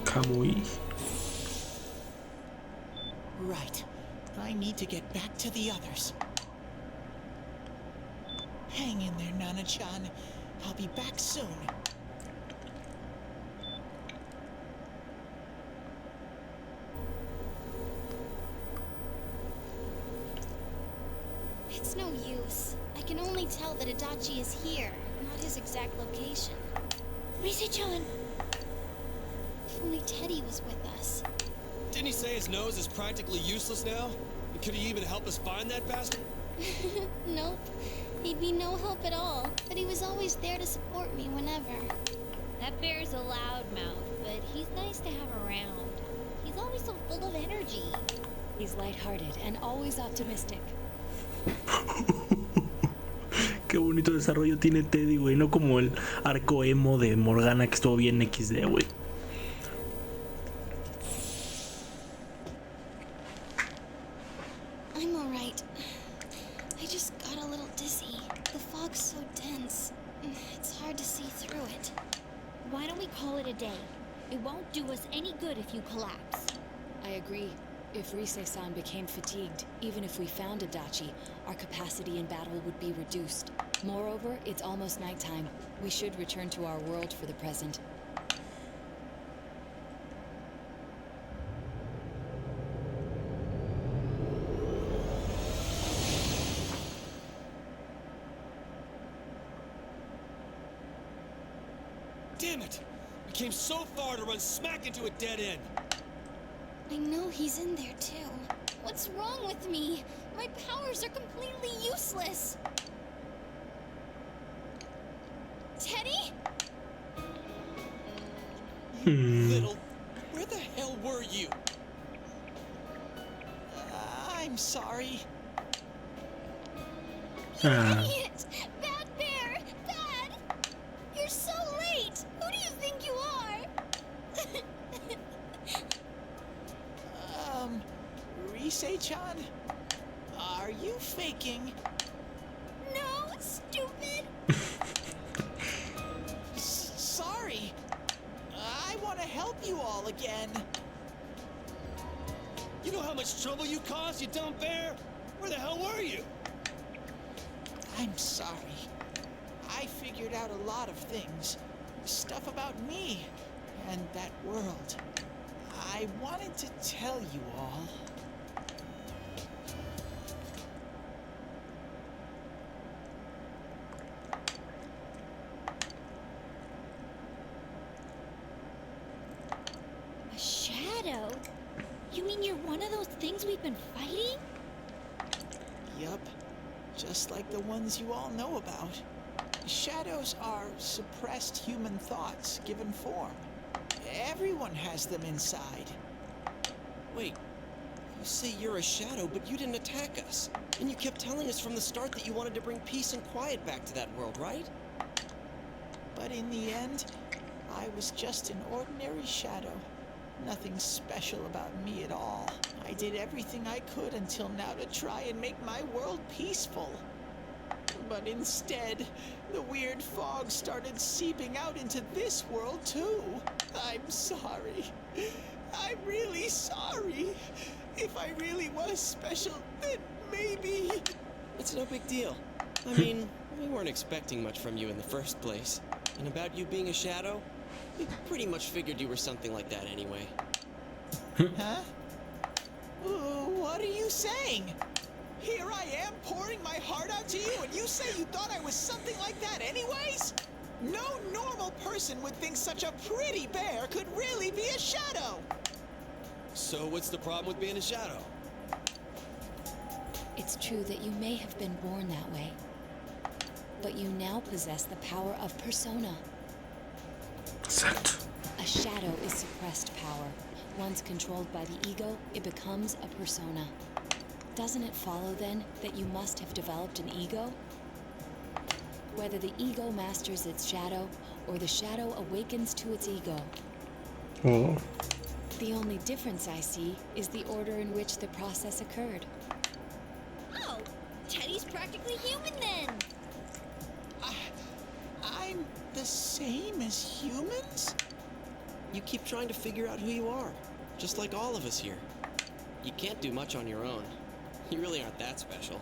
Kamui. Right. I need to get back to the others. Hang in there, Nana-chan. I'll be back soon. It's no use. I can only tell that Adachi is here, not his exact location. Rise-chan! If only Teddy was with us. Didn't he say his nose is practically useless now? And could he even help us find that bastard? Nope. He'd be no help at all, but he was always there to support me whenever. That bear's a loudmouth, but he's nice to have around. He's always so full of energy. He's lighthearted and always optimistic. Qué bonito desarrollo tiene Teddy, güey. No como el arco emo de Morgana que estuvo bien XD, güey. I'm alright. I just got a little dizzy. The fog's so dense. It's hard to see through it. Why don't we call it a day? It won't do us any good if you collapse. I agree. If Rise-san became fatigued, even if we found Adachi, our capacity in battle would be reduced. Moreover, it's almost nighttime. We should return to our world for the present. Damn it! We came so far to run smack into a dead end. I know he's in there too. What's wrong with me? My powers are completely useless. Teddy? Little... Where the hell were you? I'm sorry. Idiot! Bad Bear! Bad! You're so late! Who do you think you are? Rise-chan? Are you faking? No, stupid! Sorry. I want to help you all again. You know how much trouble you caused, you dumb bear? Where the hell were you? I'm sorry. I figured out a lot of things. Stuff about me and that world. I wanted to tell you all. A shadow? You mean you're one of those things we've been fighting? Yup. Just like the ones you all know about. Shadows are suppressed human thoughts given form. Everyone has them inside. Wait, you say you're a shadow, but you didn't attack us. And you kept telling us from the start that you wanted to bring peace and quiet back to that world, right? But in the end, I was just an ordinary shadow. Nothing special about me at all. I did everything I could until now to try and make my world peaceful. But instead, the weird fog started seeping out into this world too. I'm sorry. I'm really sorry. If I really was special, then maybe... It's no big deal. I mean, we weren't expecting much from you in the first place. And about you being a shadow, we pretty much figured you were something like that anyway. Huh? What are you saying? Here I am pouring my heart out to you, and you say you thought I was something like that anyways? No normal person would think such a pretty bear could really be a shadow. So what's the problem with being a shadow? It's true that you may have been born that way, but you now possess the power of persona. Exact. A shadow is suppressed power. Once controlled by the ego, it becomes a persona. Doesn't it follow, then, that you must have developed an ego? Whether the ego masters its shadow, or the shadow awakens to its ego. Oh. The only difference I see is the order in which the process occurred. Oh, Teddy's practically human then. I'm the same as humans? You keep trying to figure out who you are, just like all of us here. You can't do much on your own. You really aren't that special.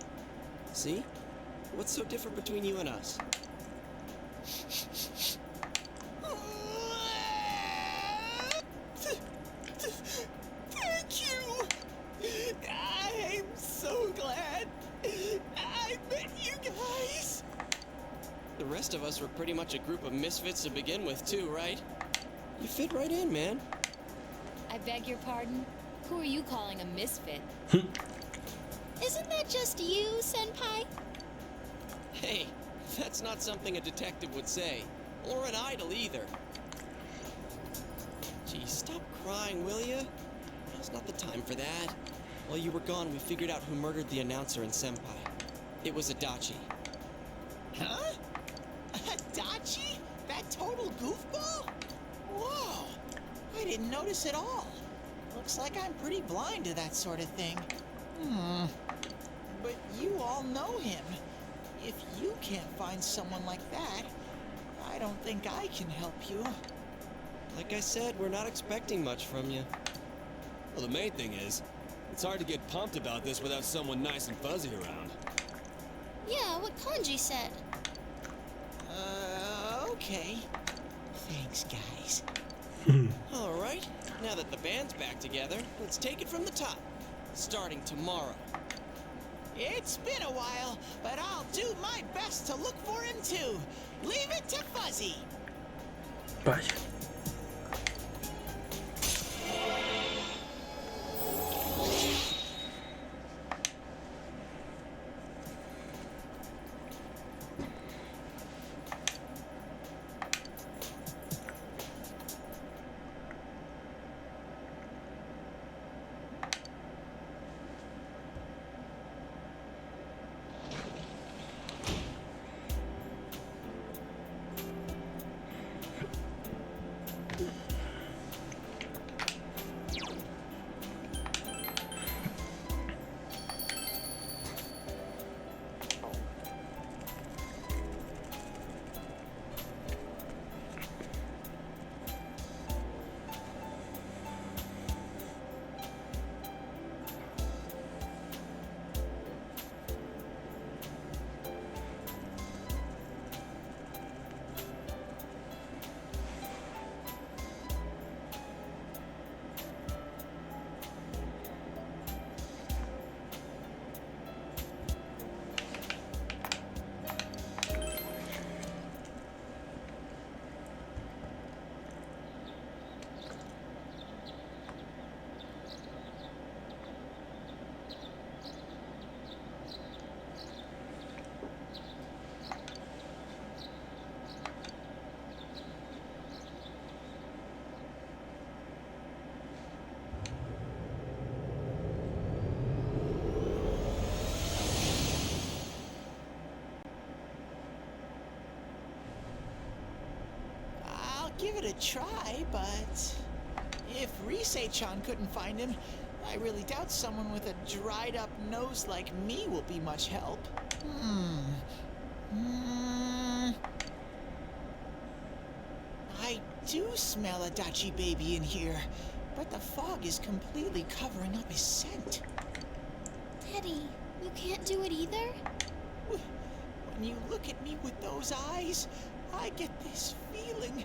See? What's so different between you and us? Thank you! I'm so glad I met you guys! The rest of us were pretty much a group of misfits to begin with, too, right? You fit right in, man. I beg your pardon? Who are you calling a misfit? Isn't that just you, Senpai? Hey, that's not something a detective would say. Or an idol, either. Geez, stop crying, will ya? Now's not the time for that. While you were gone, we figured out who murdered the announcer and Senpai. It was Adachi. Huh? Adachi? That total goofball? Whoa! I didn't notice at all. Looks like I'm pretty blind to that sort of thing. But you all know him. If you can't find someone like that, I don't think I can help you. Like I said, we're not expecting much from you. Well, the main thing is, it's hard to get pumped about this without someone nice and fuzzy around. Yeah, what Kanji said. Okay. Thanks, guys. All right, now that the band's back together, let's take it from the top. Starting tomorrow. It's been a while, but I'll do my best to look for him too. Leave it to Fuzzy. Vaya. Give it a try, but if Risei-chan couldn't find him, I really doubt someone with a dried-up nose like me will be much help. I do smell a Dachi baby in here, but the fog is completely covering up his scent. Teddy, you can't do it either? When you look at me with those eyes, I get this feeling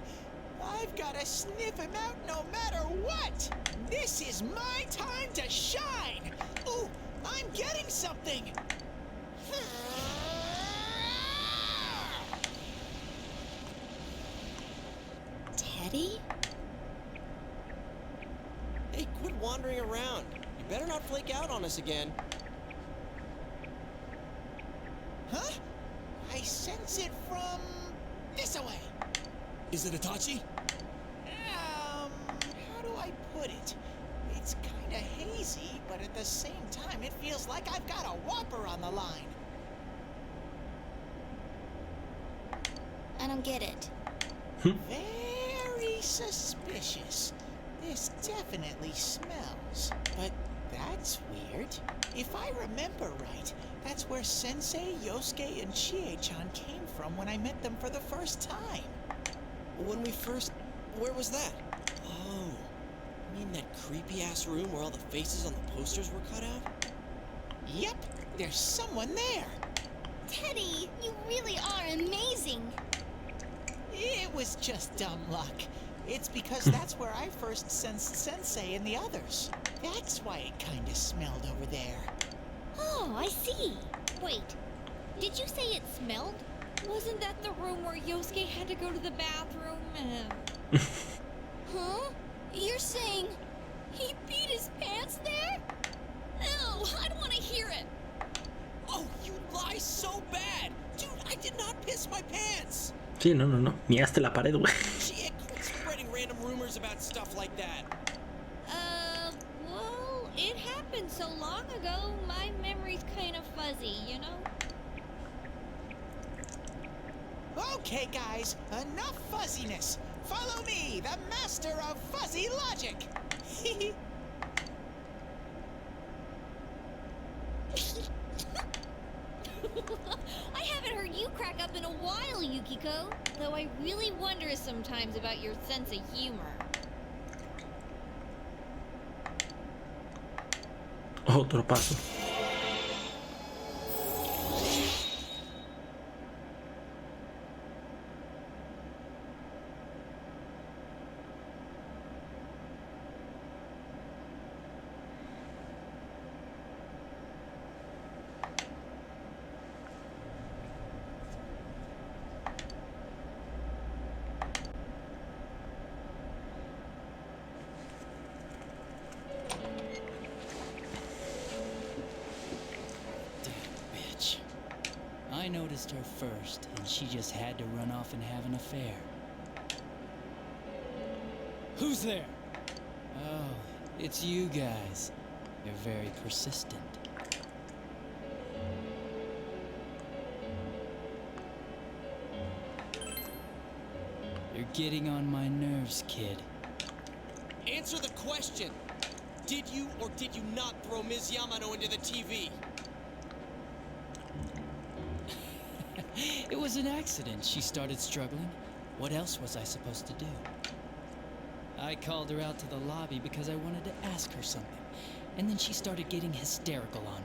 I've got to sniff him out no matter what. This is my time to shine. Ooh, I'm getting something. Teddy? Hey, quit wandering around. You better not flake out on us again. Huh? I sense it from this away. Is it Itachi? How do I put it? It's kinda hazy, but at the same time, it feels like I've got a whopper on the line. I don't get it. Very suspicious. This definitely smells. But that's weird. If I remember right, that's where Sensei, Yosuke, and Chie-chan came from when I met them for the first time. When we first... Where was that? Oh, you mean that creepy-ass room where all the faces on the posters were cut out? Yep, there's someone there. Teddy, you really are amazing. It was just dumb luck. It's because that's where I first sensed Sensei and the others. That's why it kinda smelled over there. Oh, I see. Wait, did you say it smelled? Wasn't that the room where Yosuke had to go to the bathroom and... Huh? You're saying he peed his pants there? Ew, I don't want to hear it. Oh, you lie so bad! Dude, I did not piss my pants! Sí, no. Miaste la pared, güey. Shit, quit spreading random rumors about stuff like that. Well, it happened so long ago, my memory's kind of fuzzy, you know? Okay, guys, enough fuzziness. Follow me, the master of fuzzy logic. I haven't heard you crack up in a while, Yukiko. Though I really wonder sometimes about your sense of humor. Otro paso. I noticed her first, and she just had to run off and have an affair. Who's there? Oh, it's you guys. You're very persistent. You're getting on my nerves, kid. Answer the question! Did you or did you not throw Ms. Yamano into the TV? It was an accident. She started struggling. What else was I supposed to do? I called her out to the lobby because I wanted to ask her something. And then she started getting hysterical on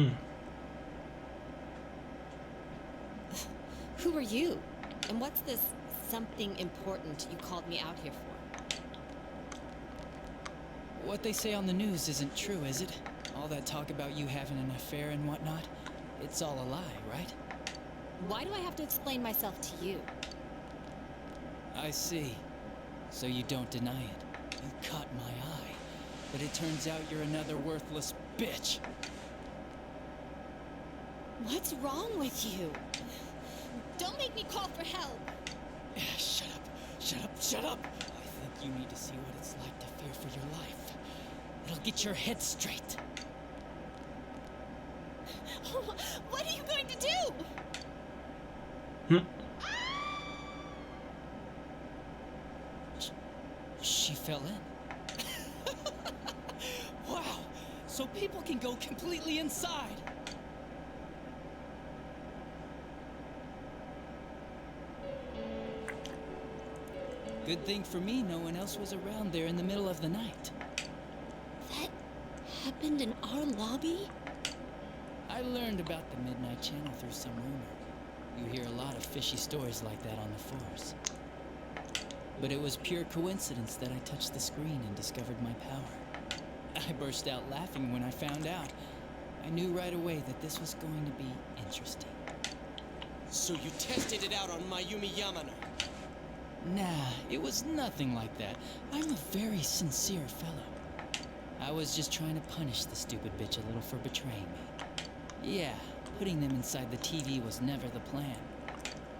me. Who are you? And what's this something important you called me out here for? What they say on the news isn't true, is it? All that talk about you having an affair and whatnot? It's all a lie, right? Why do I have to explain myself to you? I see. So you don't deny it. You caught my eye. But it turns out you're another worthless bitch. What's wrong with you? Don't make me call for help. Shut up. Shut up. Shut up. I think you need to see what it's like to fear for your life. It'll get your head straight. What are you going to do? She fell in. Wow. So people can go completely inside. Good thing for me, no one else was around there in the middle of the night. That happened in our lobby? I learned about the Midnight Channel through some rumor. You hear a lot of fishy stories like that on the force. But it was pure coincidence that I touched the screen and discovered my power. I burst out laughing when I found out. I knew right away that this was going to be interesting. So you tested it out on Mayumi Yamano? Nah, it was nothing like that. I'm a very sincere fellow. I was just trying to punish the stupid bitch a little for betraying me. Yeah, putting them inside the TV was never the plan.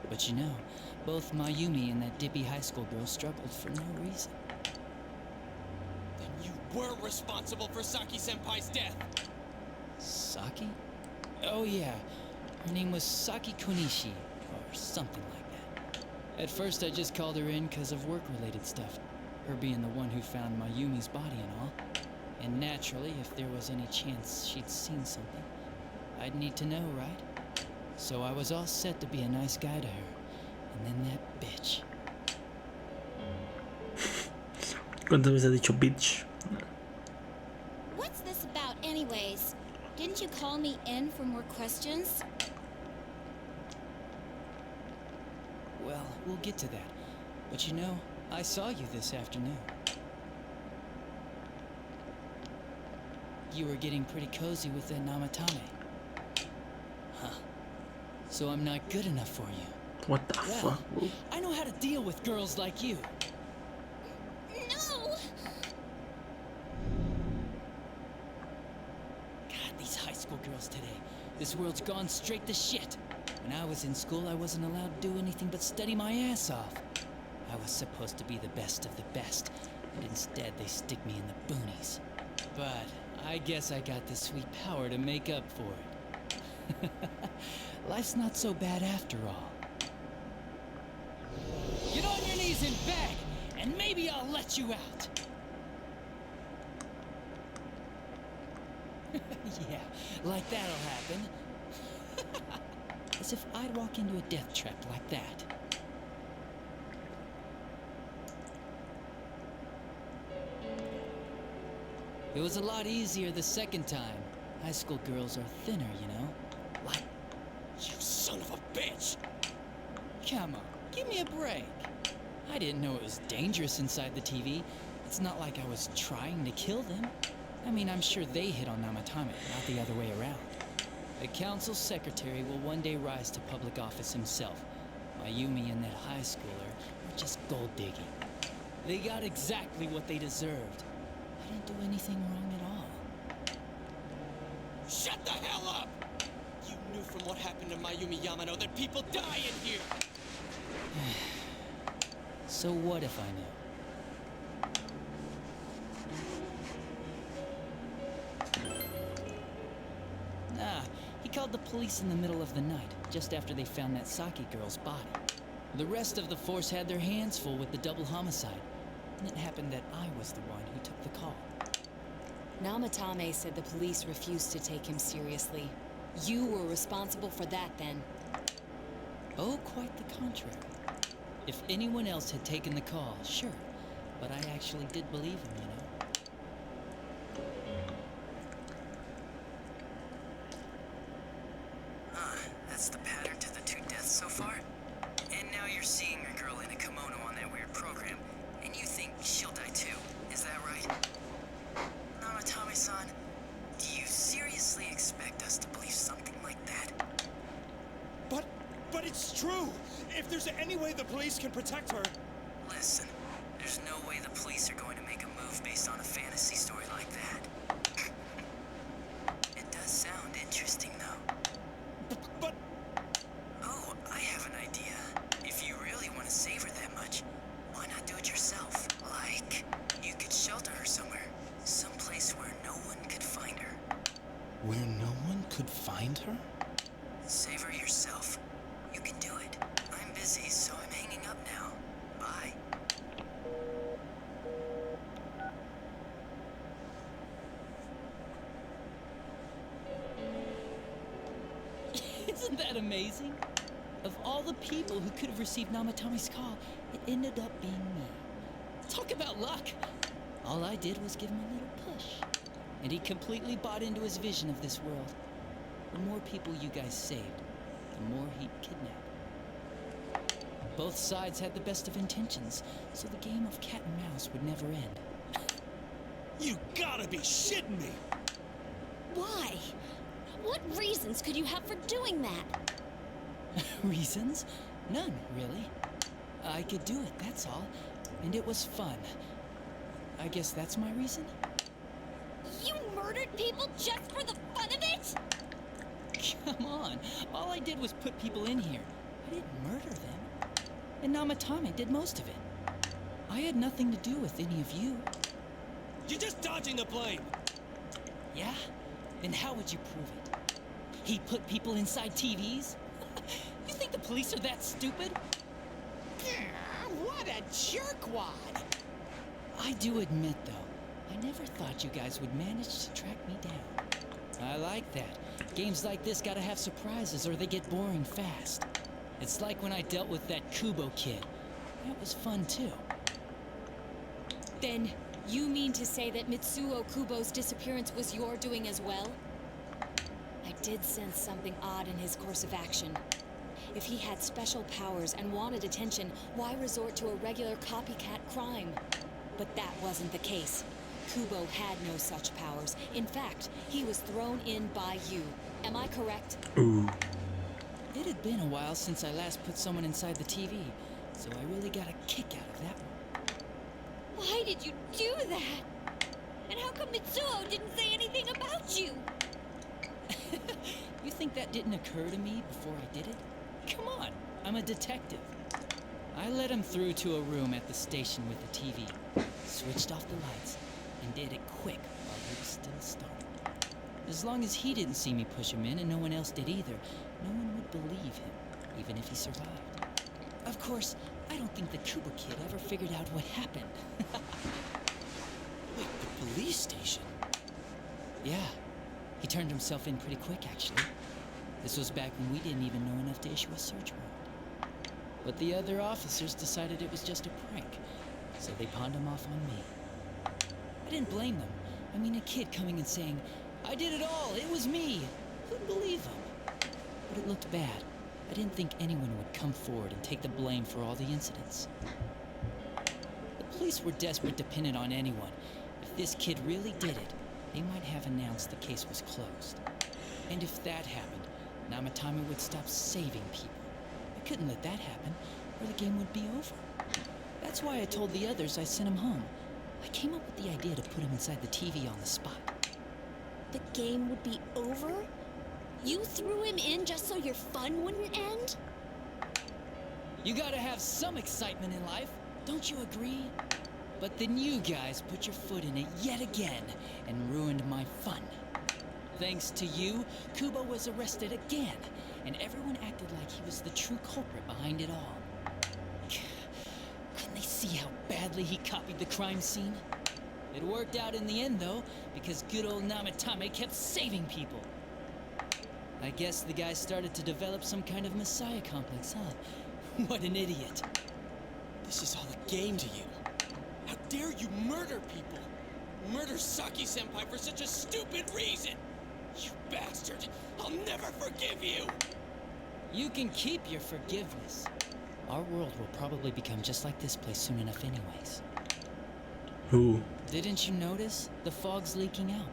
But you know, both Mayumi and that dippy high school girl struggled for no reason. Then you were responsible for Saki-senpai's death! Saki? Oh yeah, her name was Saki Konishi, or something like that. At first I just called her in because of work-related stuff, her being the one who found Mayumi's body and all. And naturally, if there was any chance she'd seen something, I'd need to know, right? So I was all set to be a nice guy to her. And then that bitch. ¿Cuántas veces ha dicho bitch? What's this about anyways? Didn't you call me in for more questions? Well, we'll get to that. But you know, I saw you this afternoon. You were getting pretty cozy with that Namatame. Huh. So I'm not good enough for you. What the fuck? I know how to deal with girls like you. No! God, these high school girls today. This world's gone straight to shit. When I was in school, I wasn't allowed to do anything but study my ass off. I was supposed to be the best of the best, and instead they stick me in the boonies. But I guess I got the sweet power to make up for it. Life's not so bad after all. Get on your knees and beg, and maybe I'll let you out. Yeah, like that'll happen. As if I'd walk into a death trap like that. It was a lot easier the second time. High school girls are thinner, you know? Like, you son of a bitch! Come on, give me a break. I didn't know it was dangerous inside the TV. It's not like I was trying to kill them. I mean, I'm sure they hit on Namatame, not the other way around. The council secretary will one day rise to public office himself. Mayumi and that high schooler are just gold digging. They got exactly what they deserved. I didn't do anything wrong at all. Shut the hell up! You knew from what happened to Mayumi Yamano that people die in here! So what if I knew? Nah, he called the police in the middle of the night, just after they found that Saki girl's body. The rest of the force had their hands full with the double homicide, and it happened that I was the one who took the call. Namatame said the police refused to take him seriously. You were responsible for that, then. Oh, quite the contrary. If anyone else had taken the call, sure. But I actually did believe him, you know. That's the pattern to the 2 deaths so far? And now you're seeing a girl in a kimono on that weird program, and you think she'll die too. Is that right? Namatame-san, do you seriously expect us to believe something like that? But it's true! If there's any way the police can protect her... Listen, there's no way the police are going to make a move based on a fantasy story like that. It does sound interesting, though. But... Oh, I have an idea. If you really want to save her that much, why not do it yourself? Like, you could shelter her somewhere. Someplace where no one could find her. Where no one could find her? Save her yourself. You can do it. I'm busy, so I'm hanging up now. Bye. Isn't that amazing? Of all the people who could have received Namatame's call, it ended up being me. Talk about luck! All I did was give him a little push. And he completely bought into his vision of this world. The more people you guys saved, the more he'd kidnap. Both sides had the best of intentions, so the game of cat and mouse would never end. You gotta be shitting me! Why? What reasons could you have for doing that? Reasons? None, really. I could do it, that's all. And it was fun. I guess that's my reason? You murdered people just for the fun of it? Come on. All I did was put people in here. I didn't murder them. And Namatame did most of it. I had nothing to do with any of you. You're just dodging the blame! Yeah? Then how would you prove it? He put people inside TVs? You think the police are that stupid? What a jerkwad! I do admit, though, I never thought you guys would manage to track me down. I like that. Games like this gotta have surprises or they get boring fast. It's like when I dealt with that Kubo kid. That was fun, too. Then, you mean to say that Mitsuo Kubo's disappearance was your doing as well? I did sense something odd in his course of action. If he had special powers and wanted attention, why resort to a regular copycat crime? But that wasn't the case. Kubo had no such powers. In fact, he was thrown in by you. Am I correct? Ooh. It had been a while since I last put someone inside the TV, so I really got a kick out of that one. Why did you do that? And how come Mitsuo didn't say anything about you? You think that didn't occur to me before I did it? Come on, I'm a detective. I let him through to a room at the station with the TV, switched off the lights, and did it quick while he was still stunned. As long as he didn't see me push him in and no one else did either, no one would believe him, even if he survived. Of course, I don't think the Kubo kid ever figured out what happened. Wait, the police station? Yeah, he turned himself in pretty quick, actually. This was back when we didn't even know enough to issue a search warrant. But the other officers decided it was just a prank, so they pawned him off on me. I didn't blame them. I mean, a kid coming and saying, "I did it all, it was me." Who'd believe him? But it looked bad. I didn't think anyone would come forward and take the blame for all the incidents. The police were desperate to pin it on anyone. If this kid really did it, they might have announced the case was closed. And if that happened, Namatame would stop saving people. I couldn't let that happen, or the game would be over. That's why I told the others I sent him home. I came up with the idea to put him inside the TV on the spot. The game would be over? You threw him in just so your fun wouldn't end? You gotta have some excitement in life, don't you agree? But then you guys put your foot in it yet again and ruined my fun. Thanks to you, Kubo was arrested again, and everyone acted like he was the true culprit behind it all. Couldn't they see how badly he copied the crime scene? It worked out in the end, though, because good old Namatame kept saving people. I guess the guy started to develop some kind of messiah complex, huh? What an idiot. This is all a game to you. How dare you murder people? Murder Saki-senpai for such a stupid reason! You bastard! I'll never forgive you! You can keep your forgiveness. Our world will probably become just like this place soon enough anyways. Who? Didn't you notice? The fog's leaking out.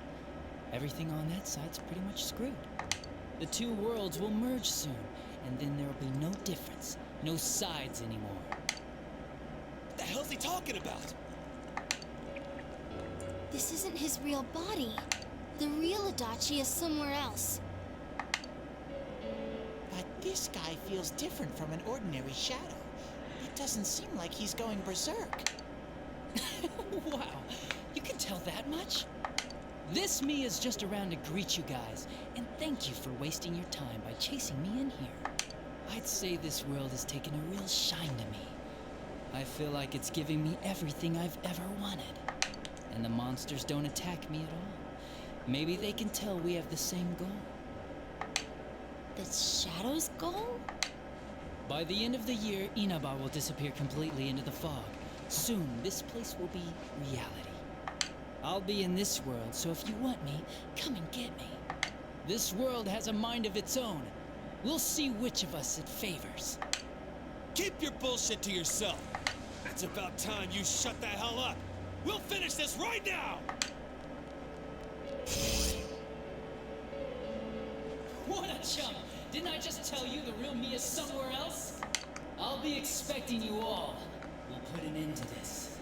Everything on that side's pretty much screwed. The two worlds will merge soon, and then there'll be no difference, no sides anymore. What the hell's he talking about? This isn't his real body. The real Adachi is somewhere else. But this guy feels different from an ordinary shadow. It doesn't seem like he's going berserk. Wow, you can tell that much? This me is just around to greet you guys, and thank you for wasting your time by chasing me in here. I'd say this world has taken a real shine to me. I feel like it's giving me everything I've ever wanted. And the monsters don't attack me at all. Maybe they can tell we have the same goal. The Shadow's goal? By the end of the year, Inaba will disappear completely into the fog. Soon, this place will be reality. I'll be in this world, so if you want me, come and get me. This world has a mind of its own. We'll see which of us it favors. Keep your bullshit to yourself. It's about time you shut the hell up. We'll finish this right now! What a chump! Didn't I just tell you the real me is somewhere else? I'll be expecting you all. We'll put an end to this.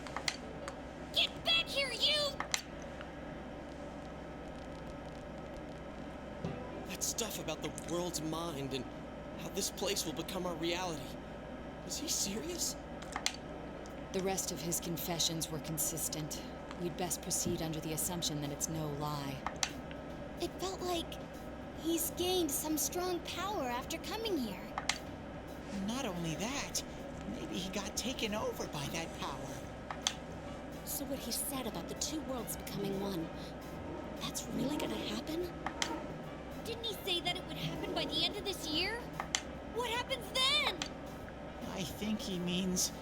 Get back here, you! That stuff about the world's mind and how this place will become our reality. Was he serious? The rest of his confessions were consistent. We'd best proceed under the assumption that it's no lie. It felt like he's gained some strong power after coming here. Not only that, maybe he got taken over by that power. So what he said about the two worlds becoming one, that's really gonna happen? Didn't he say that it would happen by the end of this year? What happens then? I think he means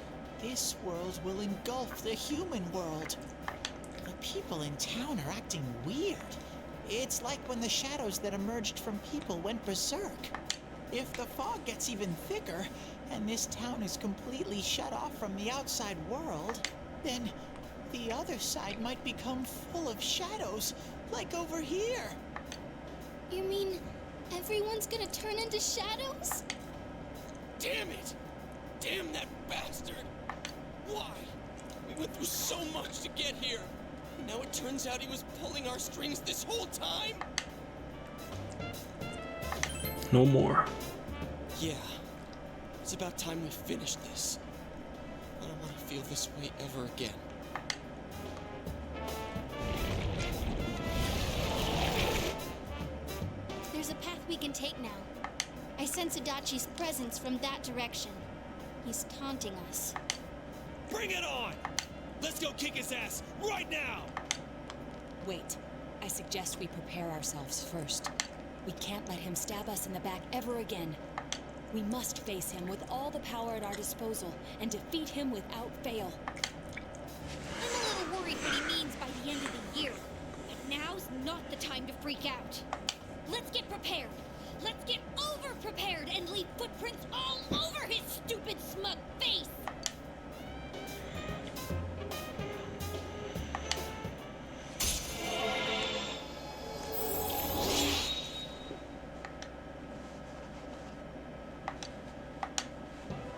this world will engulf the human world. The people in town are acting weird. It's like when the shadows that emerged from people went berserk. If the fog gets even thicker, and this town is completely shut off from the outside world, then the other side might become full of shadows, like over here. You mean everyone's gonna turn into shadows? Damn it! Damn that bastard! Why? We went through so much to get here. Now it turns out he was pulling our strings this whole time? No more. Yeah. It's about time we finished this. I don't want to feel this way ever again. There's a path we can take now. I sense Adachi's presence from that direction. He's taunting us. Bring it on! Let's go kick his ass right now! Wait. I suggest we prepare ourselves first. We can't let him stab us in the back ever again. We must face him with all the power at our disposal and defeat him without fail. I'm a little worried what he means by the end of the year. But now's not the time to freak out. Let's get prepared. Let's get over-prepared and leave footprints all over his stupid, smug face!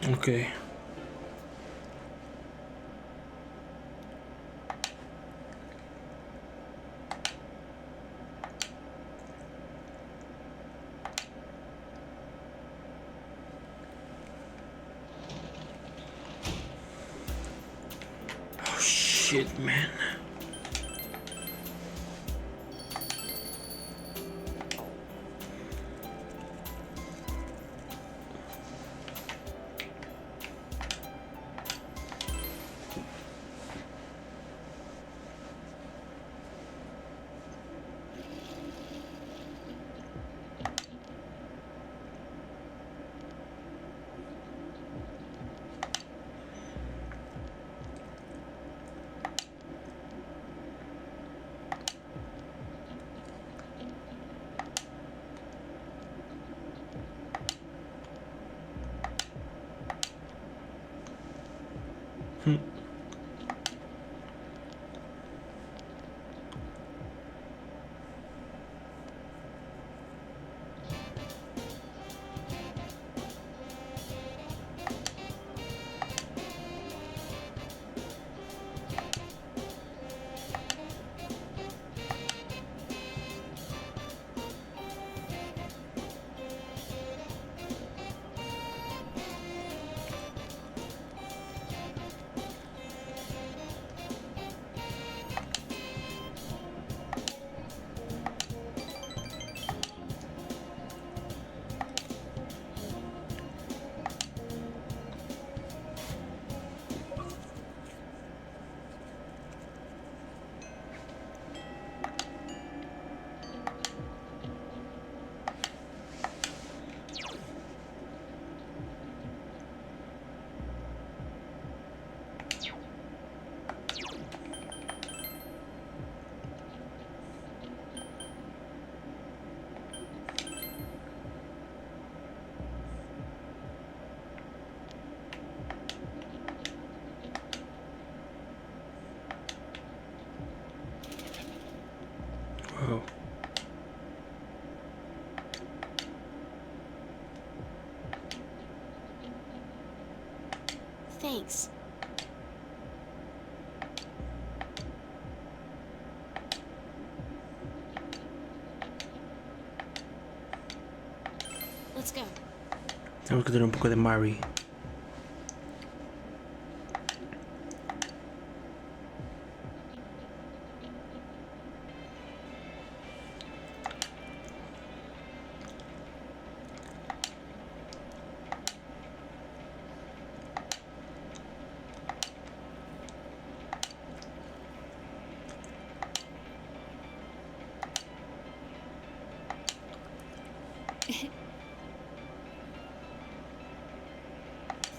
Okay. Oh shit, man. Oh. Thanks. Let's go. Tenemos que tener un poco de Mary.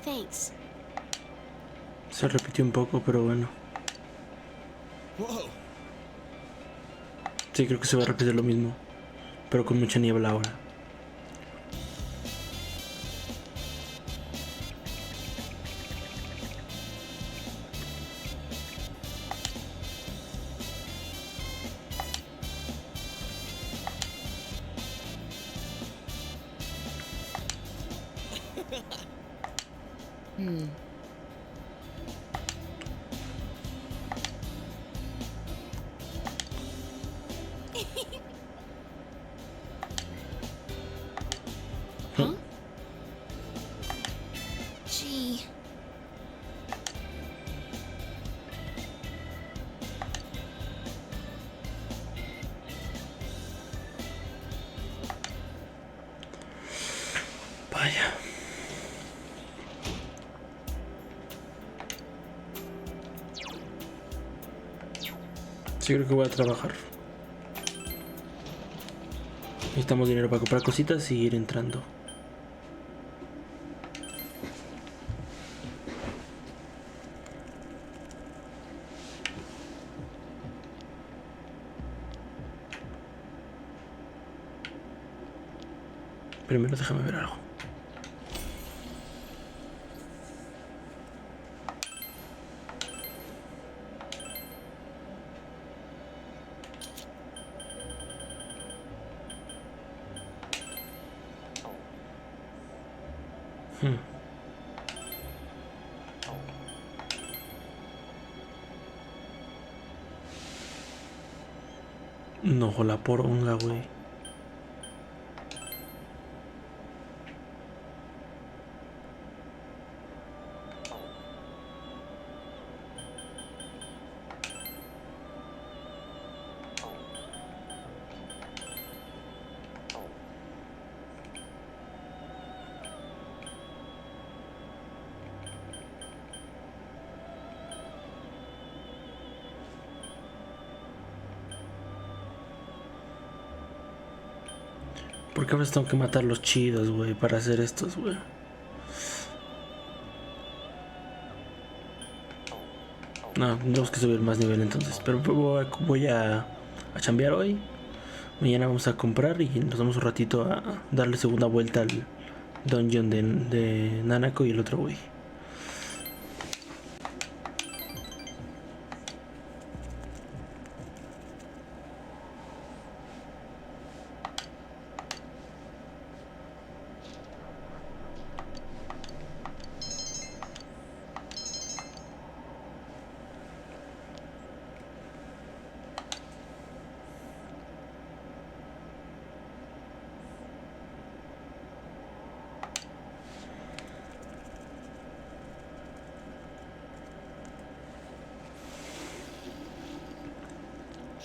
Thanks. Se repitió un poco, pero bueno. Whoa. Sí, creo que se va a repetir lo mismo, pero con mucha niebla ahora. Huh? Gee. Vaya. Sí, creo que voy a trabajar. Necesitamos dinero para comprar cositas y ir entrando. Primero déjame ver algo. No, la poronga, güey. ¿Por qué a veces tengo que matar los chidos, güey, para hacer estos, güey? No, tenemos que subir más nivel entonces. Pero voy a chambear hoy. Mañana vamos a comprar y nos vamos un ratito a darle segunda vuelta al dungeon de Nanako y el otro güey.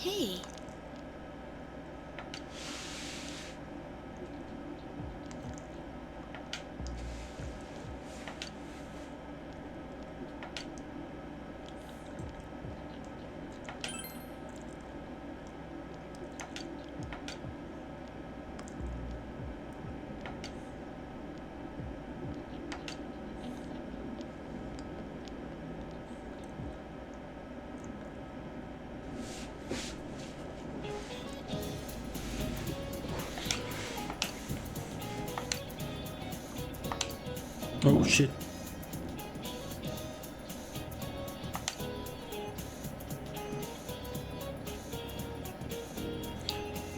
Hey. Oh shit.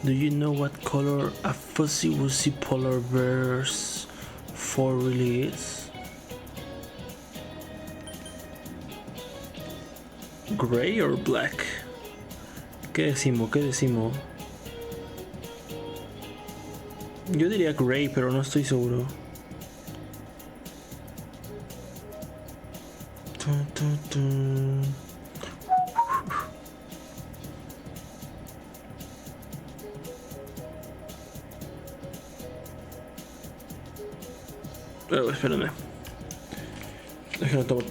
Do you know what color a fuzzy wuzzy polar bear's fur really is? Gray or black? ¿Qué decimos? ¿Qué decimos? Yo diría gray, pero no estoy seguro. Espérame. Déjame tomar.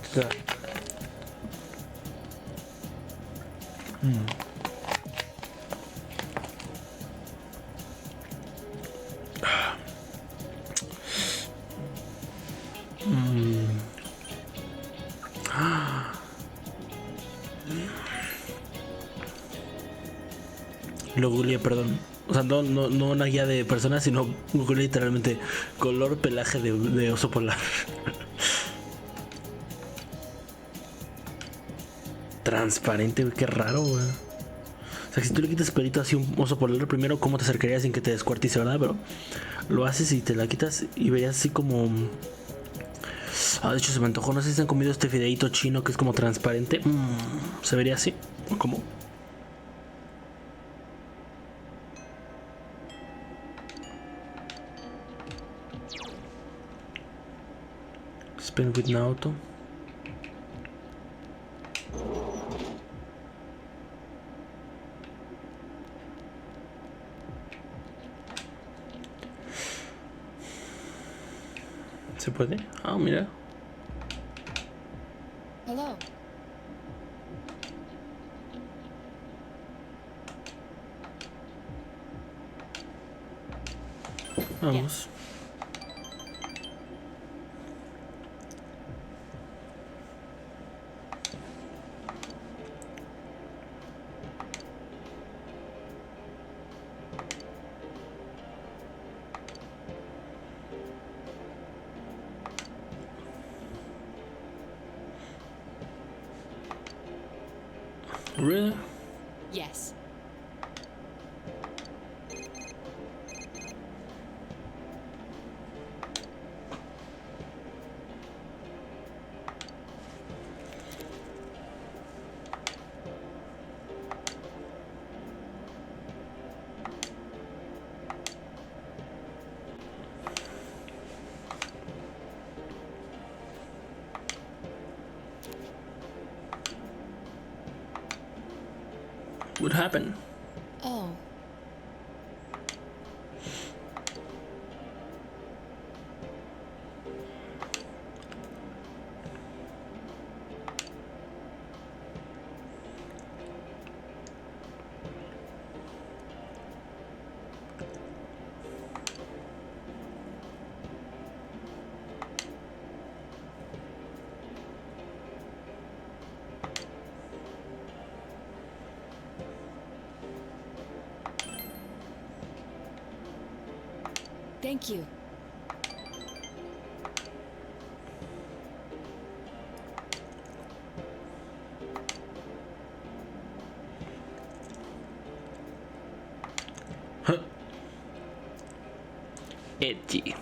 Lo googleé, perdón. O sea, no una guía de personas, sino googleé literalmente color pelaje de oso polar. Transparente, güey, qué raro, güey. O sea, si tú le quitas pelito así a un oso polar, primero, ¿cómo te acercarías sin que te descuartice, verdad? Pero lo haces y te la quitas y verías así como... Ah, de hecho se me antojó, no sé si se han comido este fideíto chino que es como transparente. Se vería así, como... Spin with Naoto. ¿Se puede? Ah, mira. Hello. Vamos. Really? Yes. What happened? Oh. Thank you. Edgy.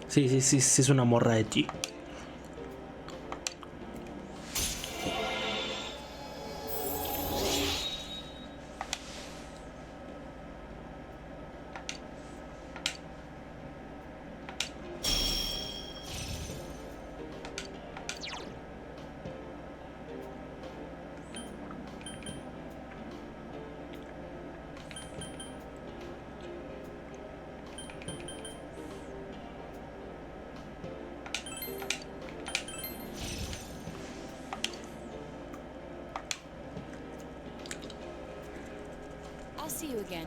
Sí, es una morra edgy. I'll see you again.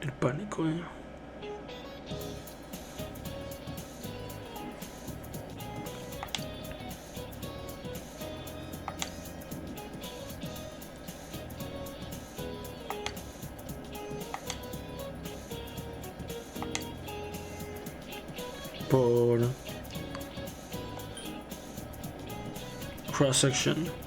El pánico, Por cross section.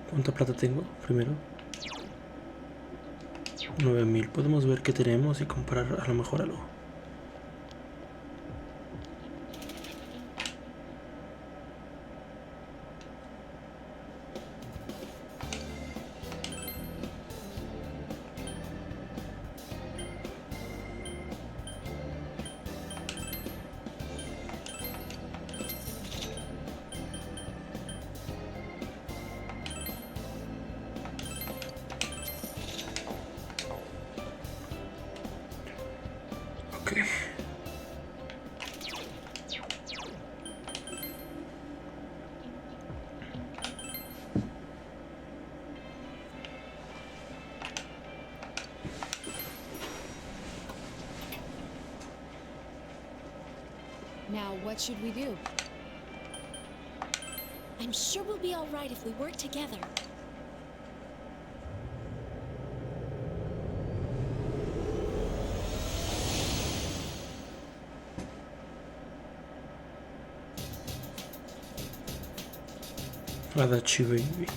¿Cuánta plata tengo primero? 9,000. Podemos ver qué tenemos y comprar a lo mejor algo. Okay. Now, what should we do? I'm sure we'll be all right if we work together. Adachi baby.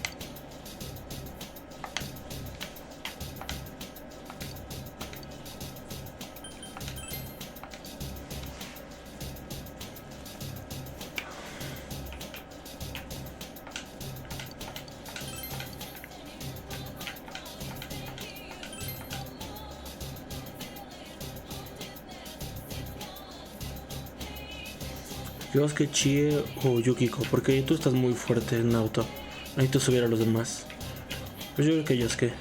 Yosuke, Chie o Yukiko, porque tú estás muy fuerte en auto. Necesito subir a los demás. Pues yo creo que Yosuke.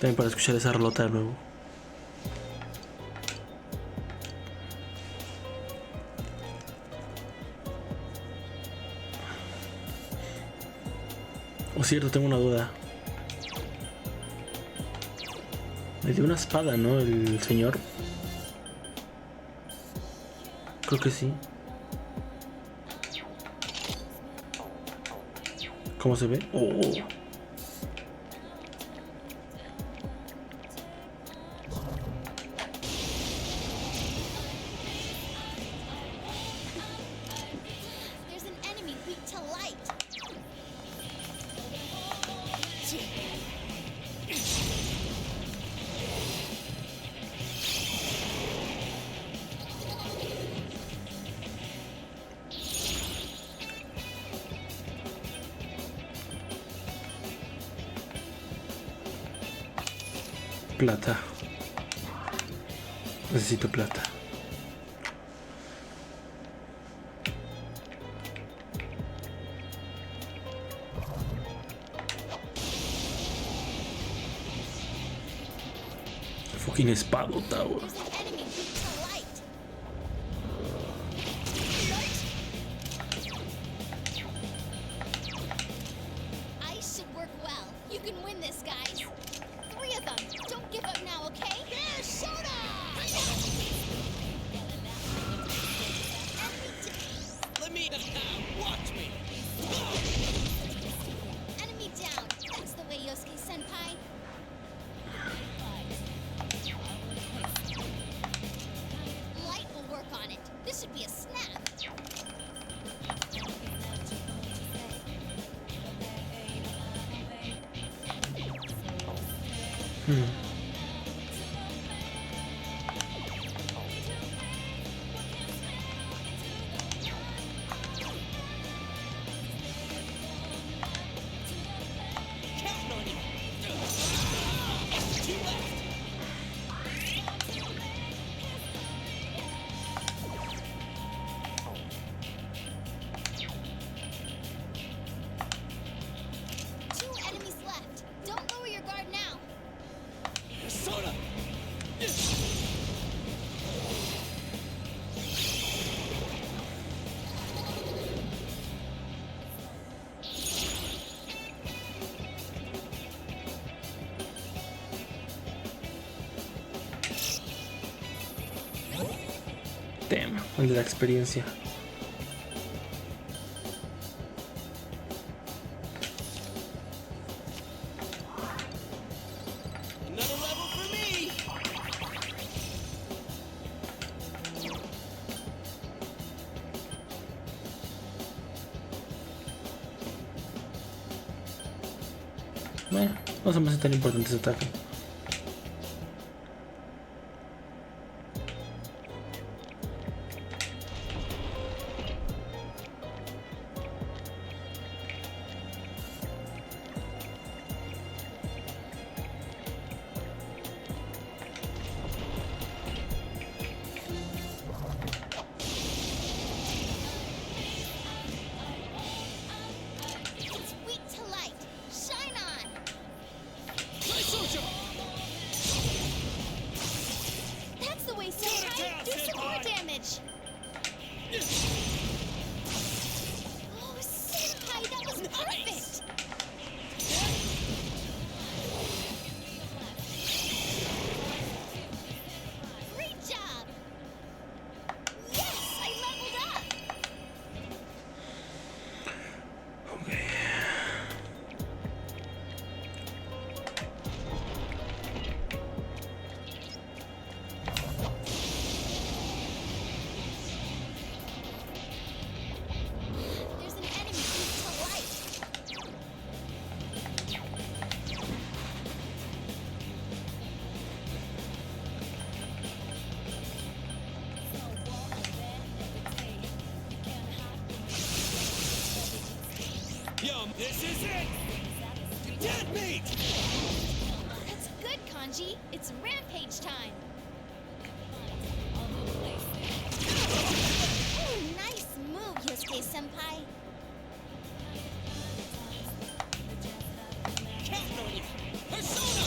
También para escuchar esa rolota de nuevo. Oh, cierto, tengo una duda. Me dio una espada, ¿no? El señor. Creo que sí. ¿Cómo se ve? Oh. There's an enemy weak to light. Plata. Necesito plata. Fucking espadota, güey. There's an enemy weak to light. Ice should work well. You can win this, guys. 3 of them. Don't give up now, okay? There's soda! Let me... Watch Mm. Two enemies left. Don't lower your guard now. Soda! Damn, el de la experiencia. Another level for me! No se me hace tan importante ese ataque. It's weak to light. Shine on. That's the way, Senpai. Do some more damage. Oh, Senpai, that was perfect. Great job. Yes, I leveled up. There's an enemy weak to light. Yum, this is it! Dead meat! That's good, Kanji. It's rampage time. Oh, nice move, Yosuke-senpai. Counting on you! Persona!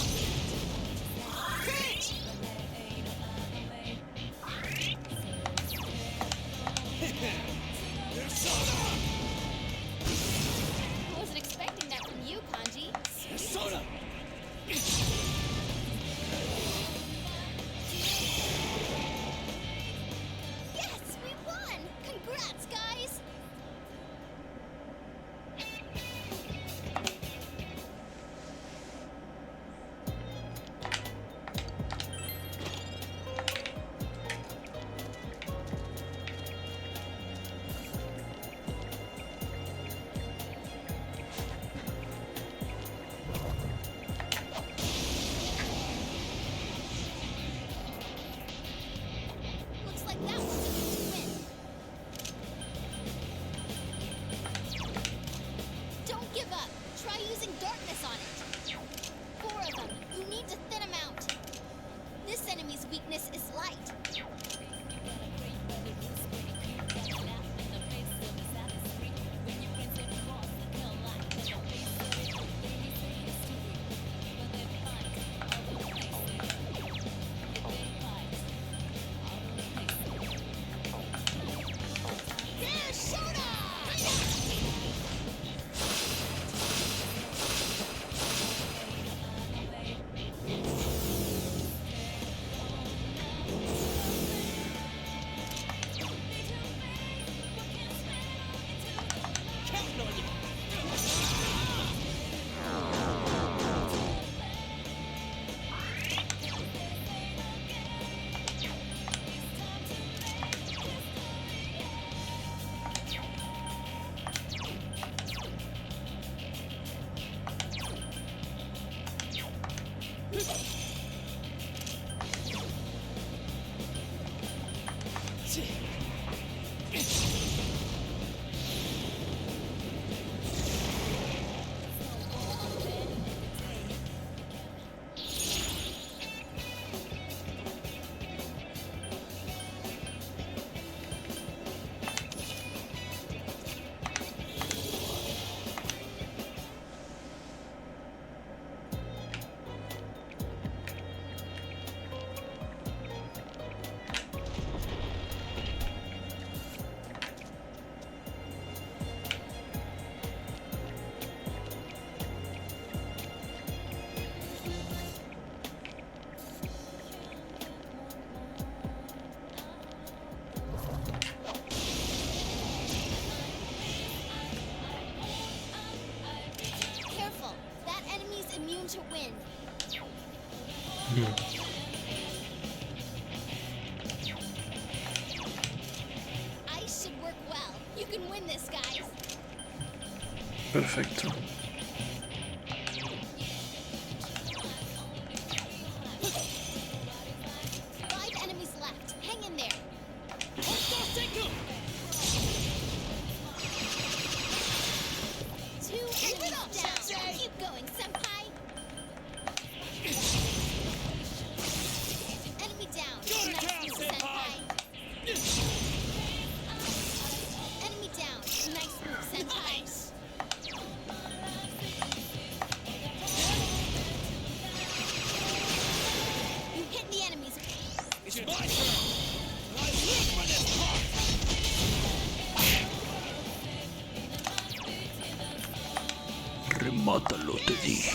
Courage! Persona! I wasn't expecting that from you, Kanji. Persona! Yes, we won! Congrats, guys! Looks like that one's a win. Don't give up. Try using darkness on it. 4 of them. You need to thin them out. This enemy's weakness is light. There's Soda! Ice should work well. You can win this, guys. Perfecto. Five enemies left. Hang in there. Two enemies down. Keep going, senpai. Enemy down. Nice move, senpai. Enemy down. Nice move, senpai. You hit the enemies. It's my turn! I live for this part! Remátalo, te dije.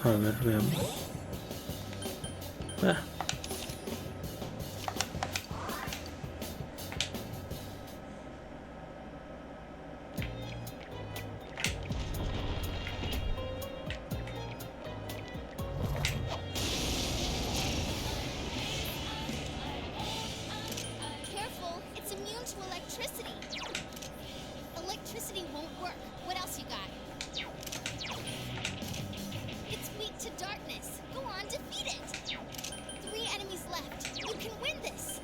A ver, veamos. Careful, it's immune to electricity. Electricity won't work. What else you got? It's weak to darkness. Go on, defeat it. 3 enemies left. You can win this.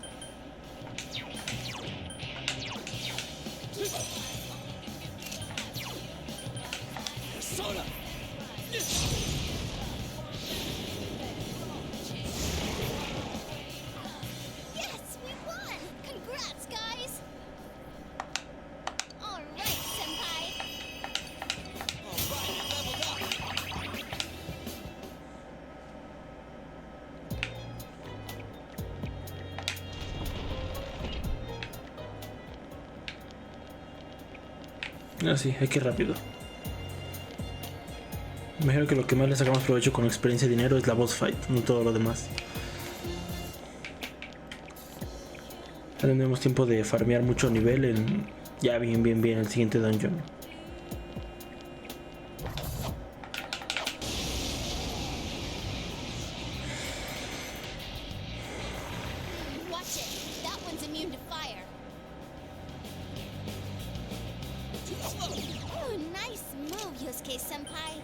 Persona! Yes, we won! Congrats, guys! All right, senpai. Alright, leveled up! Ah, sí, hay que ir rápido. Me imagino que lo que más le sacamos provecho con experiencia y dinero es la boss fight, no todo lo demás. Ya tendremos tiempo de farmear mucho nivel en ya bien el siguiente dungeon. Watch it. That one's immune to fire. Oh, nice move, Yosuke-senpai.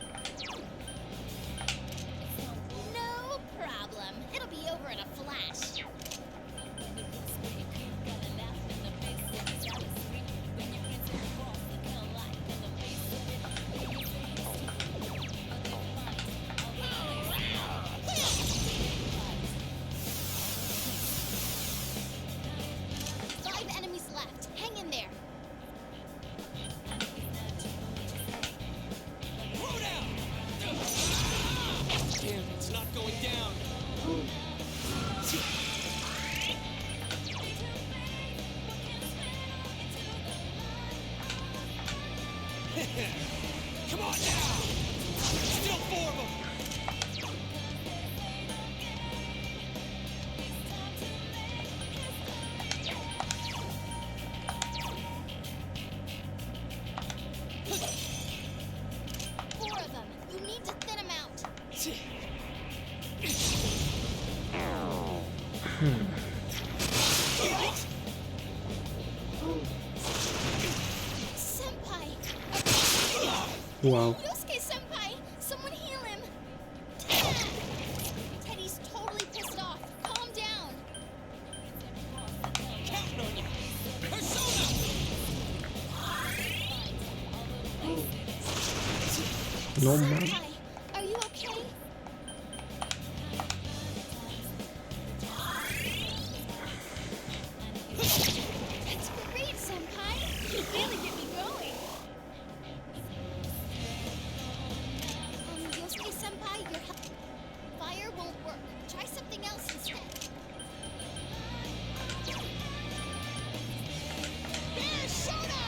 No problem. It'll be over in a flash. Five enemies left. Hang in there. Damn, it's not going down. Come on now! Still 4 of them! Four of them. You need to thin them out. Senpai! Wow. Yosuke-senpai! Someone heal him! Teddy's totally pissed off. Calm down. Counting on you! Persona! No man. Senpai, are you okay? That's great, Senpai! You really get me going. Yosuke-senpai, your fire won't work. Try something else instead. There's Shona!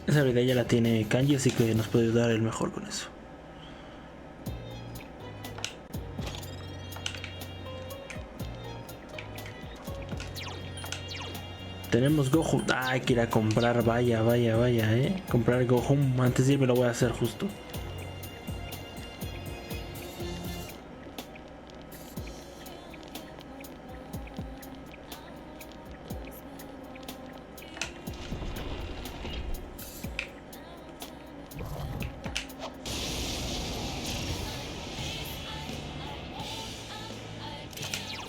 Esa habilidad ya la tiene Kanji, así que nos puede ayudar el mejor con eso. Tenemos Gohum. Ah, hay que ir a comprar. Vaya, comprar Gohum. Antes de irme lo voy a hacer justo.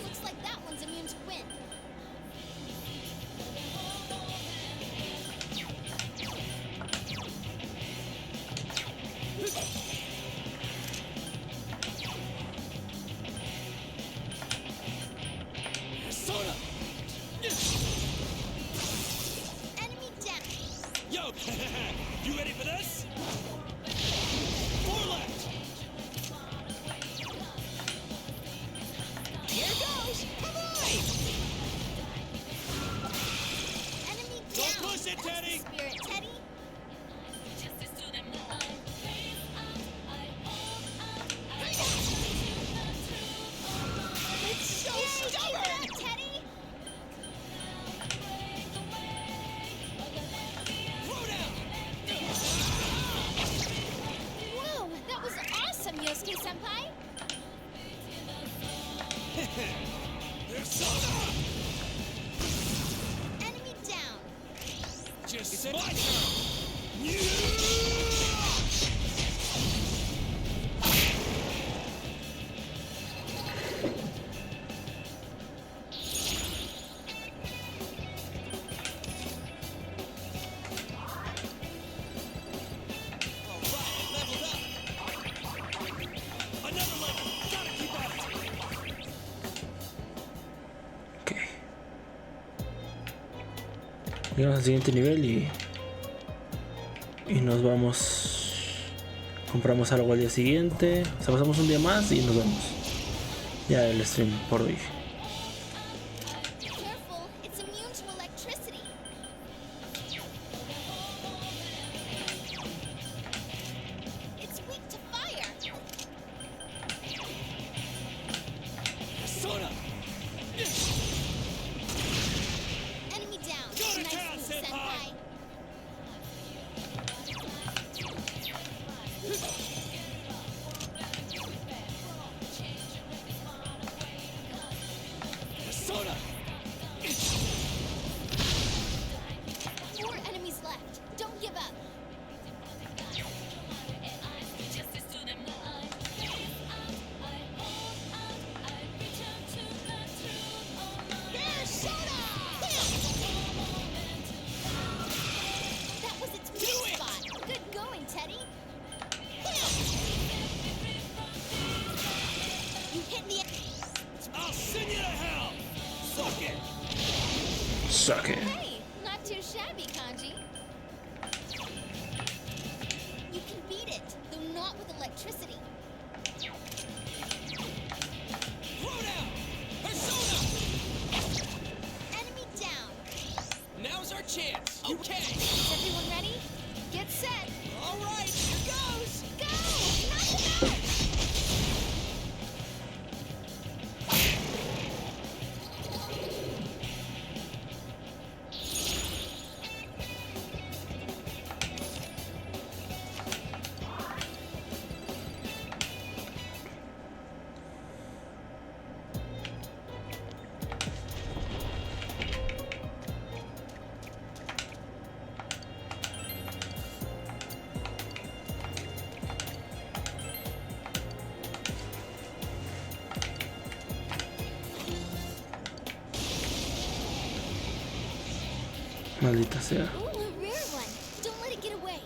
Looks like that one's immune to wind. Persona! Enemy down. Yo! You ready for this? 4 left! Here goes. Come on. Enemy down. Don't push it, That's Teddy. the spirit, Teddy. It's so stubborn, Teddy. Throw down! Whoa, that was awesome, Yosuke-senpai. Persona! Enemy down. Just sit my turn! Llegamos al siguiente nivel y nos vamos. Compramos algo al día siguiente. O sea, pasamos un día más y nos vamos. Ya el stream por hoy. Careful, it's immune to electricity. It's weak to fire. Persona! Enemy down. Go to Nice town, move, senpai. Persona! 4 enemies left. Don't give up. There's Soda! That was its weak spot. Good going, Teddy. You hit the... I'll send you to hell! Suck it! Suck it. Hey, not too shabby, Kanji. You can beat it, though not with electricity. Throw down! Persona! Enemy down. Now's our chance. Okay. Is everyone ready? Get set. All right, here goes. Go! Knock him out! Maldita sea. Ooh, a rare one. Don't let it get away.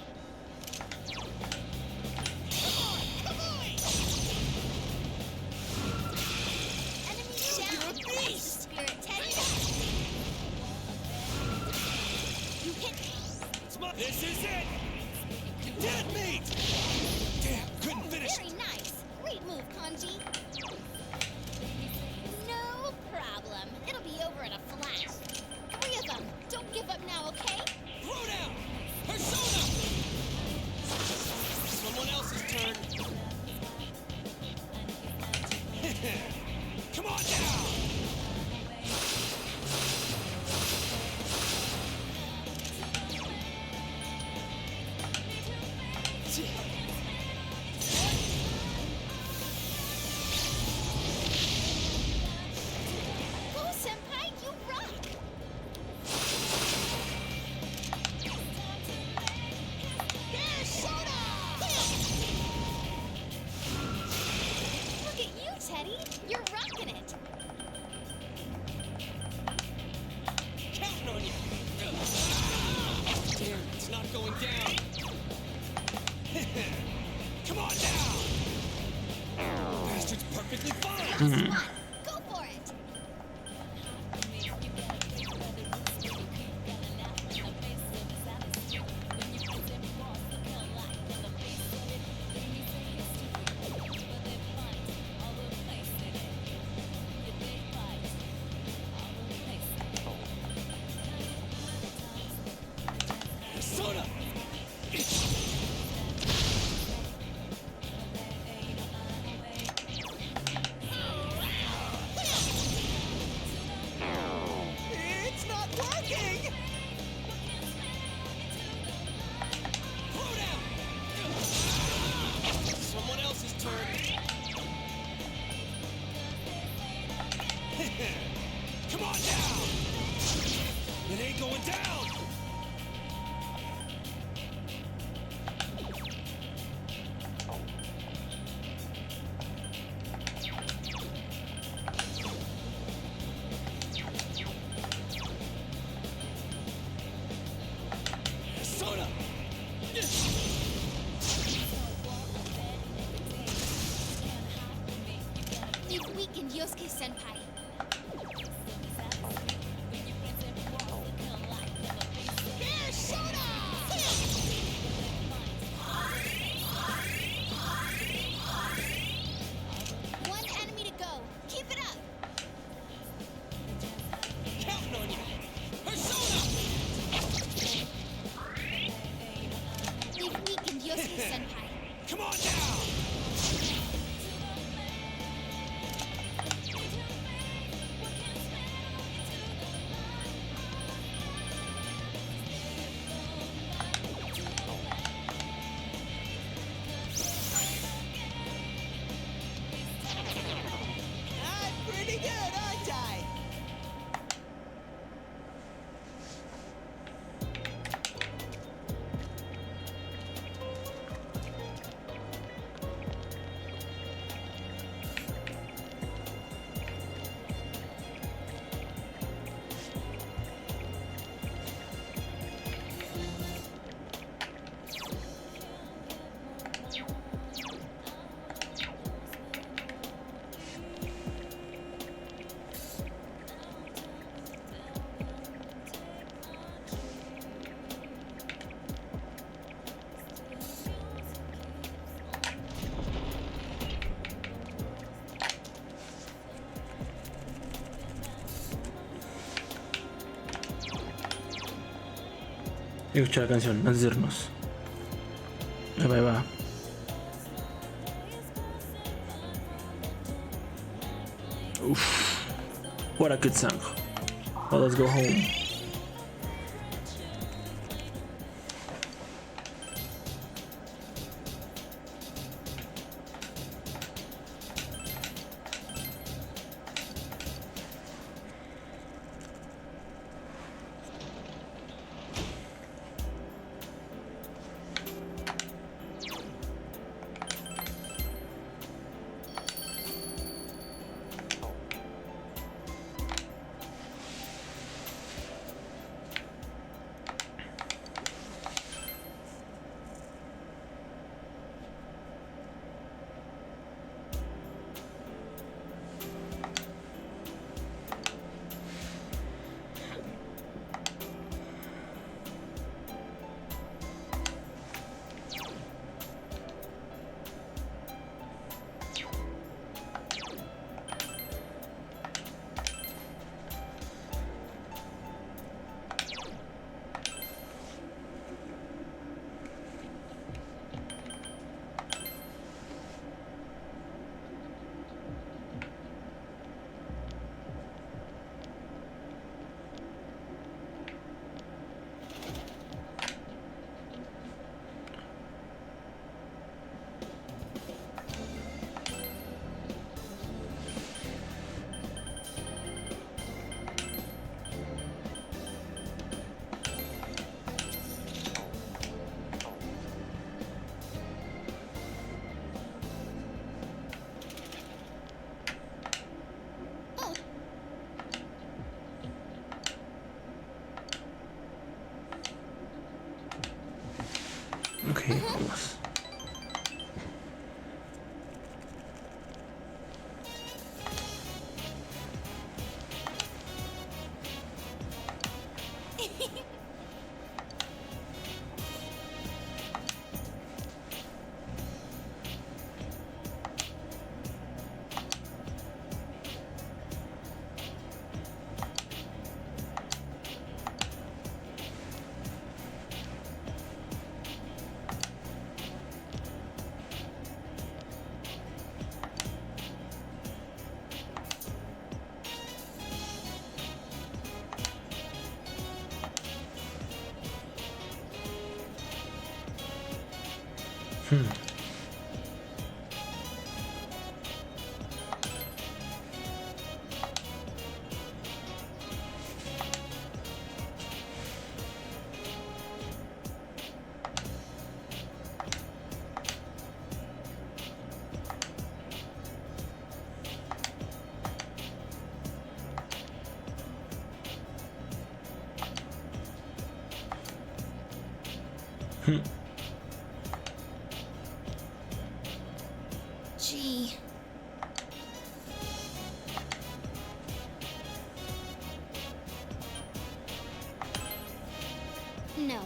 Enemy down. You're a beast. Spirit, Teddy. You hit me. This is it! Dead meat! Damn, couldn't finish Very it! nice. Great move, Kanji. No problem. It'll be over in a flash. 3 of them. Don't give up now, okay? Come on now! Bastard's perfectly fine! Go for it! Soda! It's not working! Someone else's turn. Come on now! It ain't going down! Soda! They've weakened Yosuke-senpai. Here, Soda! One enemy to go. Keep it up. Counting on you! Persona! They've weakened Yosuke-senpai. Come on now! I'm pretty good, aren't I? Escucha la canción antes de irnos. Ahí va, ahí va. Oof. What a good song. Well, let's go home. Gee. No.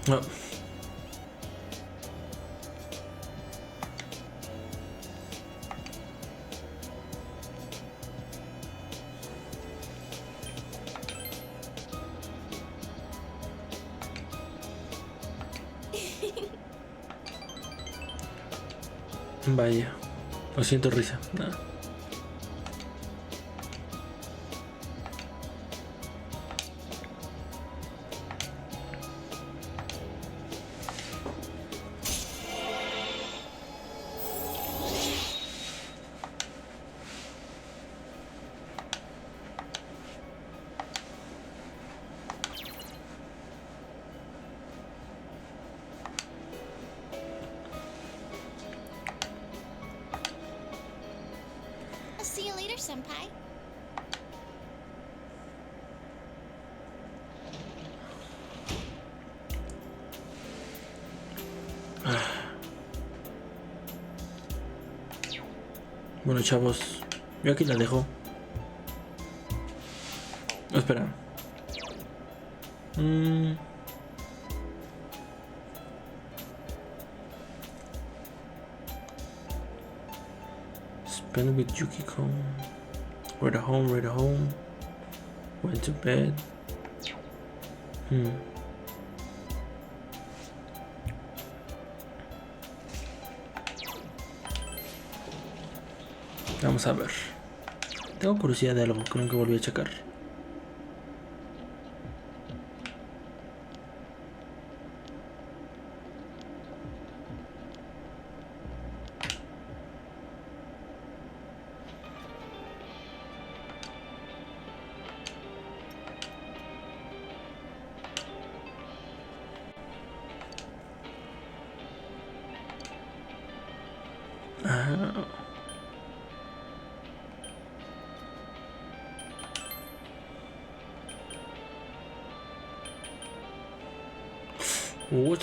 Oh. Vaya, lo siento, risa. Nada. I'll see you later, Senpai. Bueno, chavos, yo aquí la dejo. Oh, espera. Spend with Yukiko. Right at home, right at home. Went to bed. Vamos a ver. Tengo curiosidad de algo, creo que volví a checar.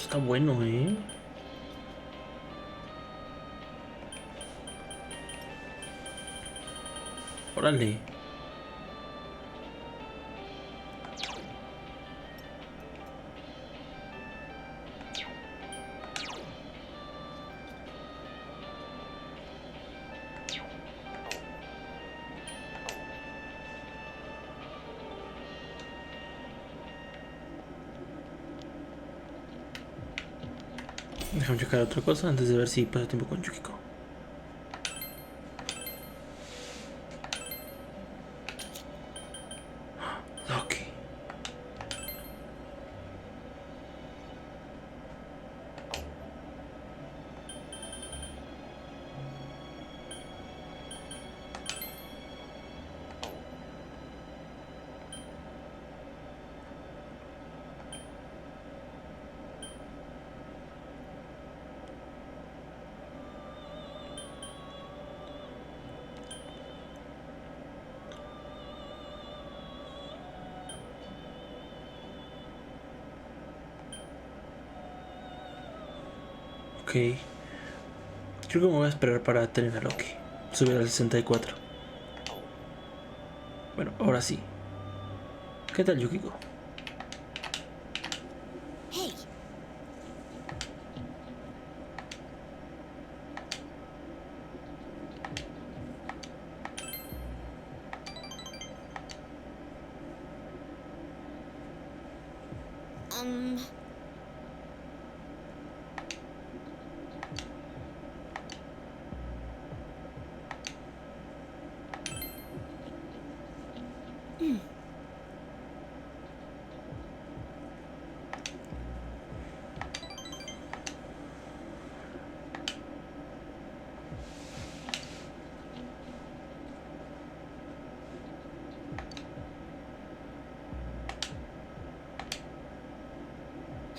Esto está bueno, Órale. Déjame checar otra cosa antes de ver si pasa tiempo con Yukiko. Loki. Ok. Creo que me voy a esperar para tener a Loki. Subir al 64. Bueno, ahora sí. ¿Qué tal, Yukiko? Hey.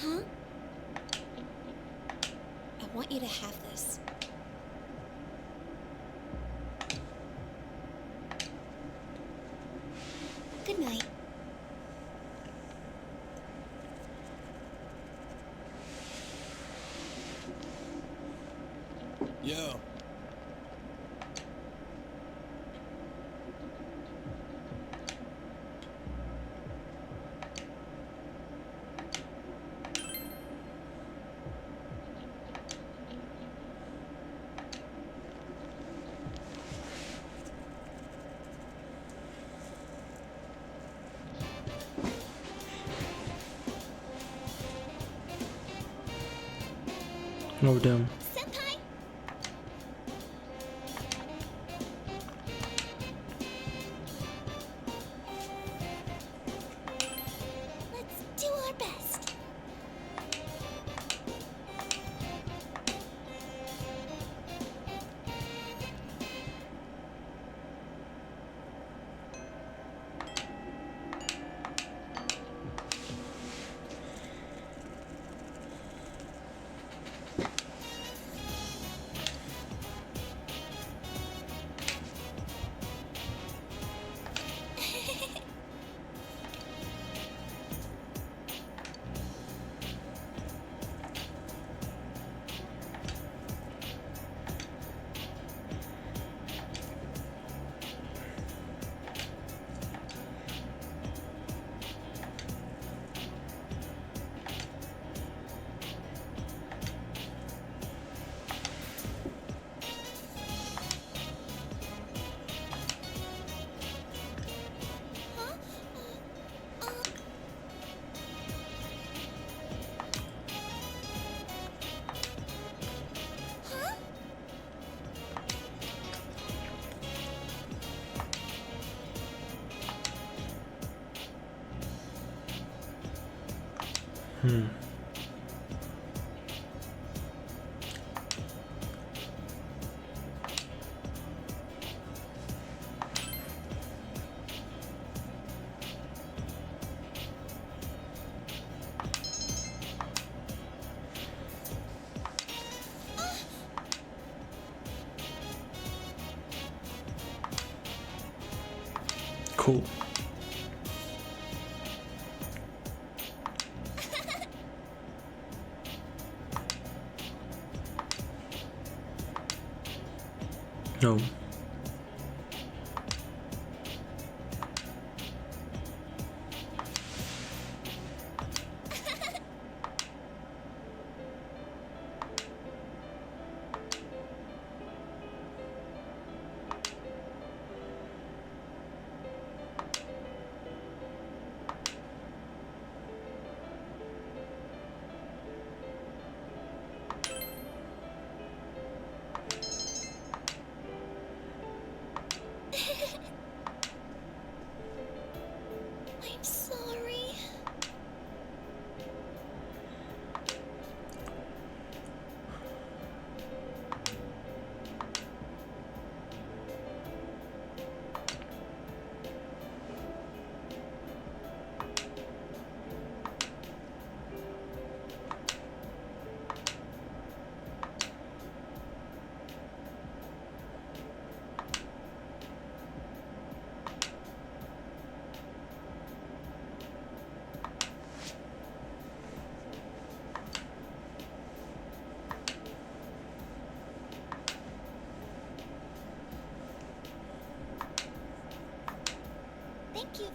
Huh? I want you to have this. Good night. Yo. Oh, damn. Senpai! Let's do our best. Cool. No.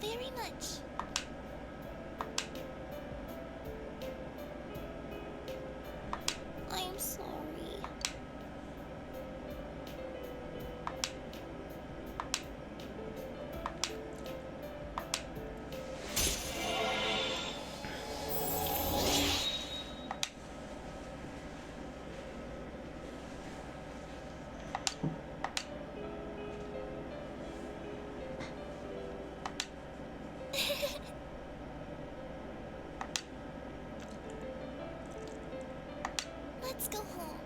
very much. I am sorry. Let's go home.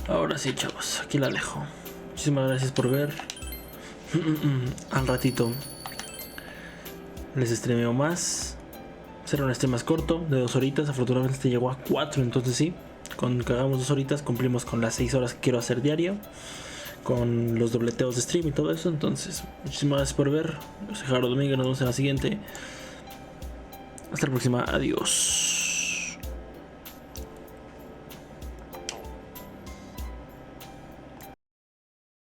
Ahora sí, chavos, aquí la dejo. Muchísimas gracias por ver. Al ratito les streameo más. Será un stream más corto, de 2 horitas. Afortunadamente este llegó a 4, entonces sí. Con que hagamos 2 horitas cumplimos con las 6 horas que quiero hacer diario. Con los dobleteos de stream y todo eso. Entonces, muchísimas gracias por ver. Yo soy Jaro Domingo, nos vemos en la siguiente. Hasta la próxima, adiós.